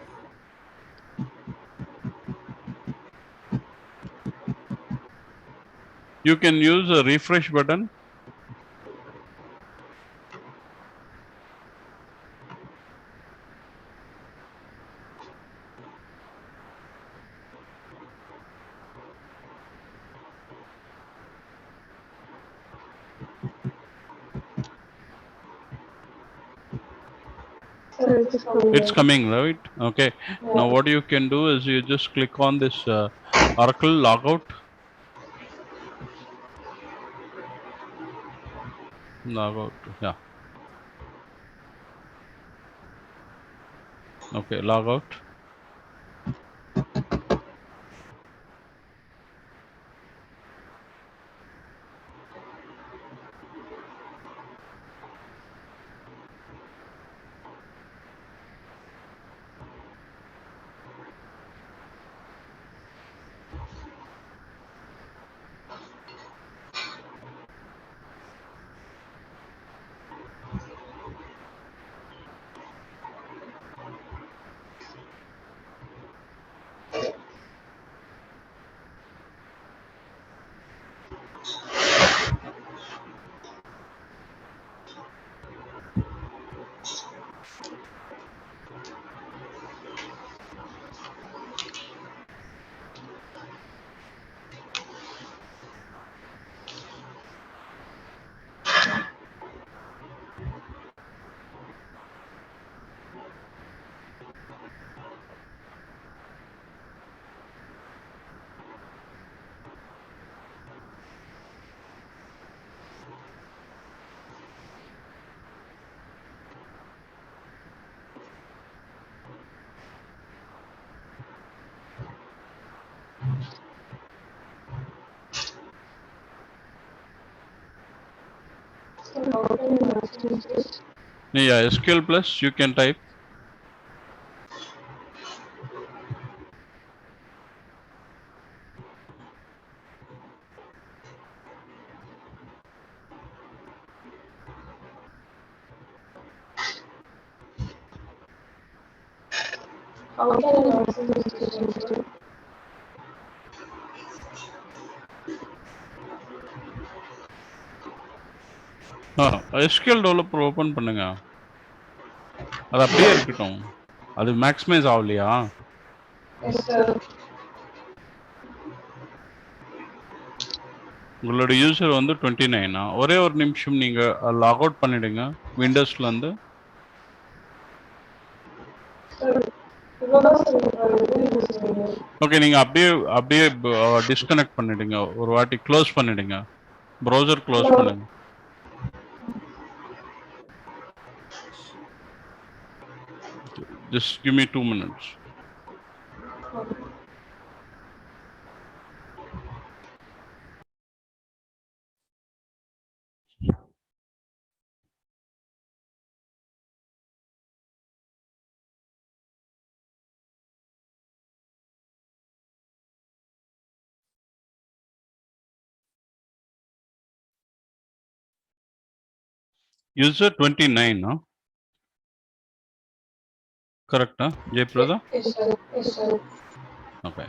you can use a refresh button. Sir, it is coming. It's coming, right? Okay. Now what you can do is you just click on this Oracle logout. Logout. Yeah. Okay. Logout. Sir, how can I access this? Yeah. SQL Plus. You can type. How can I access this system, sir? SQL developer open பண்ணுங்க. அது அப்படியே இருக்கட்டும். அது maximise ஆகலையா? Yes, sir. உங்களோட user வந்து 29. ஒரே ஒரு நிமிஷம் நீங்க லாக் அவுட் பண்ணிடுங்க விண்டோஸ்ல இருந்து. Sir, இப்பதான் sir இது செய்யுங்க. ஓகே, நீங்க அப்படியே அப்படியே டிஸ்கனெக்ட் பண்ணிடுங்க. ஒரு வாட்டி க்ளோஸ் பண்ணிடுங்க. Browser close No. பண்ணுங்க. Just give me 2 minutes. User 29, no? Correct, huh? Jay Prada? Yes, sir. Yes, sir. Okay.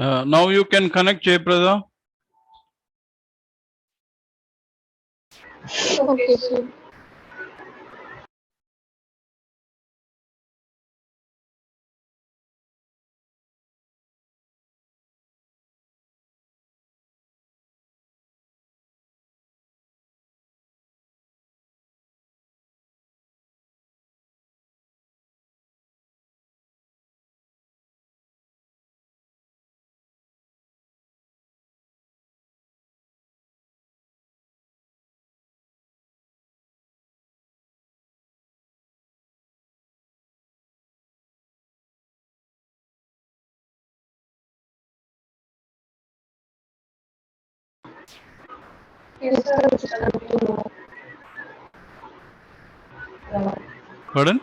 Now you can connect Jayprada. Okay, sir. Yes, sir. It is connecting now. Pardon?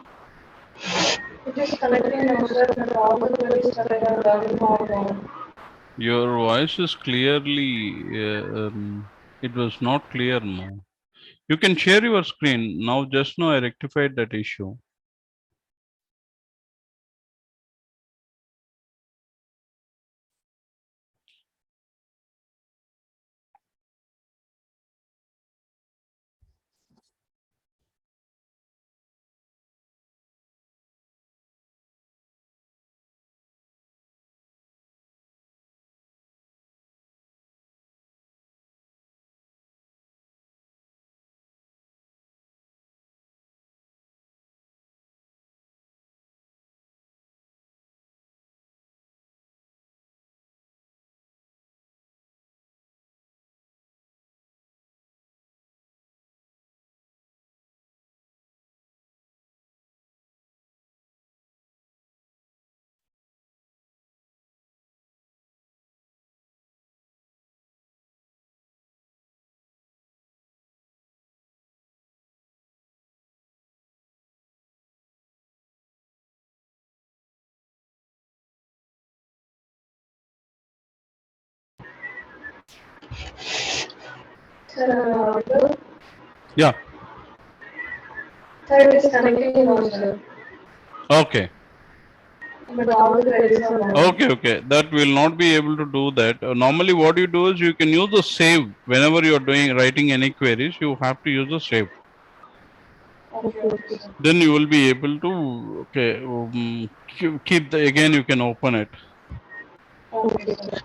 It is connecting now, sir. But all the queries that I have done are gone. Your voice is clearly, it was not clear now. You can share your screen. Now, just now I rectified that issue. Sir, am I audible? Yeah. Sir, it is connecting now, sir. Okay. But all the queries are gone. Okay. That will not be able to do that. Normally, what you do is you can use the save whenever you are writing any queries. You have to use the save. Okay, sir. Then you will be able to keep the again. You can open it. Okay, sir.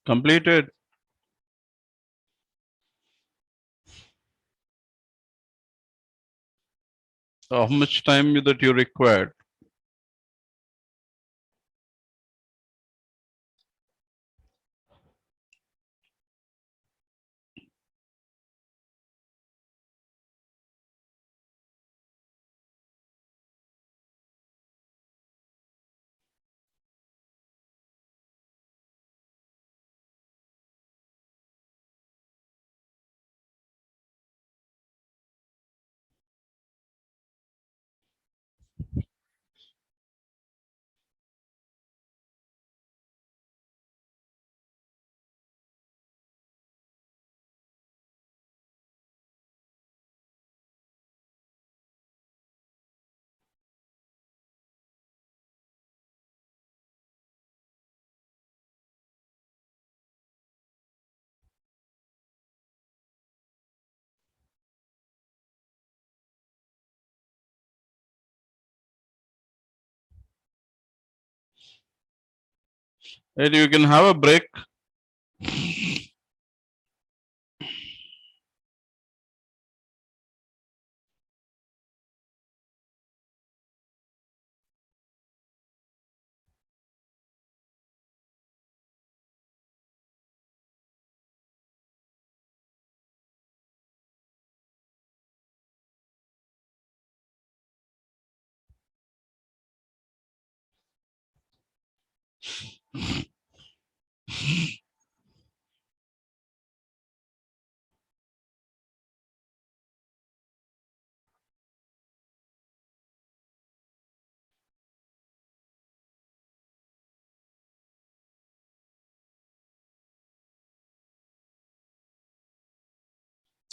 Completed. How much time that you required? And you can have a break.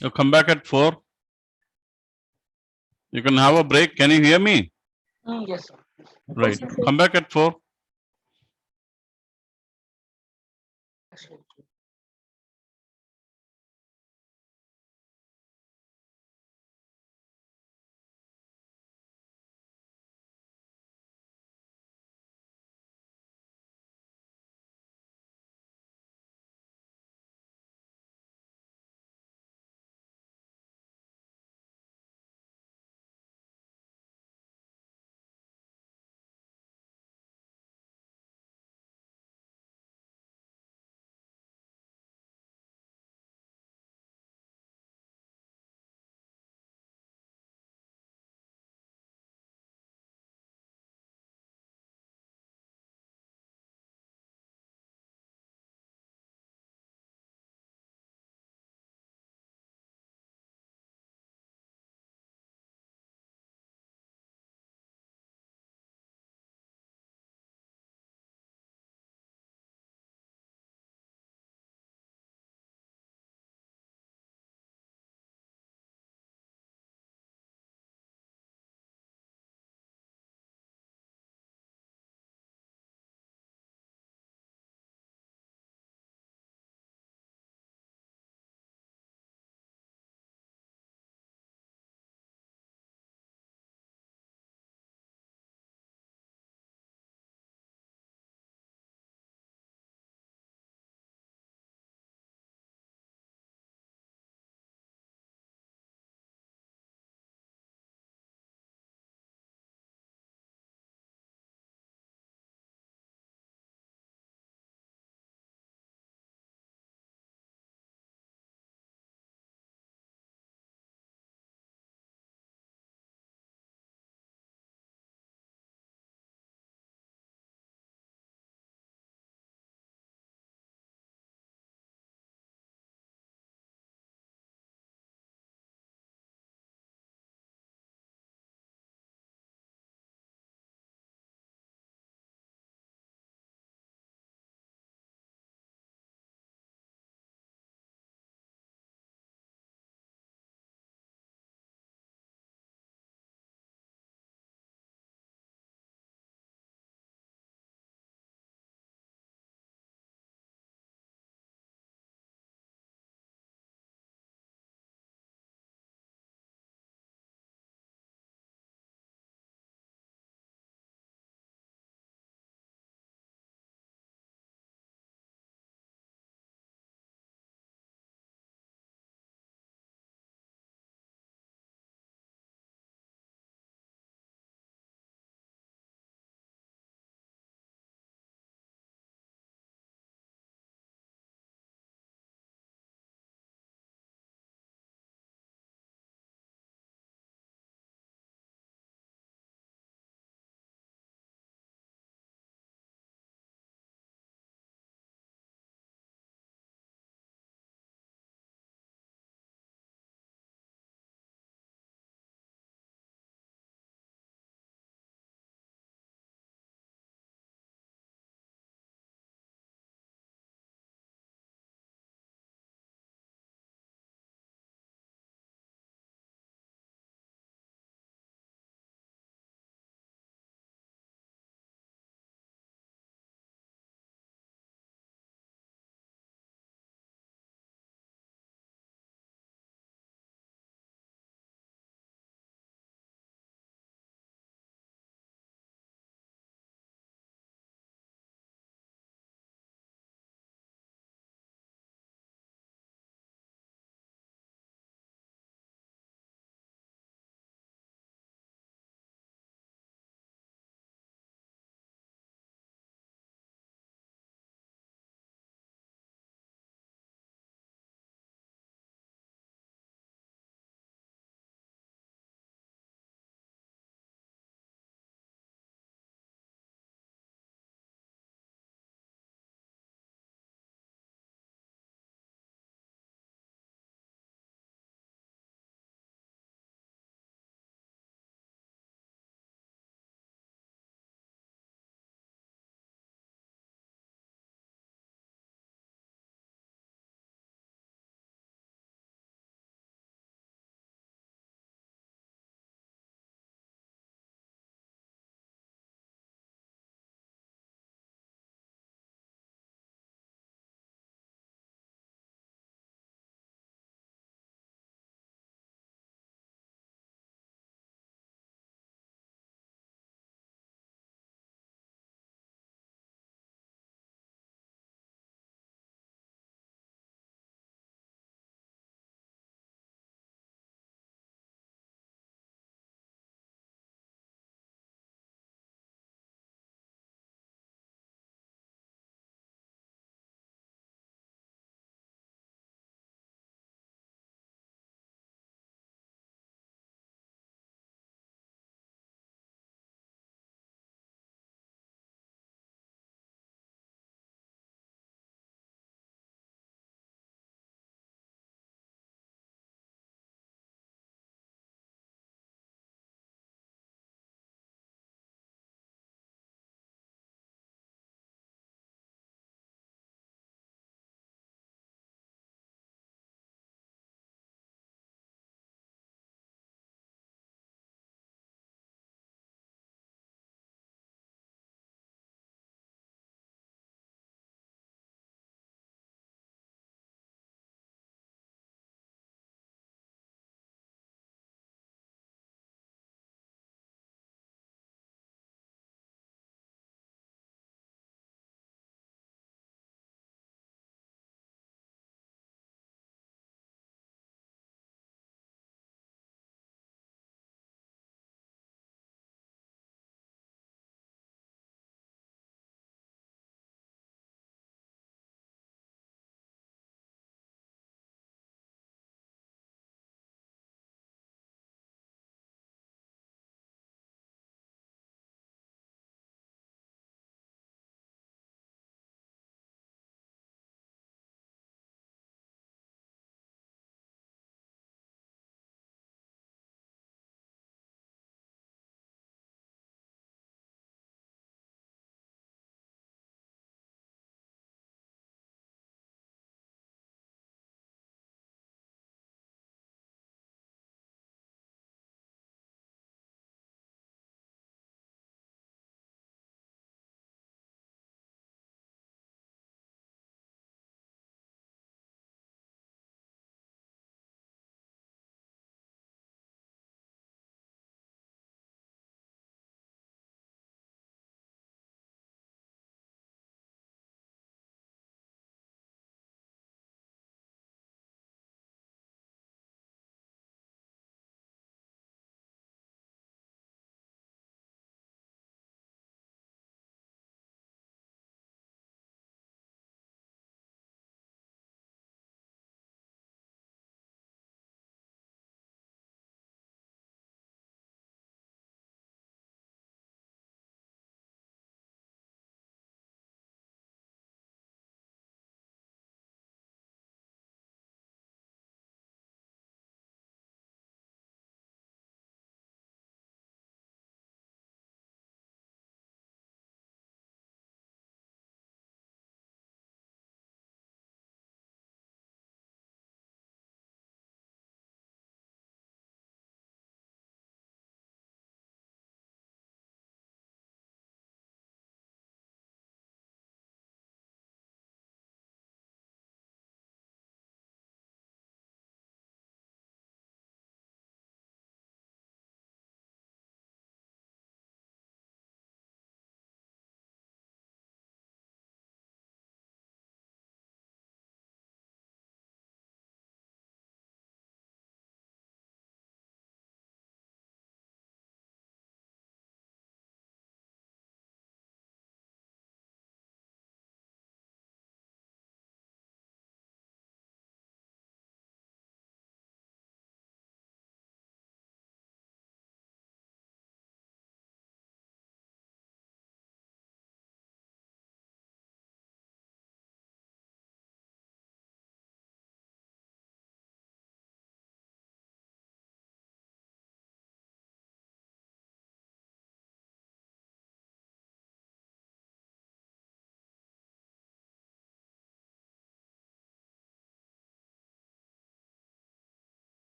You come back at 4. You can have a break. Can you hear me? Yes, sir. Right. Come back at 4. Actually.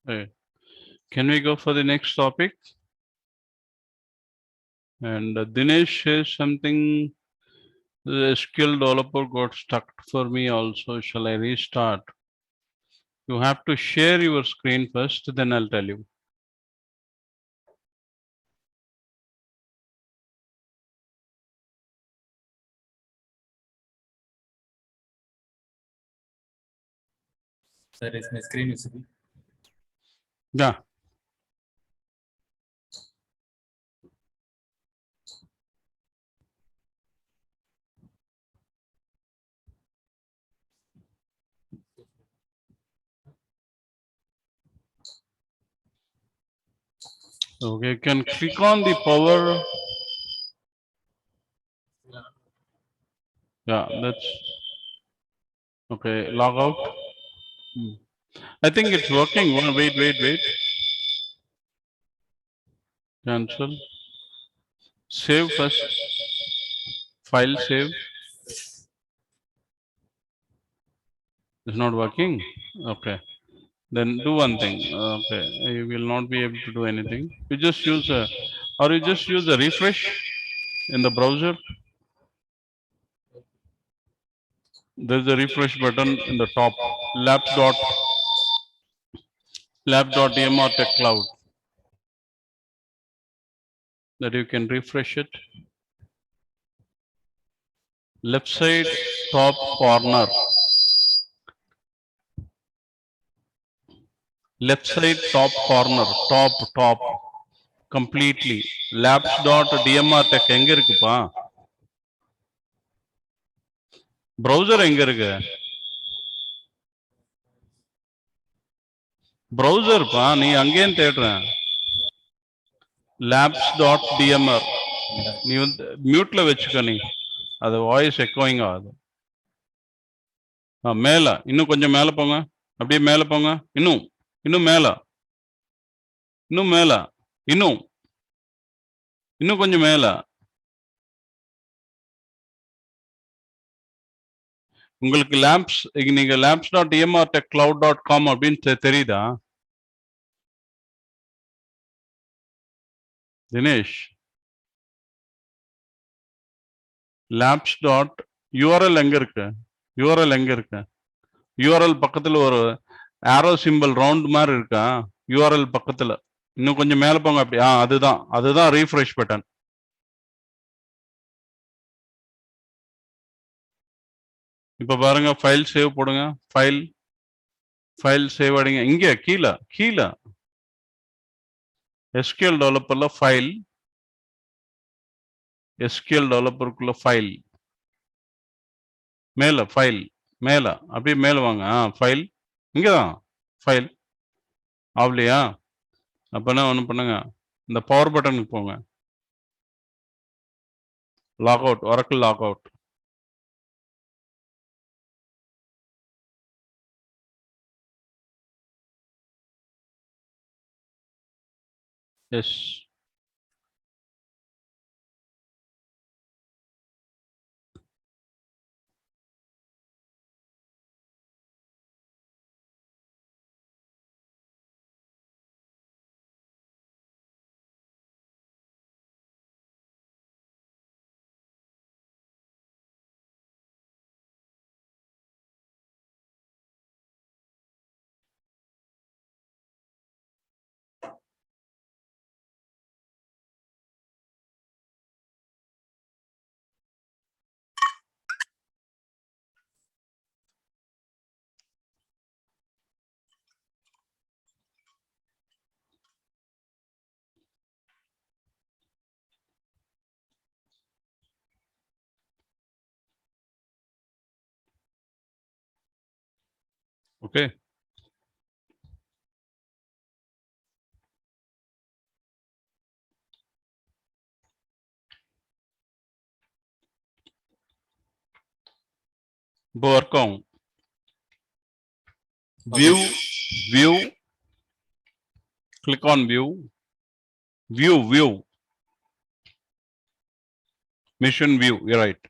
Can we go for the next topic? And Dinesh says something. The SQL developer got stuck for me also. Shall I restart? You have to share your screen first, then I'll tell you. Sir, is my screen visible? Yeah. Okay, you can click on the power. Yeah, that's okay. Log out. I think it's working. Wait. Cancel. Save first. File save. It's not working. Okay. Then do one thing. Okay, you will not be able to do anything. You just use a, or you just use a refresh in the browser. There's a refresh button in the top. Labs.dmr tech cloud. That you can refresh it. Left side top corner. Left side top corner. Top. Completely. Labs.dmr tech எங்க இருக்குப்பா? Browser எங்க இருக்கு? Browser பா, நீ அங்கேயும் தேடுறேன். labs.dmr நீ வந்து மியூட்ல வச்சுக்க நீ. அது வாய்ஸ் எக்கோயிங் ஆகுது. மேல இன்னும் கொஞ்சம் மேல போங்க. அப்படியே மேல போங்க. இன்னும் மேல. இன்னும் கொஞ்சம் மேல. உங்களுக்கு லேப்ஸ் நீங்க labs.dmrtechcloud.com அப்படின்னு தெரியுதா? தினேஷ், labs.url எங்க இருக்கு? URL பக்கத்துல ஒரு arrow symbol ரவுண்ட் மாதிரி இருக்கா? URL பக்கத்துல இன்னும் கொஞ்சம் மேல போங்க. அப்படி அதுதான் ரீஃப்ரெஷ் பட்டன். இப்ப பாருங்க, ஃபைல் சேவ் போடுங்க. ஃபைல் சேவ் அடிங்க. இங்க கீழே SQL டெவலப்பர்ல ஃபைல், SQL டெவலப்பருக்குள்ள ஃபைல், மேல அப்படியே மேல வாங்க. ஃபைல் இங்கதான் ஃபைல் ஆகலையா? அப்பனா ஒண்ணு பண்ணுங்க, இந்த பவர் பட்டனுக்கு போங்க. Oracle log out. Yes. Okay. இப்போ ஒர்க் ஆகும். View click on view mission view. You're right.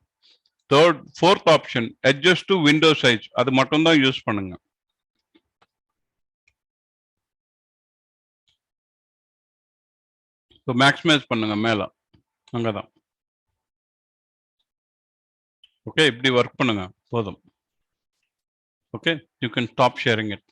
Fourth option, adjust to window size. அது மட்டும் தான் யூஸ் பண்ணுங்க. So maximize பண்ணுங்க மேல அங்கதான். Okay, இப்படி ஒர்க் பண்ணுங்க போதும். Okay, you can stop sharing it.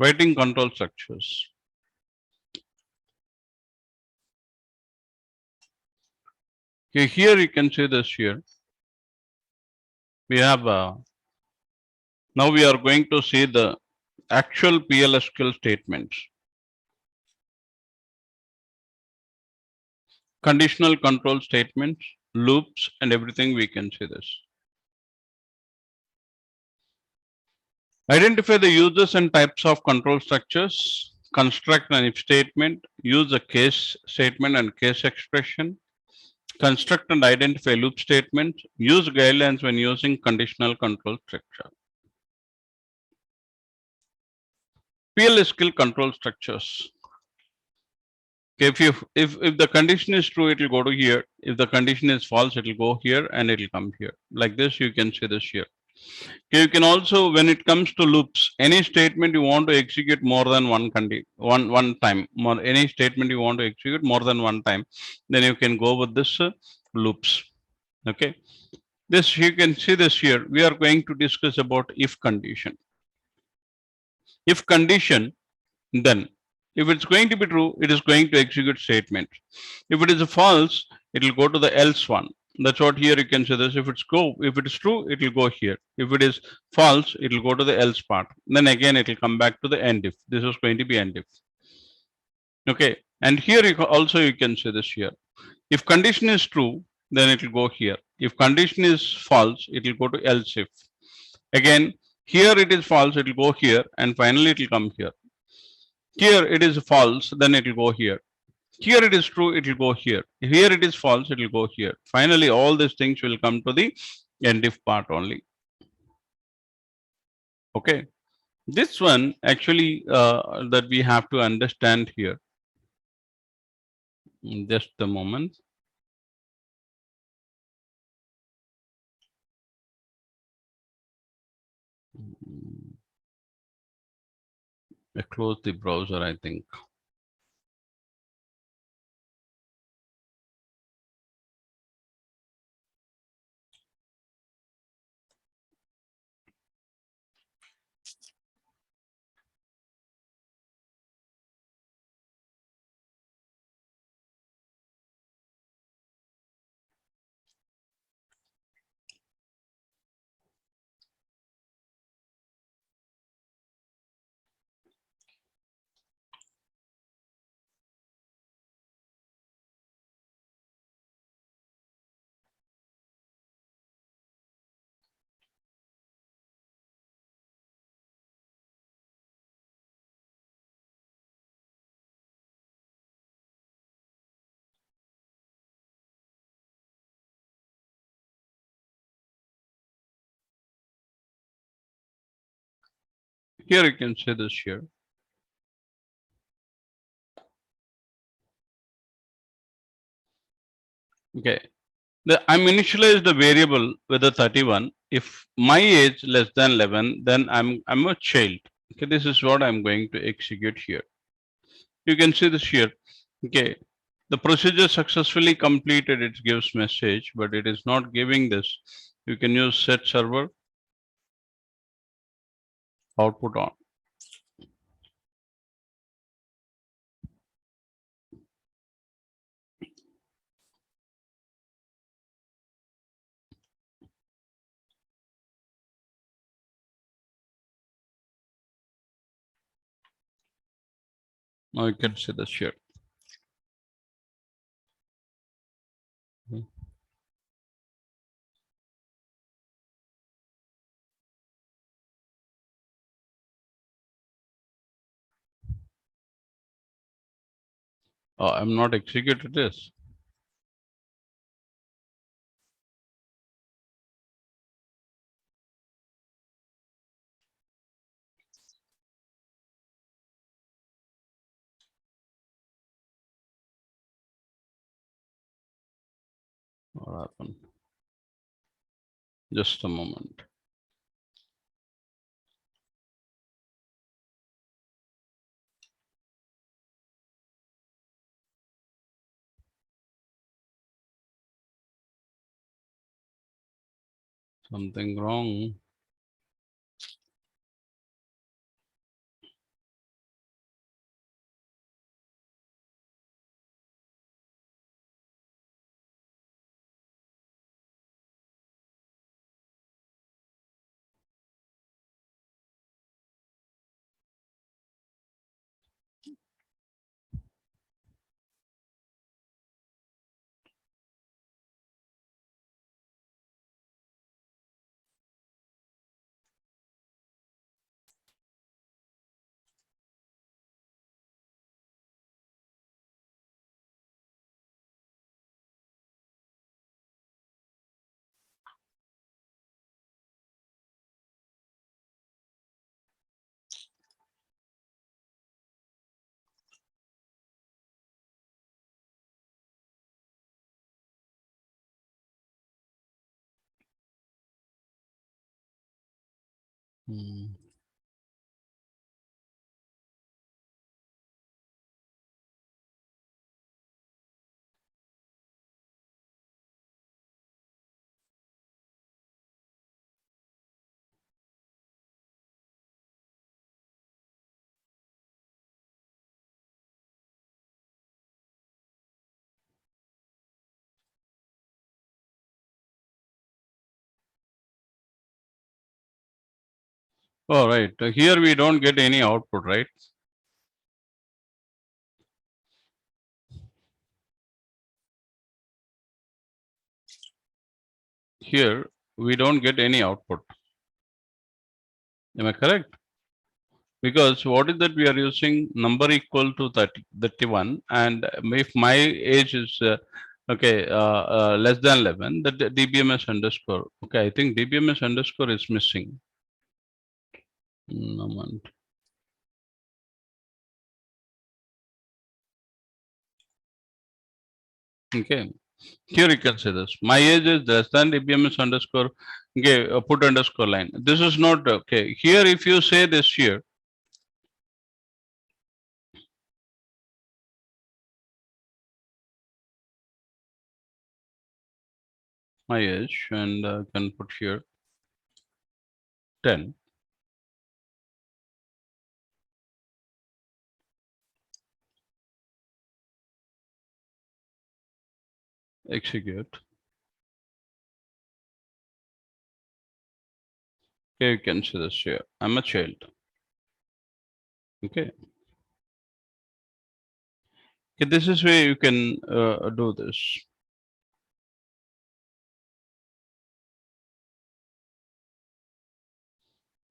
Writing control structures. Okay, here you can see this here. We have now we are going to see the actual PLSQL statements. Conditional control statements, loops, and everything we can see this. Identify the uses and types of control structures. Construct an if statement. Use a case statement and case expression. Construct and identify loop statements. Use guidelines when using conditional control structure. PLSQL control structures. Okay, if the condition is true, it will go to here. If the condition is false, it will go here and it will come here. Like this, you can see this here. Okay, you can also, when it comes to loops, any statement you want to execute more than one time, any statement you want to execute more than one time, then you can go with this loops. Okay, this you can see this here. We are going to discuss about if condition. If condition, then if it's going to be true, it is going to execute statement. If it is a false, it will go to the else one. That's what here you can say this. If it is true, it will go here. If it is false, it will go to the else part. Then again, it will come back to the end if. This is going to be end if. Okay, and here also you can say this here. If condition is true, then it will go here. If condition is false, it will go to else if. Again, here it is false, it will go here, and finally it will come here. Here it is false, then it will go here. Here it is true, it will go here. Here it is false, it will go here. Finally, all these things will come to the end if part only. Okay. This one actually that we have to understand here. Just a moment. I close the browser, I think. Here you can see this here. Okay. I'm initialize the variable with a 31. If my age less than 11, then I'm a child. Okay, this is what I'm going to execute here. You can see this here. Okay, the procedure successfully completed. It gives message, but it is not giving this. You can use set server output on. Now you can see this here. I'm not executed this. What happened? Just a moment. Something wrong. Hmm. All right. Here we don't get any output, right? Here we don't get any output. Am I correct? Because what is that we are using number equal to 31, and if my age is less than 11, that dbms underscore. Okay, I think dbms underscore is missing. Moment. Okay, here you can say this. My age is less than dbms underscore. Okay, put underscore line. This is not okay. Here, if you say this here, my age, and can put here 10. Execute. Okay, you can see this here. I'm a child. Okay. Okay, this is where you can do this.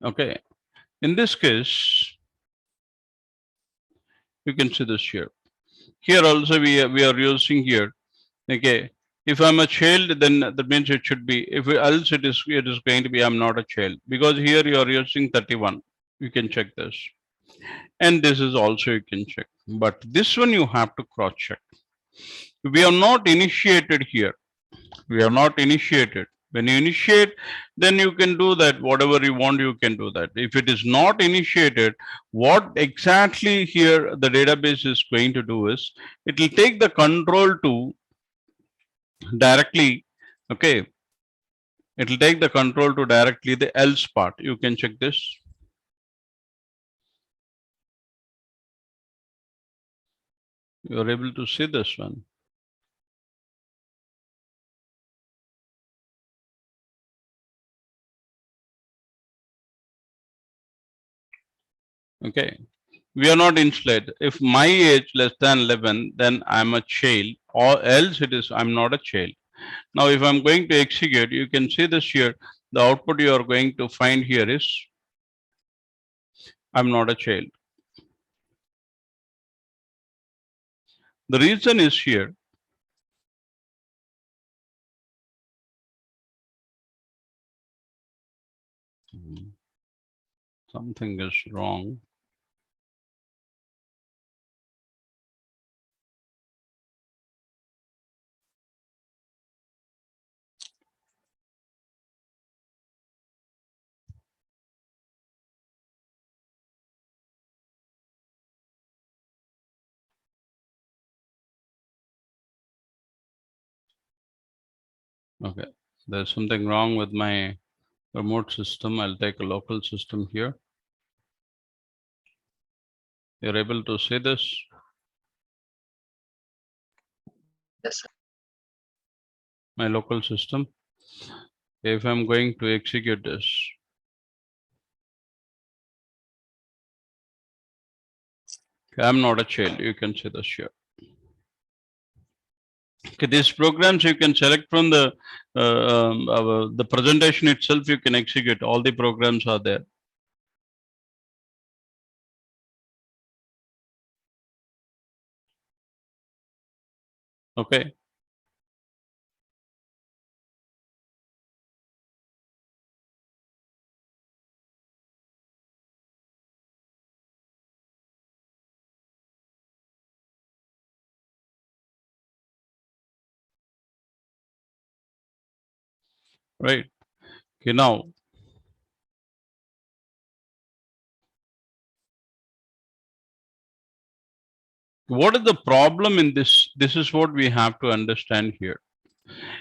Okay. In this case, you can see this here. Here also we are using here. Okay. If I'm a child, then that means it should be. If else it is going to be I'm not a child, because here you are using 31. You can check this, and this is also you can check. But this one you have to cross check. We are not initiated here. We are not initiated. When you initiate, then you can do that. Whatever you want, you can do that. If it is not initiated, what exactly here the database is going to do is, it will take the control to directly, okay, it will take the control to directly the else part. You can check this. You are able to see this one. Okay. We are not insulated. If my age less than 11, then I'm a child, or else it is I'm not a child. Now, if I'm going to execute, you can see this here. The output you are going to find here is I'm not a child. The reason is here. Something is wrong. Okay, there's something wrong with my remote system. I'll take a local system here. You're able to see this? Yes, sir. My local system. If I'm going to execute this, I'm not a child. You can see this here. Okay, these programs you can select from the presentation itself. You can execute. All the programs are there. Okay. Right. Okay, now what is the problem in this? This is what we have to understand here.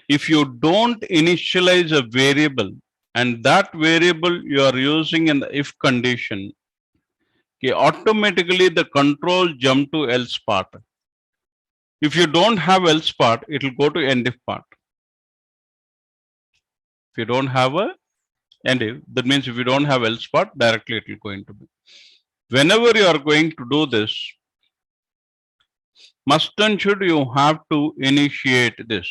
If you don't initialize a variable and that variable you are using in the if condition, okay, automatically the control jump to else part. If you don't have else part, it will go to end if part. If you don't have a end if, that means if you don't have else part, directly it will go into be. Whenever you are going to do this, must and should you have to initiate this.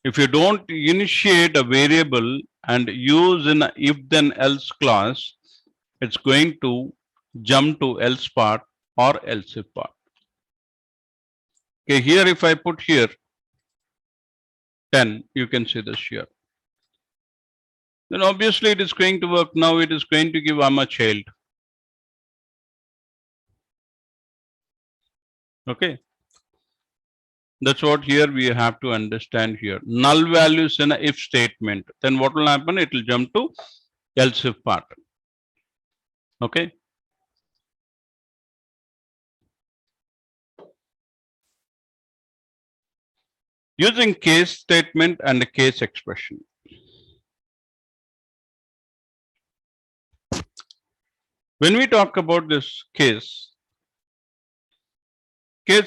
If you don't initiate a variable and use an if then else clause, it's going to jump to else part or else if part. Okay, here if I put here 10, you can see this here. Then obviously it is going to work. Now it is going to give I'm a child. Okay. That's what here we have to understand here. Null values in a if statement. Then what will happen? It will jump to else if part. Okay. Using case statement and a case expression. When we talk about this case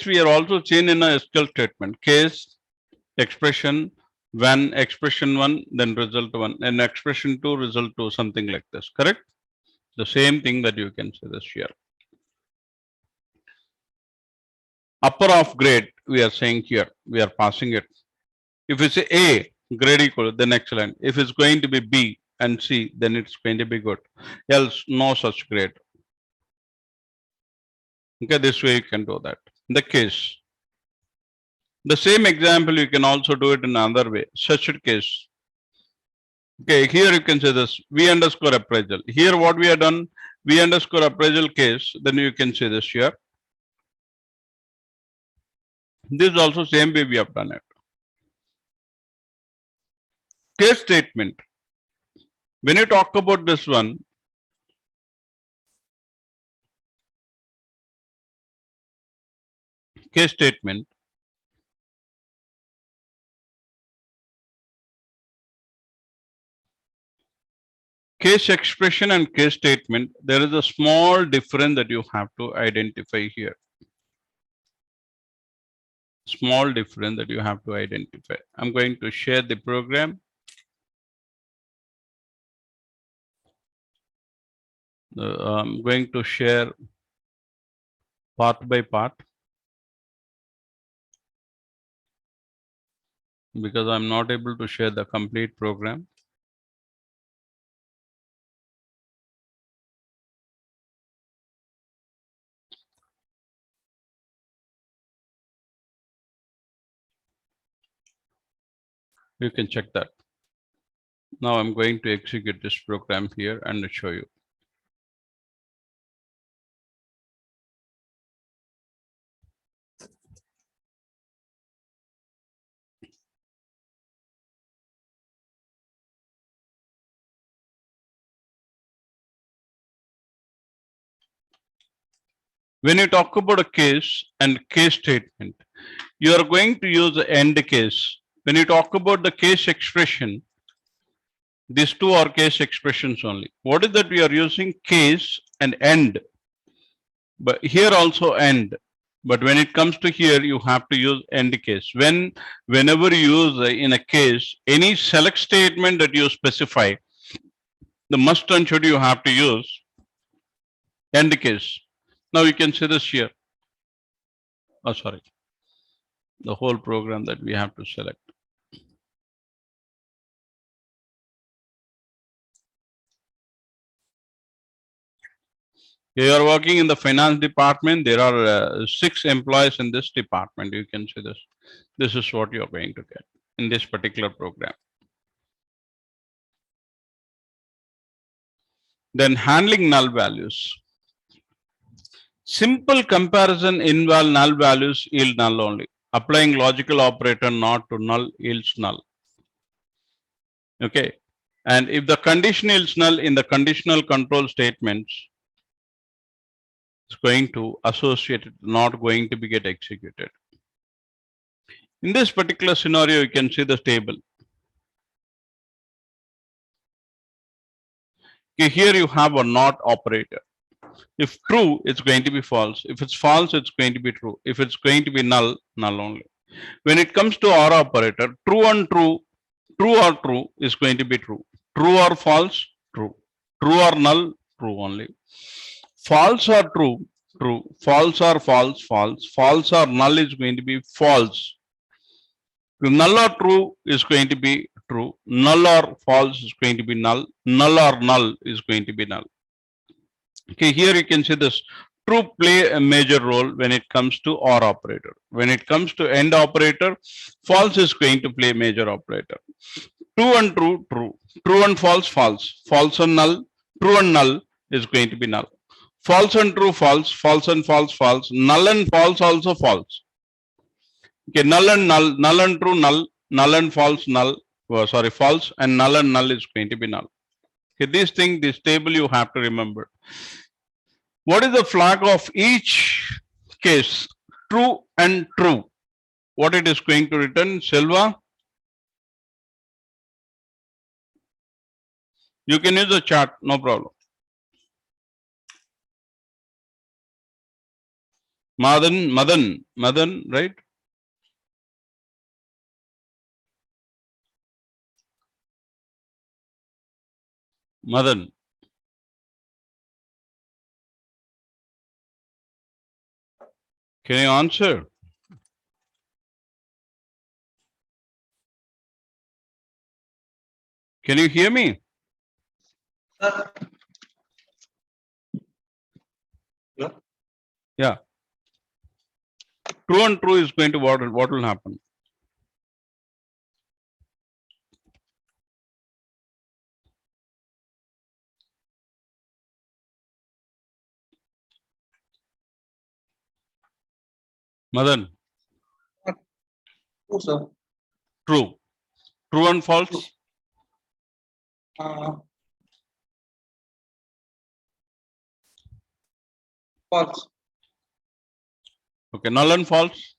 we are also seen in a SQL statement. Case, expression, when expression 1, then result 1, and expression 2, result 2, something like this, correct? The same thing that you can say this here. Upper of grade, we are saying here, we are passing it. If it's A, grade equal, then excellent. If it's going to be B and C, then it's going to be good. Else, no such grade. Okay, this way you can do that. The case. The same example, you can also do it in another way. Such a case. Okay, here you can say this V underscore appraisal. Here what we have done, V underscore appraisal case, then you can say this here. This is also same way we have done it. Case statement. When you talk about this one, case statement, case expression and case statement, there is a small difference that you have to identify here. Small difference that you have to identify. I'm going to share the program. I'm going to share part by part because I'm not able to share the complete program. You can check that. Now I'm going to execute this program here and show you. When you talk about a case and case statement, you are going to use the end case. When you talk about the case expression, these two are case expressions only. What is that we are using? Case and end. But here also end. But when it comes to here, you have to use end case. Whenever you use in a case, any select statement that you specify, the must and should you have to use end case. Now you can see this here. Oh, sorry. The whole program that we have to select. You are working in the finance department. There are 6 employees in this department. You can see this. This is what you are going to get in this particular program. Then handling null values. Simple comparison involve null values yield null only. Applying logical operator not to null yields null. Okay. And if the condition yields null in the conditional control statements, it's going to associate it, not going to be get executed. In this particular scenario, you can see the table. Okay, here you have a not operator. If true, it's going to be false. If it's false, it's going to be true. If it's going to be null, null only. When it comes to OR operator, true and true, true or true is going to be true. True or false, true. True or null, true only. False or true, true. False or false, false. False or null is going to be false. Null or true is going to be true. Null or false is going to be null. Null or null is going to be null. Okay, here you can see this. True play a major role when it comes to OR operator. When it comes to AND operator, false is going to play major operator. True and true, true. True and false, false. False and null, true and null is going to be null. False and true, false. False and false, false. Null and false also false. Okay, null and null, null and true, null. Null and false, null. Oh, sorry, false and null is going to be null. Okay, this thing, this table you have to remember. What is the flag of each case? True and true. What it is going to return? Silva? You can use the chart, no problem. Madan, right? Madan. Can you answer? Can you hear me? Yeah. Yeah. True and true is going to what will happen? Madan. True, sir. True. True and false? False. Okay, null and false?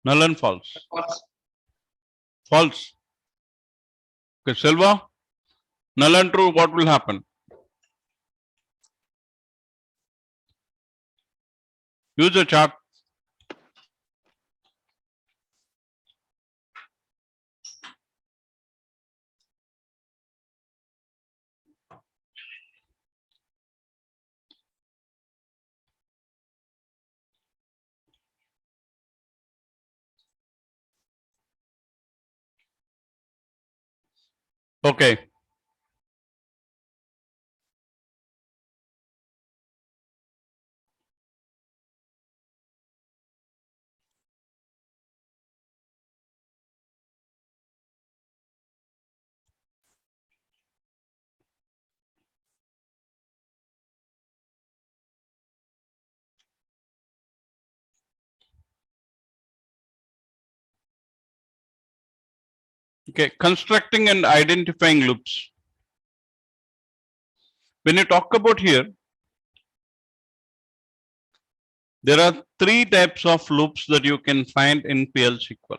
Null and false? False. False. Okay, Silva? Null and true, what will happen? Use the chart. Okay. Okay, constructing and identifying loops. When you talk about here, there are three types of loops that you can find in PlSql.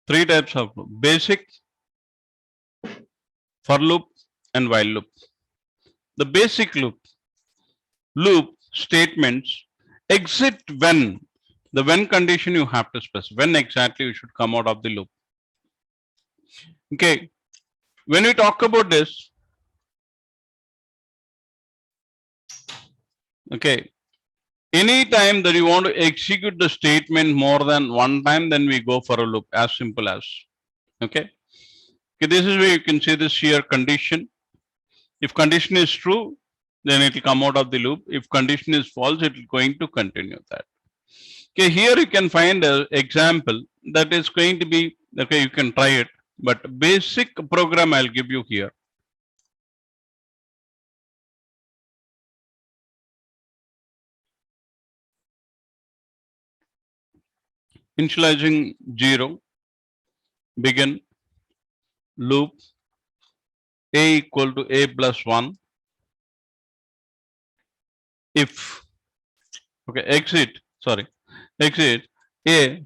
Three types of loop: basic, for loop, and while loop. The basic loop statements exit when. The when condition you have to specify when exactly you should come out of the loop. Okay, when we talk about this, okay, any time that you want to execute the statement more than one time, then we go for a loop, as simple as. Okay, okay, this is where you can see this here condition. If condition is true, then it will come out of the loop. If condition is false, it is going to continue that. Okay, here you can find an example that is going to be, okay, you can try it, but basic program I'll give you here. Initializing 0, begin, loop, a equal to a plus 1, if, okay, exit a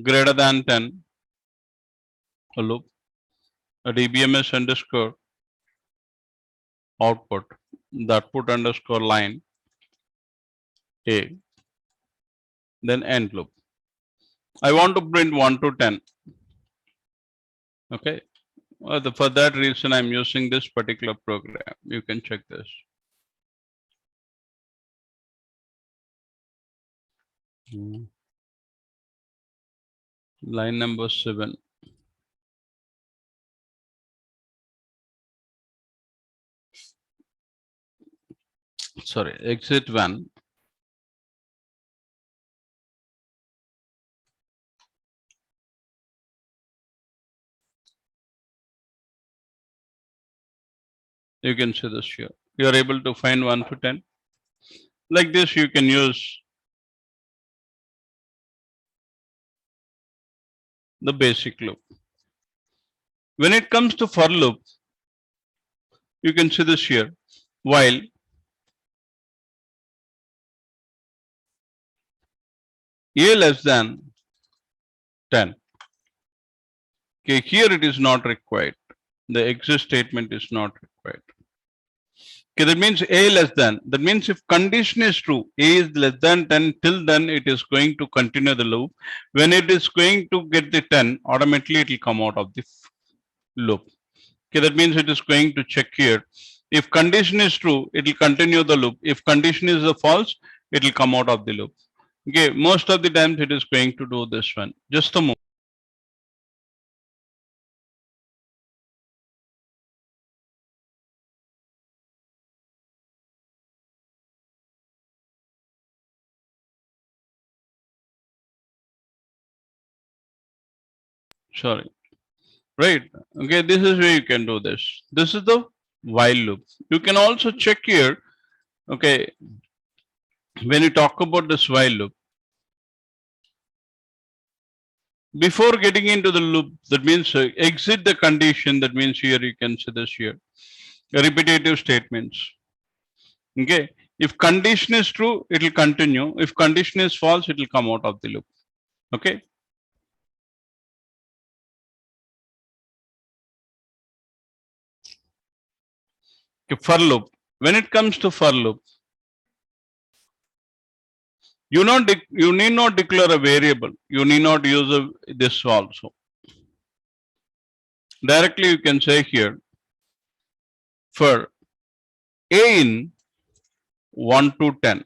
greater than 10, a loop, a dbms underscore output, that put underscore line a, then end loop. I want to print 1 to 10. Okay, for that reason I'm using this particular program. You can check this. Line number 7. Sorry, exit 1. You can see this here. You are able to find 1 to 10. Like this, you can use the basic loop. When it comes to for loop, you can see this here. While a less than 10. Okay, here it is not required. The exit statement is not required. Okay, that means a less than. That means if condition is true, a is less than 10, till then it is going to continue the loop. When it is going to get the 10, automatically it will come out of the loop. Okay, that means it is going to check here. If condition is true, it will continue the loop. If condition is a false, it will come out of the loop. Okay, most of the times it is going to do this one. Just a moment. Sorry. Right. Okay, this is where you can do this. This is the while loop. You can also check here. Okay, when you talk about this while loop, before getting into the loop, that means exit the condition. That means here you can see this here. Repetitive statements. Okay, if condition is true, it will continue. If condition is false, it will come out of the loop. Okay. Okay, for loop. When it comes to for loop, you need not declare a variable. You need not use this also. Directly you can say here for a in 1 to 10.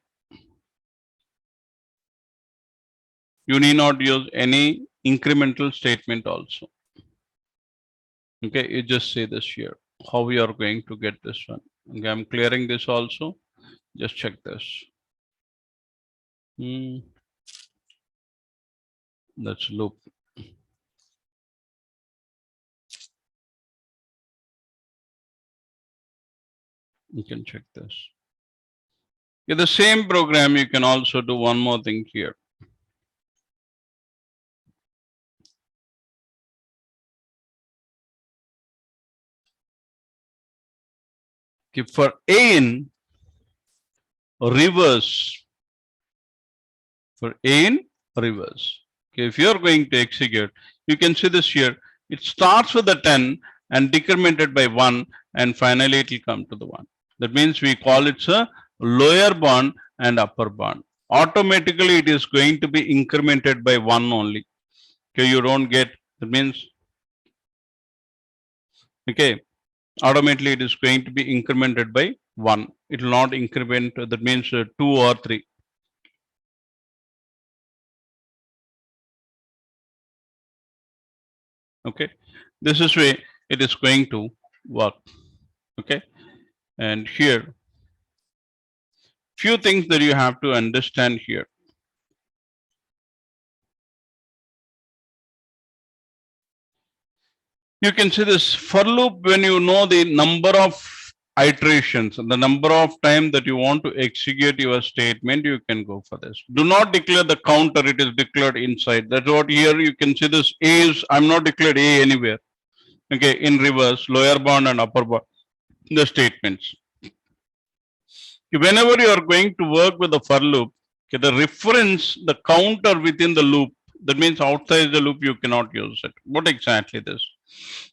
You need not use any incremental statement also. Okay, you just say this here. How we are going to get this one. Okay, I'm clearing this also. Just check this. That's loop. You can check this. In the same program, you can also do one more thing here. Okay, for A in reverse, for A in reverse. Okay, if you're going to execute, you can see this here. It starts with the 10 and decremented by 1, and finally it will come to the 1. That means we call it a lower bound and upper bound. Automatically it is going to be incremented by 1 only. Okay, you don't get, that means, okay, automatically it is going to be incremented by 1. It will not increment, that means 2 or 3. Okay, this is way it is going to work. Okay, and here few things that you have to understand here. You can see this for loop when you know the number of iterations and the number of time that you want to execute your statement, you can go for this. Do not declare the counter, it is declared inside. That's what here you can see this A is, I'm not declared A anywhere. Okay, in reverse, lower bound and upper bound, the statements. Whenever you are going to work with the for loop, okay, the reference, the counter within the loop, that means outside the loop, you cannot use it. What exactly this?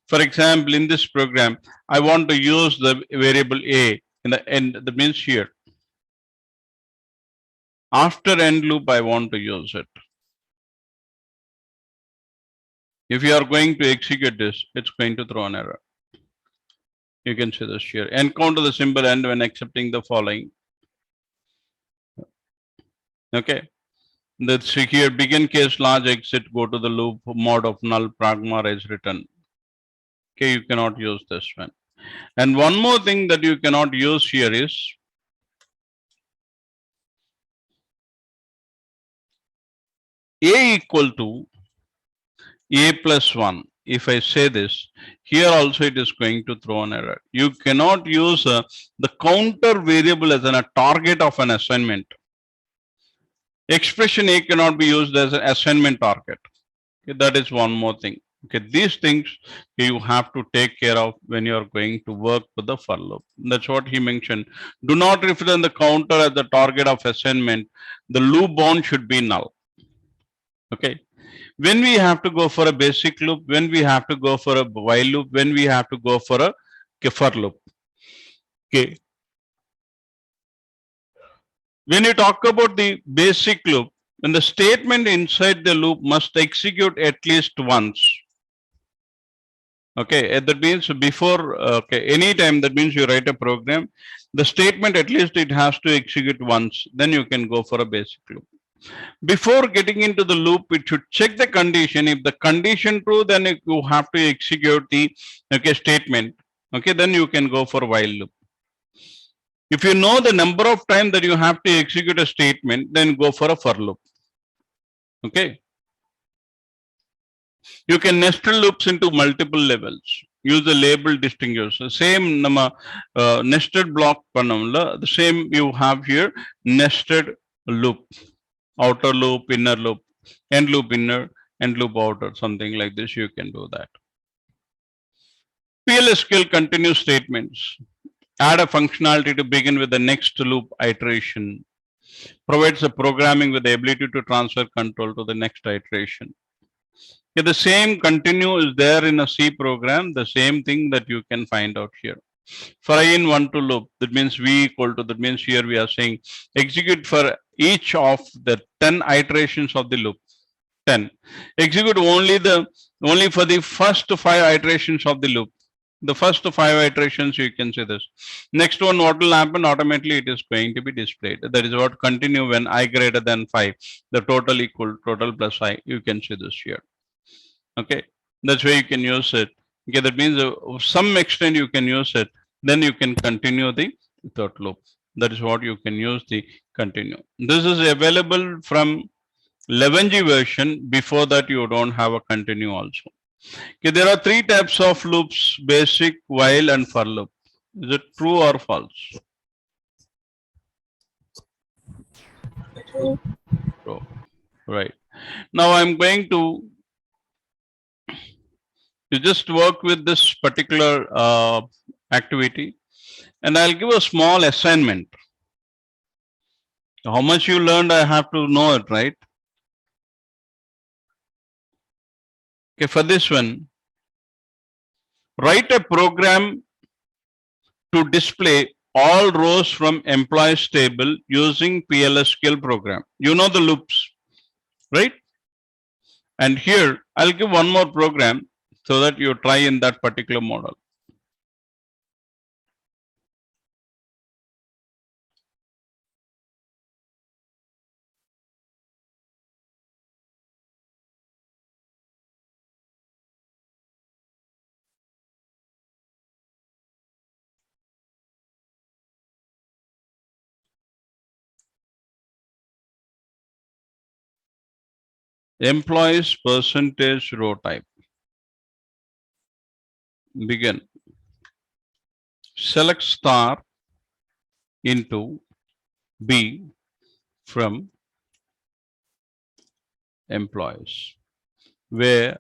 For example, in this program, I want to use the variable A in the end, that means here. After end loop, I want to use it. If you are going to execute this, it's going to throw an error. You can see this here. Encounter the symbol end when accepting the following. Okay. That's here, begin case large exit, go to the loop mode of null pragma is written. Okay, you cannot use this one. And one more thing that you cannot use here is A equal to A plus 1. If I say this, here also it is going to throw an error. You cannot use the counter variable as a target of an assignment. Expression A cannot be used as an assignment target. Okay, that is one more thing. Okay, these things you have to take care of when you are going to work with the for loop. That's what he mentioned. Do not represent the counter as the target of assignment. The loop bound should be null. Okay. When we have to go for a basic loop, when we have to go for a while loop, when we have to go for a for loop. Okay. When you talk about the basic loop, when the statement inside the loop must execute at least once. Okay, that means before, okay, anytime, that means you write a program, the statement at least it has to execute once, then you can go for a basic loop. Before getting into the loop, it should check the condition. If the condition true, then you have to execute the statement. Okay, then you can go for while loop. If you know the number of time that you have to execute a statement, then go for a for loop. Okay. You can nested loops into multiple levels. Use the label distinguisher. Same nested block panamla. The same you have here, nested loop, outer loop, inner loop, end loop inner, end loop outer, something like this. You can do that. PLSql continuous statements. Add a functionality to begin with the next loop iteration. Provides a programming with the ability to transfer control to the next iteration. Okay, the same continue is there in a C program, the same thing that you can find out here. For I in 1 to loop, that means V equal to, that means here we are saying execute for each of the 10 iterations of the loop. 10. Execute only for the first 5 iterations of the loop. The first 5 iterations, you can see this. Next one, what will happen? Automatically, it is going to be displayed. That is what continue when I greater than 5. The total equal total plus I. You can see this here. Okay, that's where you can use it. Okay, that means some extent you can use it. Then you can continue the third loop. That is what you can use the continue. This is available from 11G version. Before that, you don't have a continue also. Okay, there are 3 types of loops: basic, while, and for loop. Is it true or false? True. Right. Now I'm going to just work with this particular activity, and I'll give a small assignment. How much you learned, I have to know it, right? Okay, for this one, write a program to display all rows from employees table using PLSQL program. You know the loops, right? And here I'll give one more program so that you try in that particular model. Employees percentage row type. Begin. Select star into B from employees, where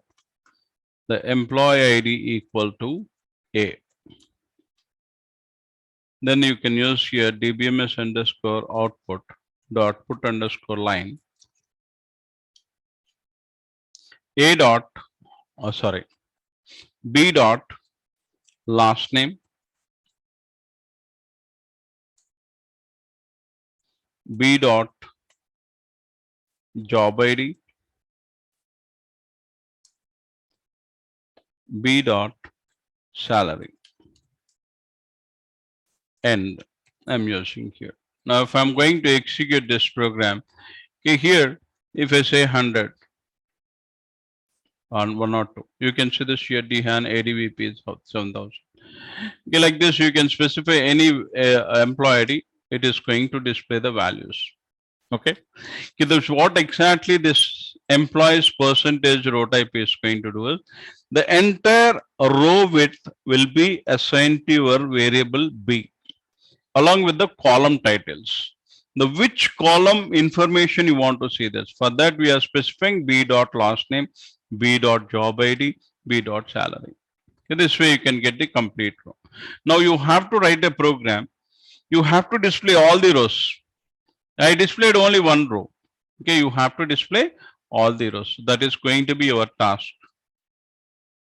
the employee ID equal to A. Then you can use here dbms underscore output dot put underscore line A dot, sorry, B dot last name, B dot job ID, B dot salary, and I'm using here. Now, if I'm going to execute this program, okay, here, if I say 100 on 102, you can see this here, DHAN ADVP is 7,000. Okay, like this, you can specify any employee ID, it is going to display the values. Okay, okay, that's what exactly this employees percentage row type is going to do is the entire row width will be assigned to your variable B along with the column titles. The which column information you want to see this. For that, we are specifying B dot last name, B dot job ID, B dot salary. Okay, this way you can get the complete row. Now you have to write a program. You have to display all the rows. I displayed only one row. Okay, you have to display all the rows. That is going to be your task.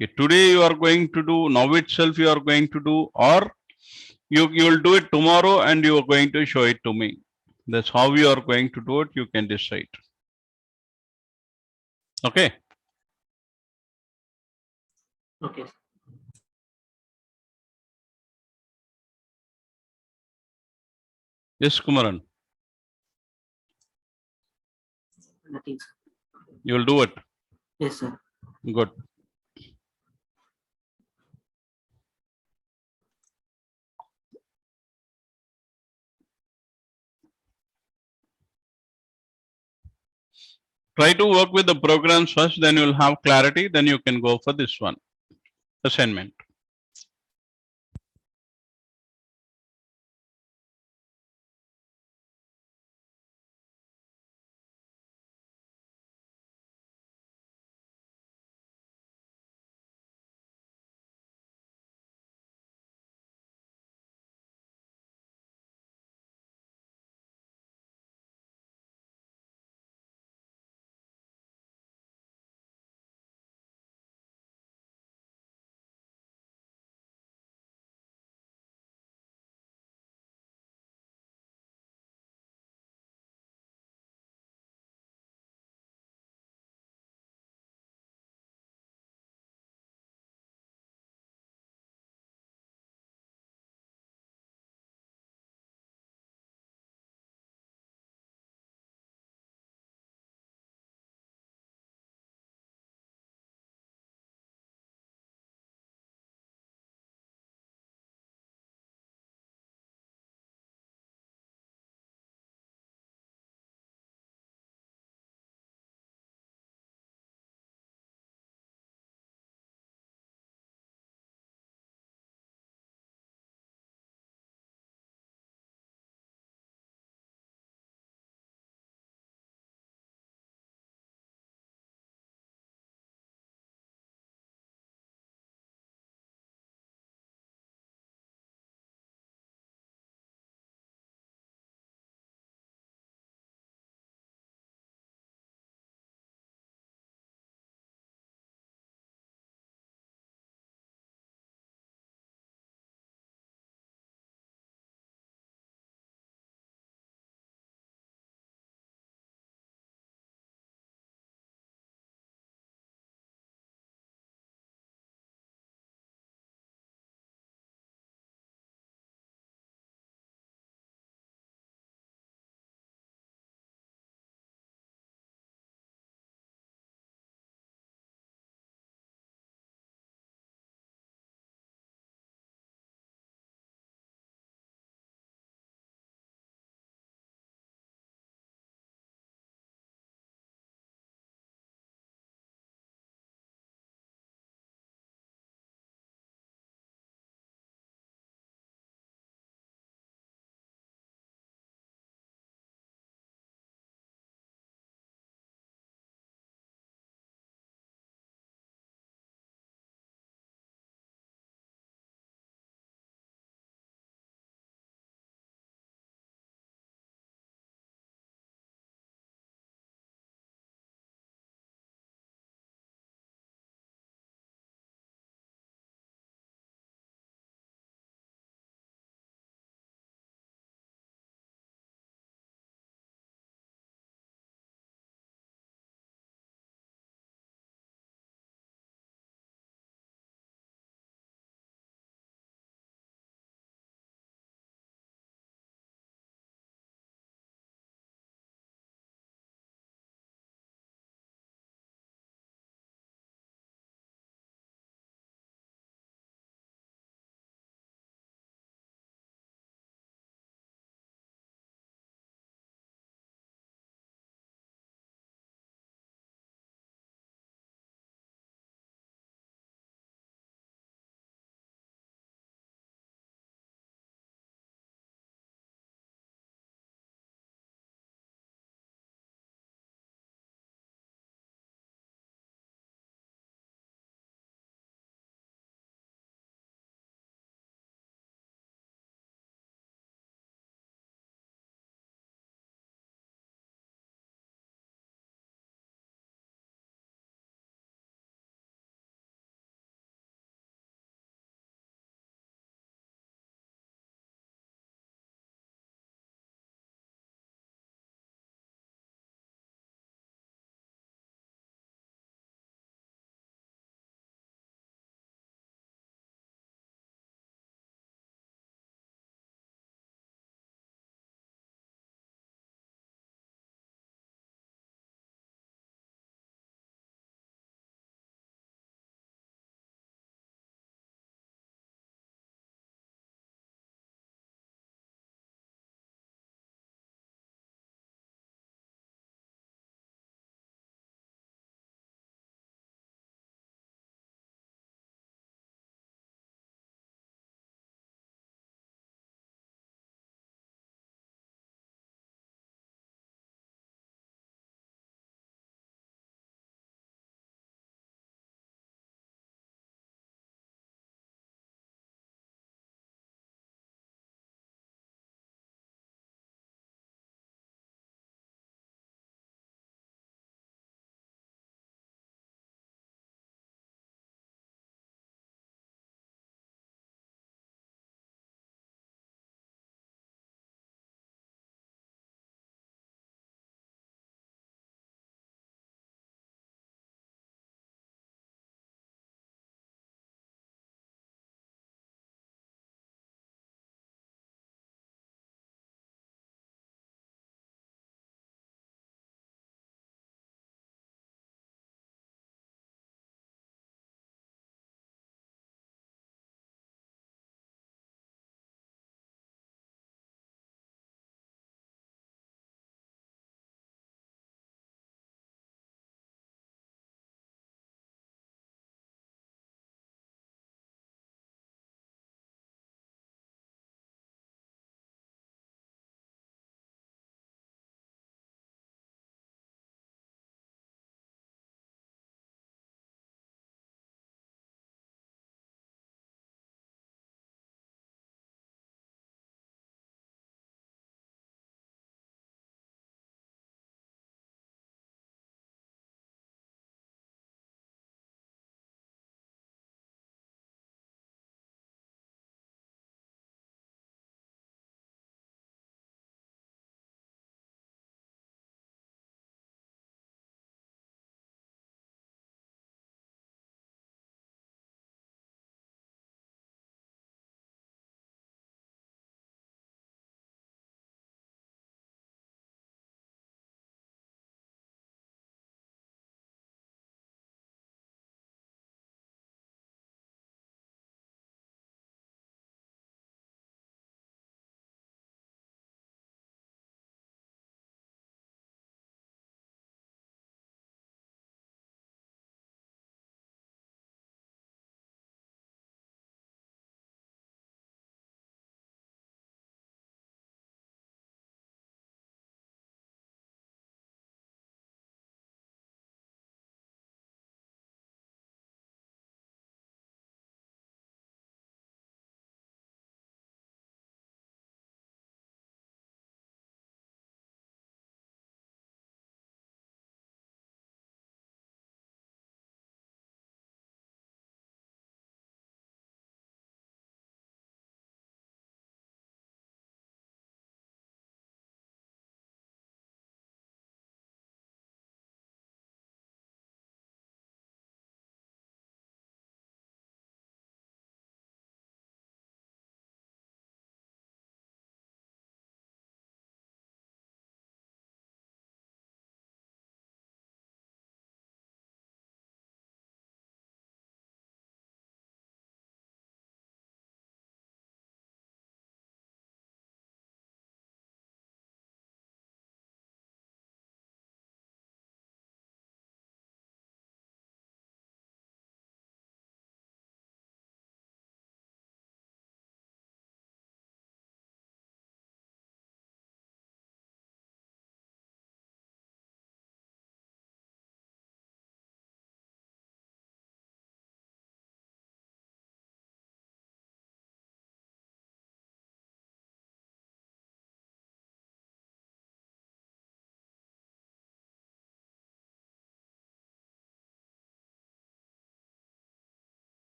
Okay, today you are going to do, now itself you are going to do, or you will do it tomorrow and you are going to show it to me. That's how you are going to do it. You can decide. Okay. Okay. Yes, Kumaran. Nothing, sir. You will do it. Yes, sir. Good. Try to work with the programs first, then you will have clarity, then you can go for this one assignment.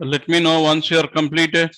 Let me know once you are completed.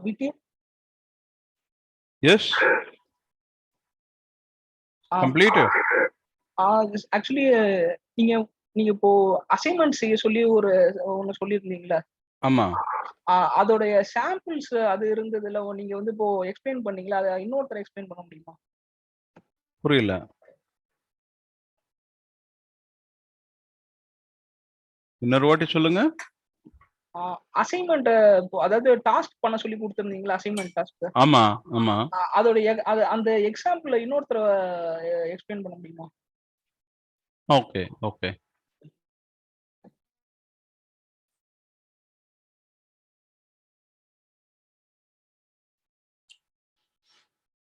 VT. Yes, completed. Actually நீங்க நீங்க இப்போ assignment செய்ய சொல்லி ஒன்னு சொல்லியிருந்தீங்களா? ஆமா. அதோடைய samples அது இருந்ததுல நீங்க வந்து இப்போ எக்ஸ்பிளைன் பண்ணீங்களா? அதை இன்னொருத்தர் எக்ஸ்பிளைன் பண்ண முடியுமா? புரியல. இன்னொரு வாட்டி சொல்லுங்க. அசைன்மெண்ட் அதாவது டாஸ்க் பண்ண சொல்லி கொடுத்திருந்தீங்களா? Assignment task. ஆமா ஆமா. அதோடைய அந்த எக்ஸாம்பிள் இன்னொருத்தர் எக்ஸ்பிளைன் பண்ண முடியுமா? Okay okay.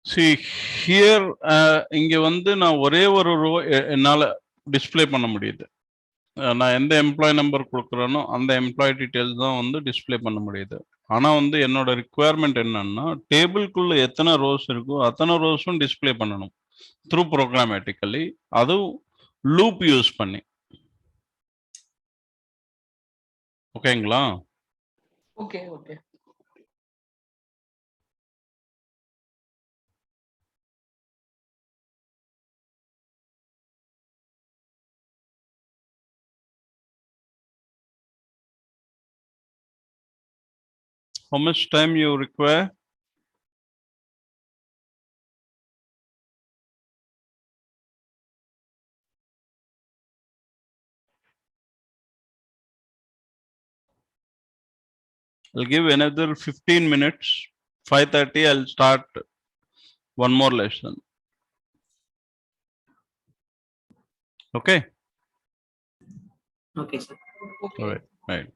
See here இங்க வந்து நான் ஒரே ஒரு ரோ என்னால டிஸ்ப்ளே பண்ண முடியுது. நான் எந்த எம்ப்ளாய் நம்பர் கொடுக்குறேனோ அந்த எம்ப்ளாய் டீட்டெயில்ஸ் தான் வந்து டிஸ்ப்ளே பண்ண முடியுது. ஆனா வந்து என்னோட ரிக்குவயர்மெண்ட் என்னன்னா டேபிள்குள்ள எத்தனை ரோஸ் இருக்கோ அத்தனை ரோஸும் டிஸ்ப்ளே பண்ணணும் த்ரூ ப்ரோக்ராமேட்டிக்கலி, அதுவும் லூப் யூஸ் பண்ணி. ஓகேங்களா? Okay okay. How much time you require? I'll give another 15 minutes. 5:30 I'll start one more lesson. Okay? Okay, sir. Okay. All right. Right.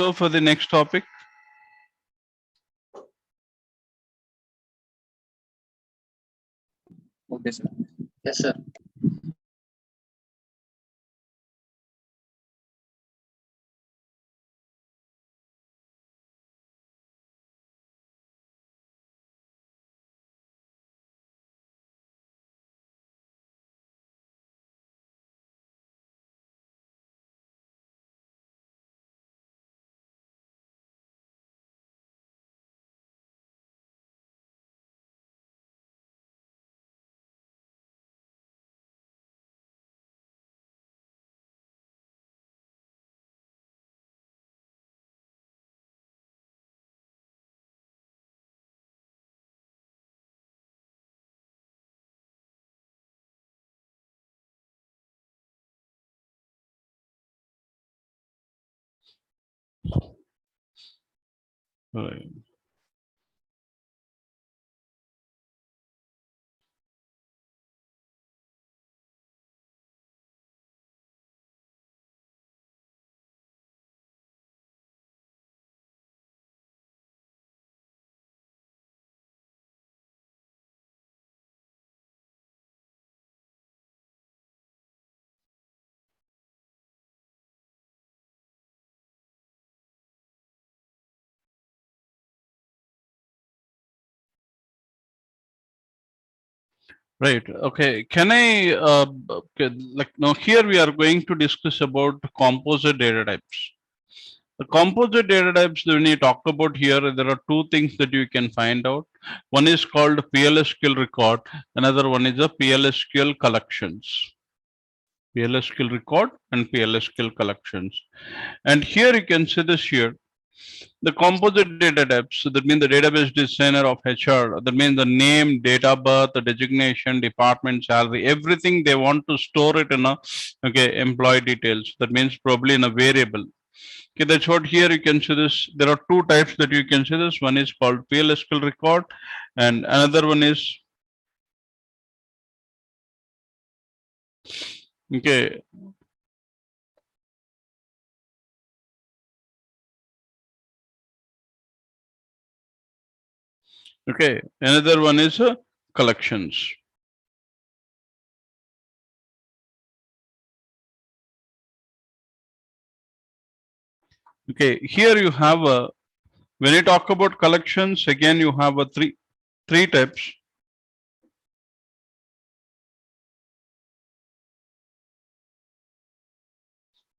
go for the next topic. Okay, sir. Yes, sir. Right. Right. Okay. Can I, okay, like now here we are going to discuss about composite data types. The composite data types, when you talk about here, there are two things that you can find out. One is called PLSQL record. Another one is a PLSQL collections. PLSQL record and PLSQL collections. And here you can see this here. The composite data types, so that means the database designer of HR, that means the name, date of birth, the designation, department, salary, everything they want to store it in a, okay, employee details. That means probably in a variable. Okay, that's what here you can see this. There are two types that you can see this. One is called PLSQL record and another one is, okay, okay, another one is collections. Okay, here you have a, when you talk about collections, again you have a three types.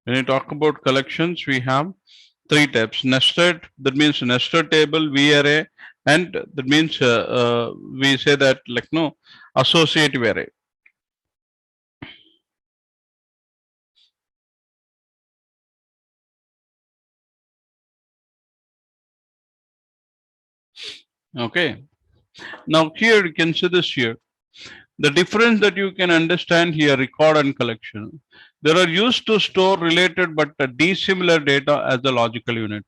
When you talk about collections, we have three types. Nested, that means nested table, VArray, and that means we say that like no associative array. Okay. Now here you can see this here. The difference that you can understand here, record and collection. They are used to store related but dissimilar data as a logical unit.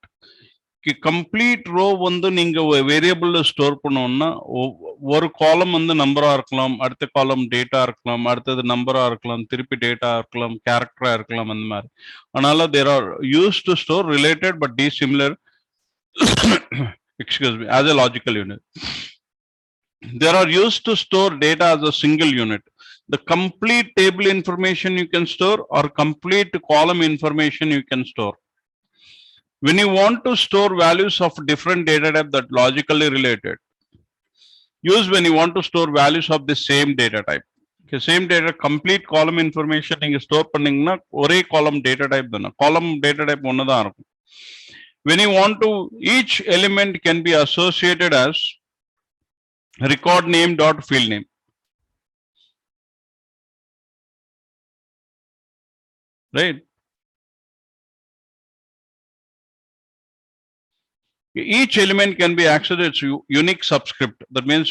Complete row வந்து நீங்க வேரியபிள்ல store பண்ணோம்னா ஒரு காலம் வந்து நம்பரா இருக்கலாம், அடுத்த காலம் டேட்டா இருக்கலாம், அடுத்தது நம்பரா இருக்கலாம், திருப்பி டேட்டா இருக்கலாம், கேரக்டரா இருக்கலாம், அந்த மாதிரி. அதனால there are use to store related but dissimilar excuse me as a logical unit. They are used to store data as a single unit. The complete table information you can store or complete column information you can store. When you want to store values of different data type that logically related, use when you want to store values of the same data type. Okay, same data, complete column information நீங்க store பண்ணீங்கன்னா ஒரே column data type தானே, column data type ஒன்று தான் இருக்கும். When you want to, each element can be associated as record name dot field name. Right? Each element can be accessed its unique subscript. That means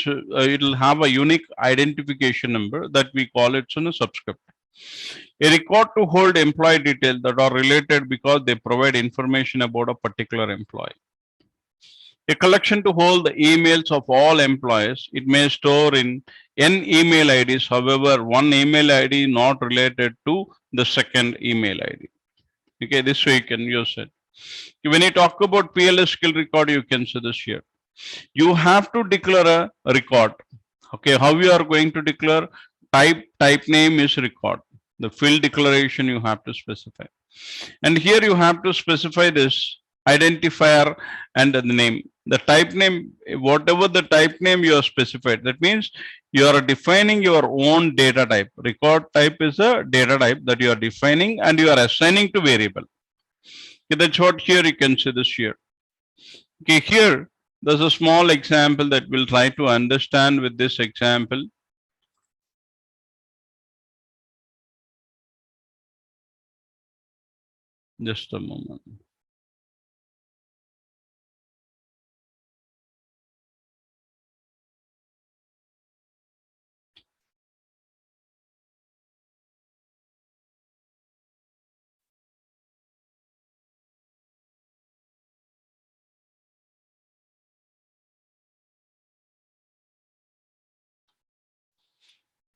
it will have a unique identification number that we call it in a subscript. A record to hold employee details that are related because they provide information about a particular employee. A collection to hold the emails of all employees. It may store in n email IDs. However, one email ID not related to the second email ID. Okay, this way you can use it. When you talk about PLSQL record, you can see this here. You have to declare a record. Okay, how you are going to declare? Type name is record. The field declaration you have to specify. And here you have to specify this identifier and the name. The type name, whatever the type name you are specified, that means you are defining your own data type. Record type is a data type that you are defining and you are assigning to variable. Okay, that's what here you can see this here. Okay, here there's a small example that we'll try to understand with this example. Just a moment.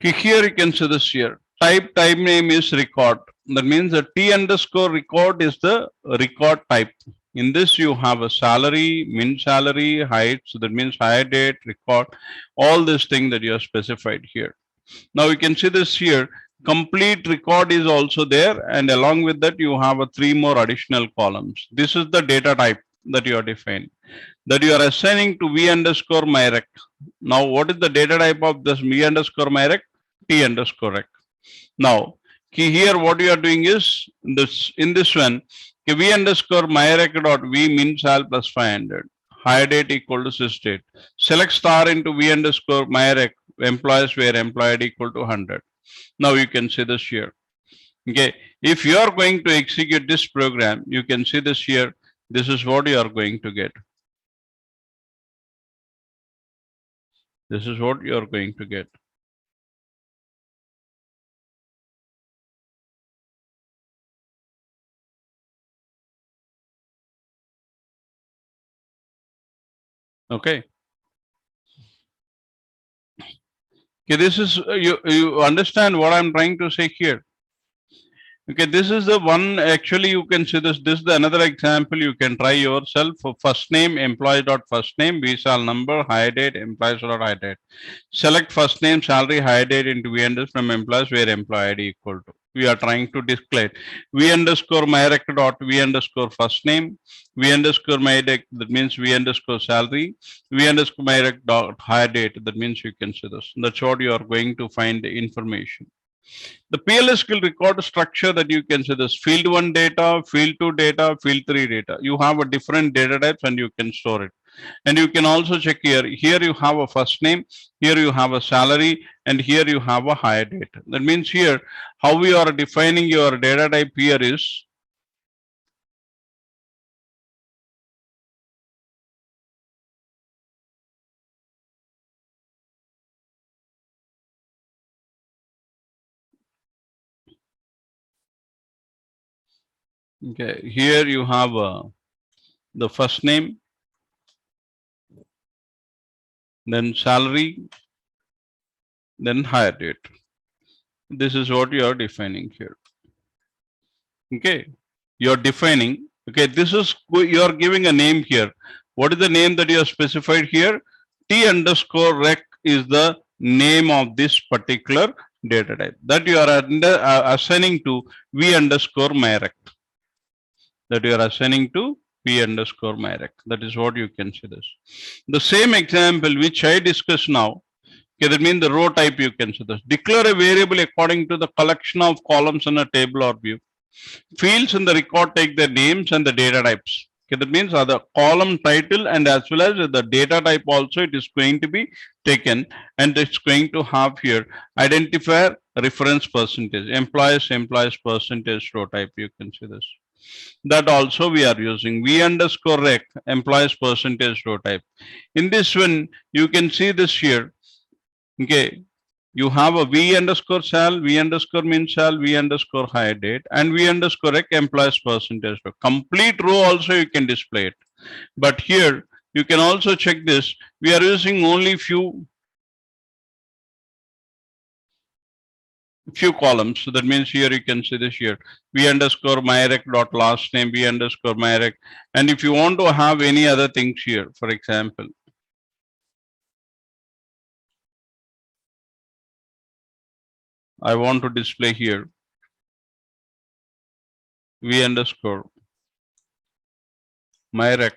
Okay, here you can see this here. Type name is record. That means the T underscore record is the record type. In this, you have a salary, min salary, height. So that means hire date, record, all this thing that you have specified here. Now you can see this here. Complete record is also there, and along with that, you have a 3 more additional columns. This is the data type that you are defining, that you are assigning to v underscore myrec. Now, what is the data type of this v underscore myrec? T underscore rec. Now, here what you are doing is this in this one, v underscore myrec dot v min sal plus 500. Hire date equal to sys date. Select star into v underscore myrec employees where employee ID equal to 100. Now you can see this here. Okay, if you are going to execute this program, you can see this here. This is what you are going to get. This is what you are going to get. Okay. Okay, this is you understand what I'm trying to say here. Okay, this is the one. Actually, you can see this. This is the another example. You can try yourself. For first name, employee dot first name, visa number, hire date, employees dot hire date. Select first name, salary, hire date into v underscore from employees where employee ID equal to. We are trying to display v underscore myrec dot v underscore first name, v underscore myrec, that means v underscore salary, v underscore myrec dot hire date, that means you can see this. That's what you are going to find the information. The PLSQL record structure that you can see this field 1 data, field 2 data, field 3 data. You have a different data types and you can store it. And you can also check here. Here you have a first name, here you have a salary, and here you have a hire date. That means here, how we are defining your data type here is okay. Here you have the first name, then salary, then hire date. This is what you are defining here. Okay, you are defining. Okay, this is you are giving a name here. What is the name that you have specified here? T underscore rec is the name of this particular data type that you are assigning to v underscore myrec. That you are assigning to v underscore myrec. That is what you can see this. The same example which I discussed now. Okay, that means the row type you can see this. Declare a variable according to the collection of columns in a table or view. Fields in the record take their names and the data types. Okay, that means the column title and as well as the data type also it is going to be taken, and it's going to have here identifier reference percentage, employees percentage row type. You can see this. That also we are using v underscore rec employees percentage row type. In this one, you can see this here. Okay, you have a v underscore sal, v underscore min sal, v underscore hire date, and v underscore rec employees percentage. Complete row also you can display it. But here you can also check this. We are using only few. few columns. So that means here you can see this here, v underscore myrec dot last name, v underscore myrec. And if you want to have any other things here, for example, I want to display here v underscore myrec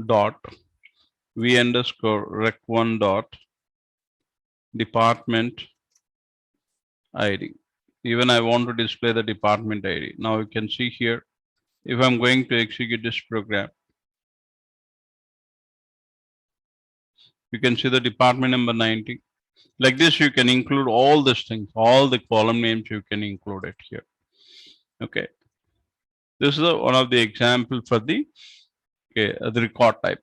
dot v underscore rec1 dot department ID. Even I want to display the department ID. Now you can see here, if I'm going to execute this program, you can see the department number 90. Like this, you can include all these things, all the column names, you can include it here. Okay. This is one of the example for the, okay, the record type.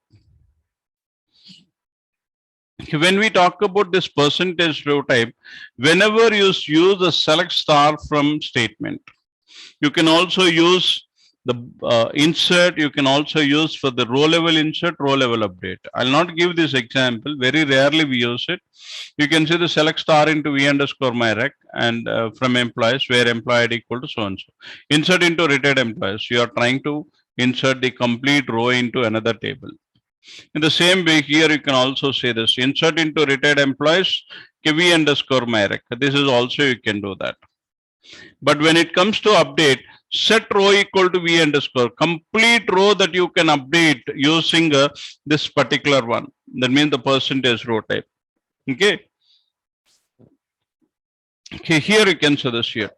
When we talk about this percentage row type, whenever you use the select star from statement, you can also use the insert. You can also use for the row level insert, row level update. I'll not give this example. Very rarely we use it. You can see the select star into v underscore myrec and from employees where employee ID equal to so and so. Insert into retired employees. You are trying to insert the complete row into another table. In the same way here, you can also say this insert into retired employees v underscore myrec. This is also you can do that. But when it comes to update, set row equal to v underscore, complete row that you can update using this particular one. That means the percentage row type. Okay. Okay, here you can see this here.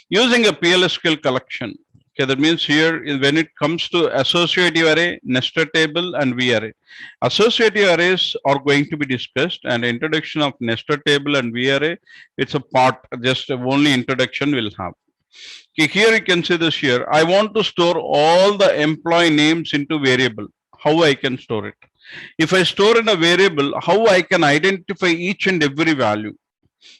Using a PLSQL collection. Okay, that means here when it comes to associative array, nested table, and V array. Associative arrays are going to be discussed, and introduction of nested table and V array, it's a part, just only introduction will have. Okay, here you can see this here. I want to store all the employee names into variable. How I can store it? If I store in a variable, how I can identify each and every value?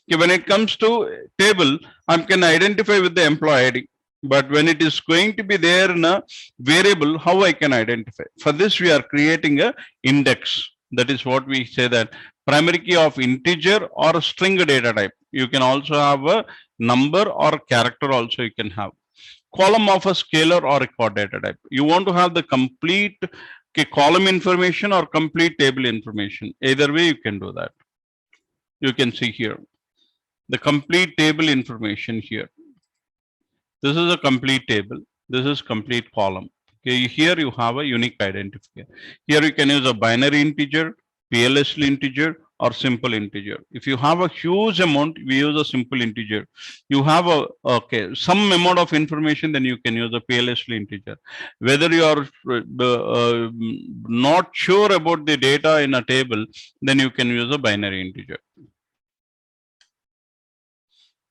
Okay, when it comes to table, I can identify with the employee ID. But when it is going to be there in a variable, how I can identify? For this, we are creating a index. That is what we say that primary key of integer or string data type. You can also have a number or character also you can have. Column of a scalar or record data type. You want to have the complete column information or complete table information. Either way, you can do that. You can see here the complete table information here. This is a complete table. This is complete column. Okay, here you have a unique identifier. Here you can use a binary integer, PLSQL integer, or simple integer. If you have a huge amount, we use a simple integer. You have a some amount of information, then you can use a PLSQL integer. Whether you are not sure about the data in a table, then you can use a binary integer.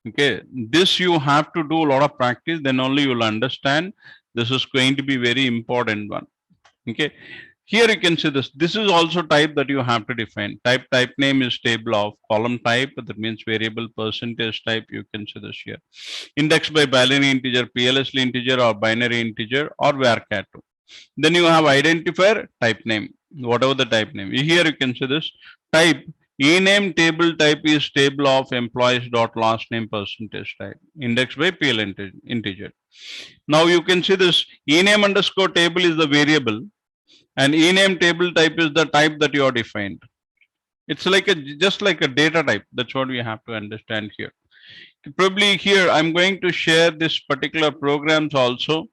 Okay, this you have to do a lot of practice, then only you will understand. This is going to be very important one. Okay, here you can see this. This is also type that you have to define. Type name is table of column type. That means variable percentage type. You can see this here. Index by binary integer, PLSQL integer, or binary integer, or varchar. Then you have identifier type name, whatever the type name. Here you can see this type. Ename table type is table of employees dot last name percentage type. Index by PL integer. Now you can see this ename underscore table is the variable, and ename table type is the type that you are defined. It's like just like a data type. That's what we have to understand here. Probably here I'm going to share this particular programs also.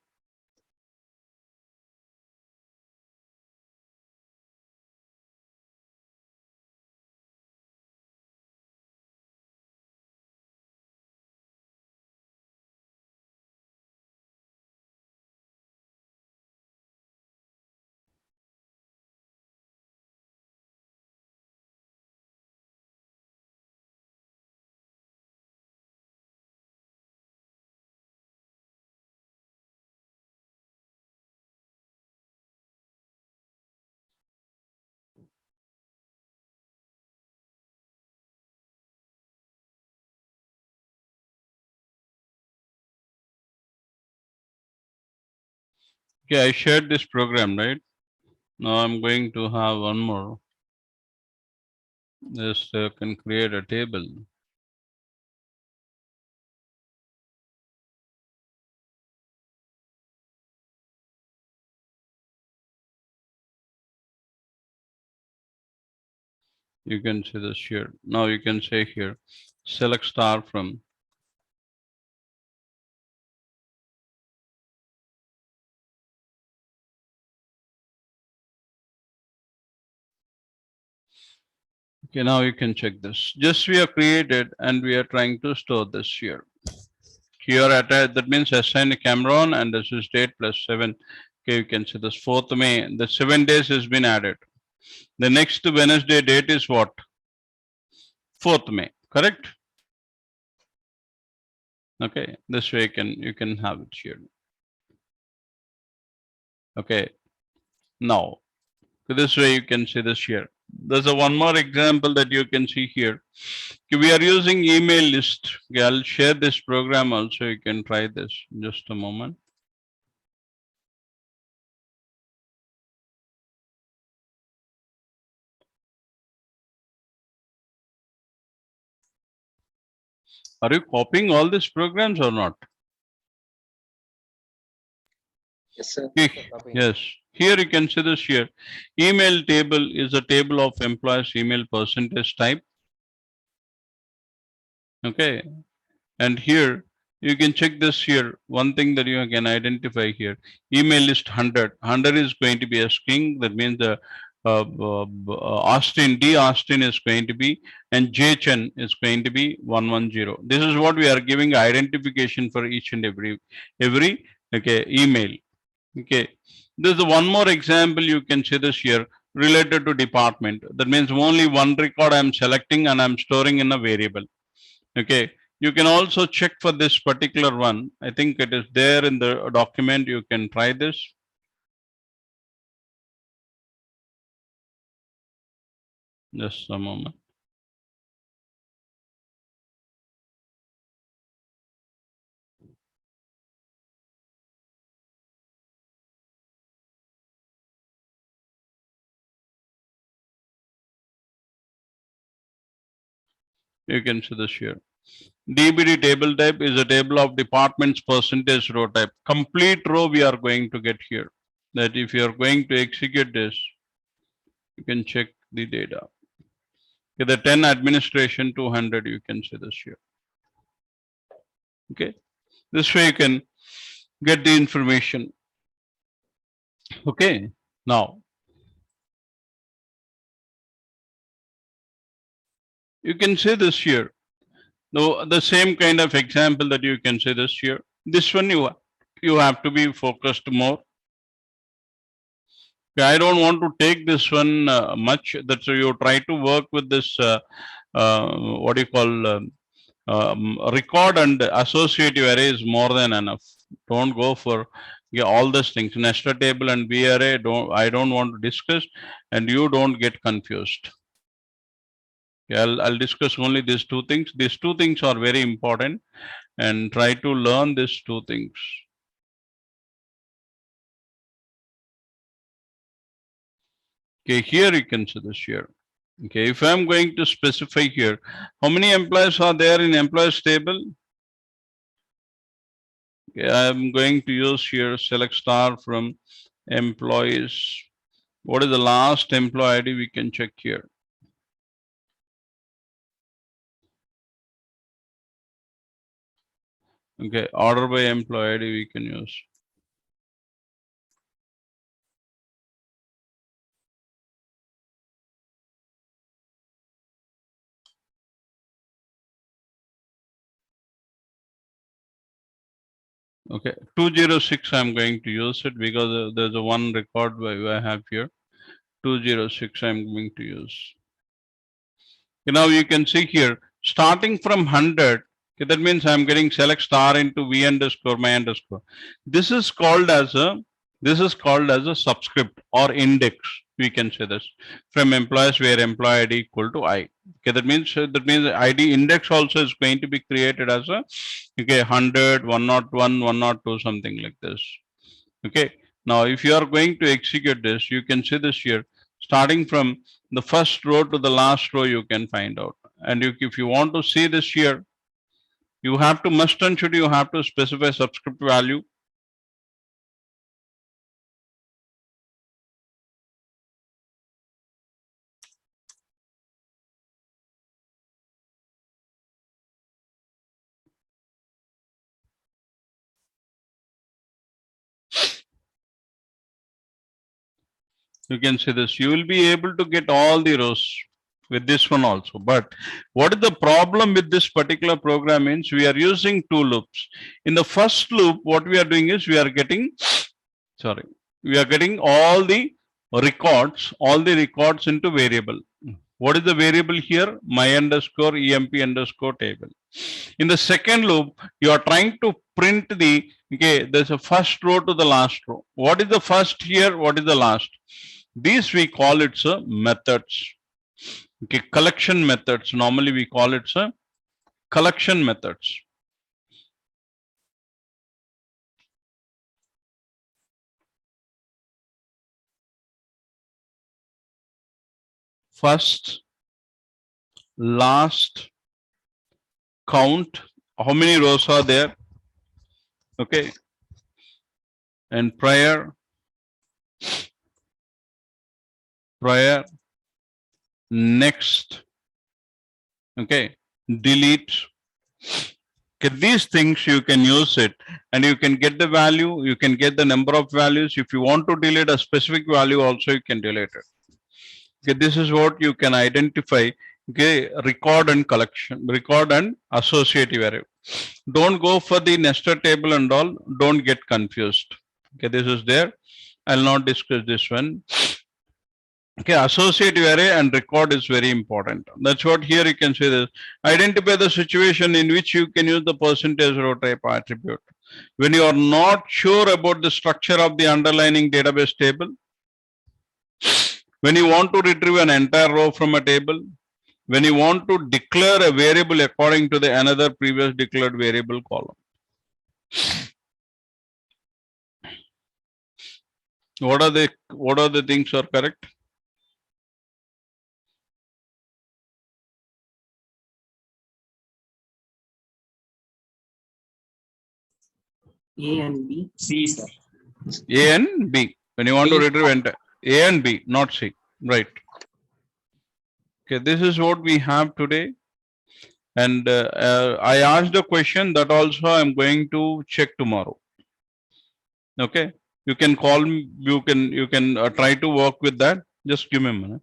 Okay, I shared this program, right? Now I'm going to have one more. Just can create a table. You can see this here. Now you can say here, select star from. Okay, now you can check this. Just we have created and we are trying to store this here. Here attached, that means assign Cameron and this is date plus 7. Okay, you can see this 4th May, the 7 days has been added. The next Wednesday date is what? 4th May, correct? Okay, this way you can have it here. Okay, now this way you can see this here. There's a one more example that you can see here. We are using email list. Okay, I'll share this program also. You can try this. Just a moment. Are you copying all these programs or not? Yes, sir. Yes. Here you can see this here. Email table is a table of employees email percentage type. Okay. And here you can check this here. One thing that you can identify here, email list 100. 100 is going to be a string. That means the Austin, D Austin is going to be, and J Chen is going to be 110. This is what we are giving identification for each and every okay email. Okay. There's one more example you can see this here related to department. That means only one record I'm selecting and I'm storing in a variable. Okay. You can also check for this particular one. I think it is there in the document. You can try this. Just a moment. You can see this here. DBD table type is a table of departments percentage row type. Complete row we are going to get here. That if you are going to execute this, you can check the data. Okay, the 10 administration 200, you can see this here. Okay, this way you can get the information. Okay, now you can say this here. The same kind of example that you can say this here. This one you have to be focused more. Okay, I don't want to take this one much. That's why you try to work with this what do you call record and associative array is more than enough. Don't go for all these things. Nested table and B array. I don't want to discuss, and you don't get confused. I'll discuss only these two things. These two things are very important, and try to learn these two things. Okay, here you can see this here. Okay, if I'm going to specify here, how many employees are there in employees table? Okay, I'm going to use here select star from employees. What is the last employee ID? We can check here. Okay, order by employee ID we can use. Okay, 206 I'm going to use it because there's a one record I have here. 206 I'm going to use. Now you can see here, starting from 100, okay, that means I'm getting select star into V underscore my underscore. This is called as a subscript or index. We can say this from employees where employee ID equal to I. Okay, that means ID index also is going to be created as a 100, 101, 102, something like this. Okay. Now, if you are going to execute this, you can see this here. Starting from the first row to the last row, you can find out. And if you want to see this here, you have to must and should you have to specify subscript value. You can see this. You will be able to get all the rows with this one also. But what is the problem with this particular program means we are using two loops. In the first loop, what we are doing is we are getting, sorry, we are getting all the records into variable. What is the variable here? My underscore emp underscore table. In the second loop, you are trying to print the, okay, there's a first row to the last row. What is the first here? What is the last? These we call it methods. Okay, collection methods. Normally we call it collection methods. First, last, count, how many rows are there? Okay, and prior, next, okay, delete. Okay, these things you can use it and you can get the value, you can get the number of values. If you want to delete a specific value also, you can delete it. Okay, this is what you can identify. Okay, record and collection, record and associative array. Don't go for the nested table and all, don't get confused. Okay, this is there. I'll not discuss this one. Okay, associative array and record is very important. That's what here you can say this. Identify the situation in which you can use the percentage row type attribute. When you are not sure about the structure of the underlying database table, when you want to retrieve an entire row from a table, when you want to declare a variable according to the another previous declared variable column. What are the things are correct? A and B. C, sir. A and B. When you want to retrieve entire A and B, not C. Right. Okay, this is what we have today. And I asked a question that also I'm going to check tomorrow. Okay, you can call me, you can try to work with that. Just give me a minute.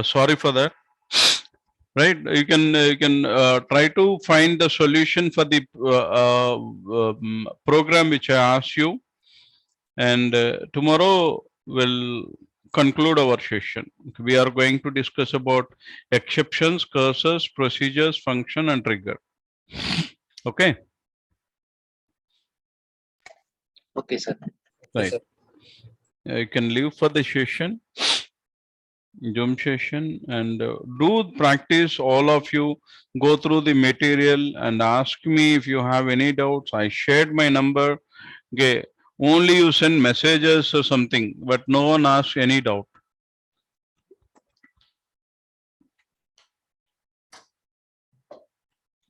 Sorry for that. Right, you can try to find the solution for the program which I asked you, and tomorrow we'll conclude our session. We are going to discuss about exceptions, cursors, procedures, function, and trigger. Okay. Okay, sir. Right. You can leave for the session, Zoom session, and do practice. All of you go through the material and ask me if you have any doubts. I shared my number. Okay, only you send messages or something, but no one asks any doubt.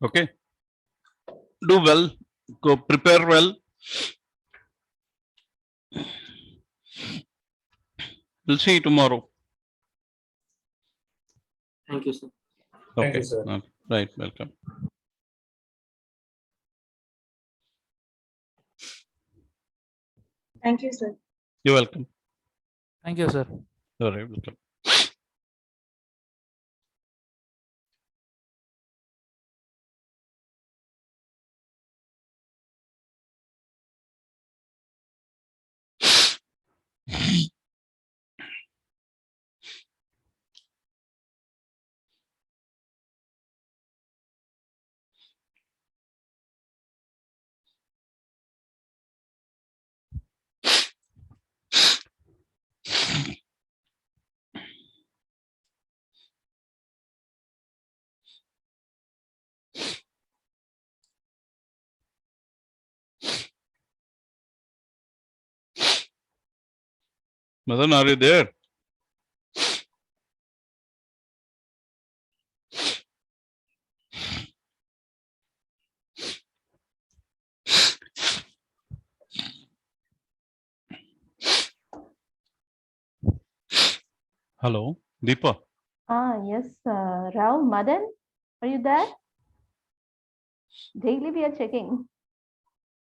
Okay, do well, go prepare well. We'll see you tomorrow. Thank you, sir. Okay. Thank you, sir. Right, welcome. Thank you, sir. You're welcome. Thank you, sir. All right, welcome. Madan, are you there? Hello, Deepa. Yes, Rao, Madan, are you there? Daily we are checking.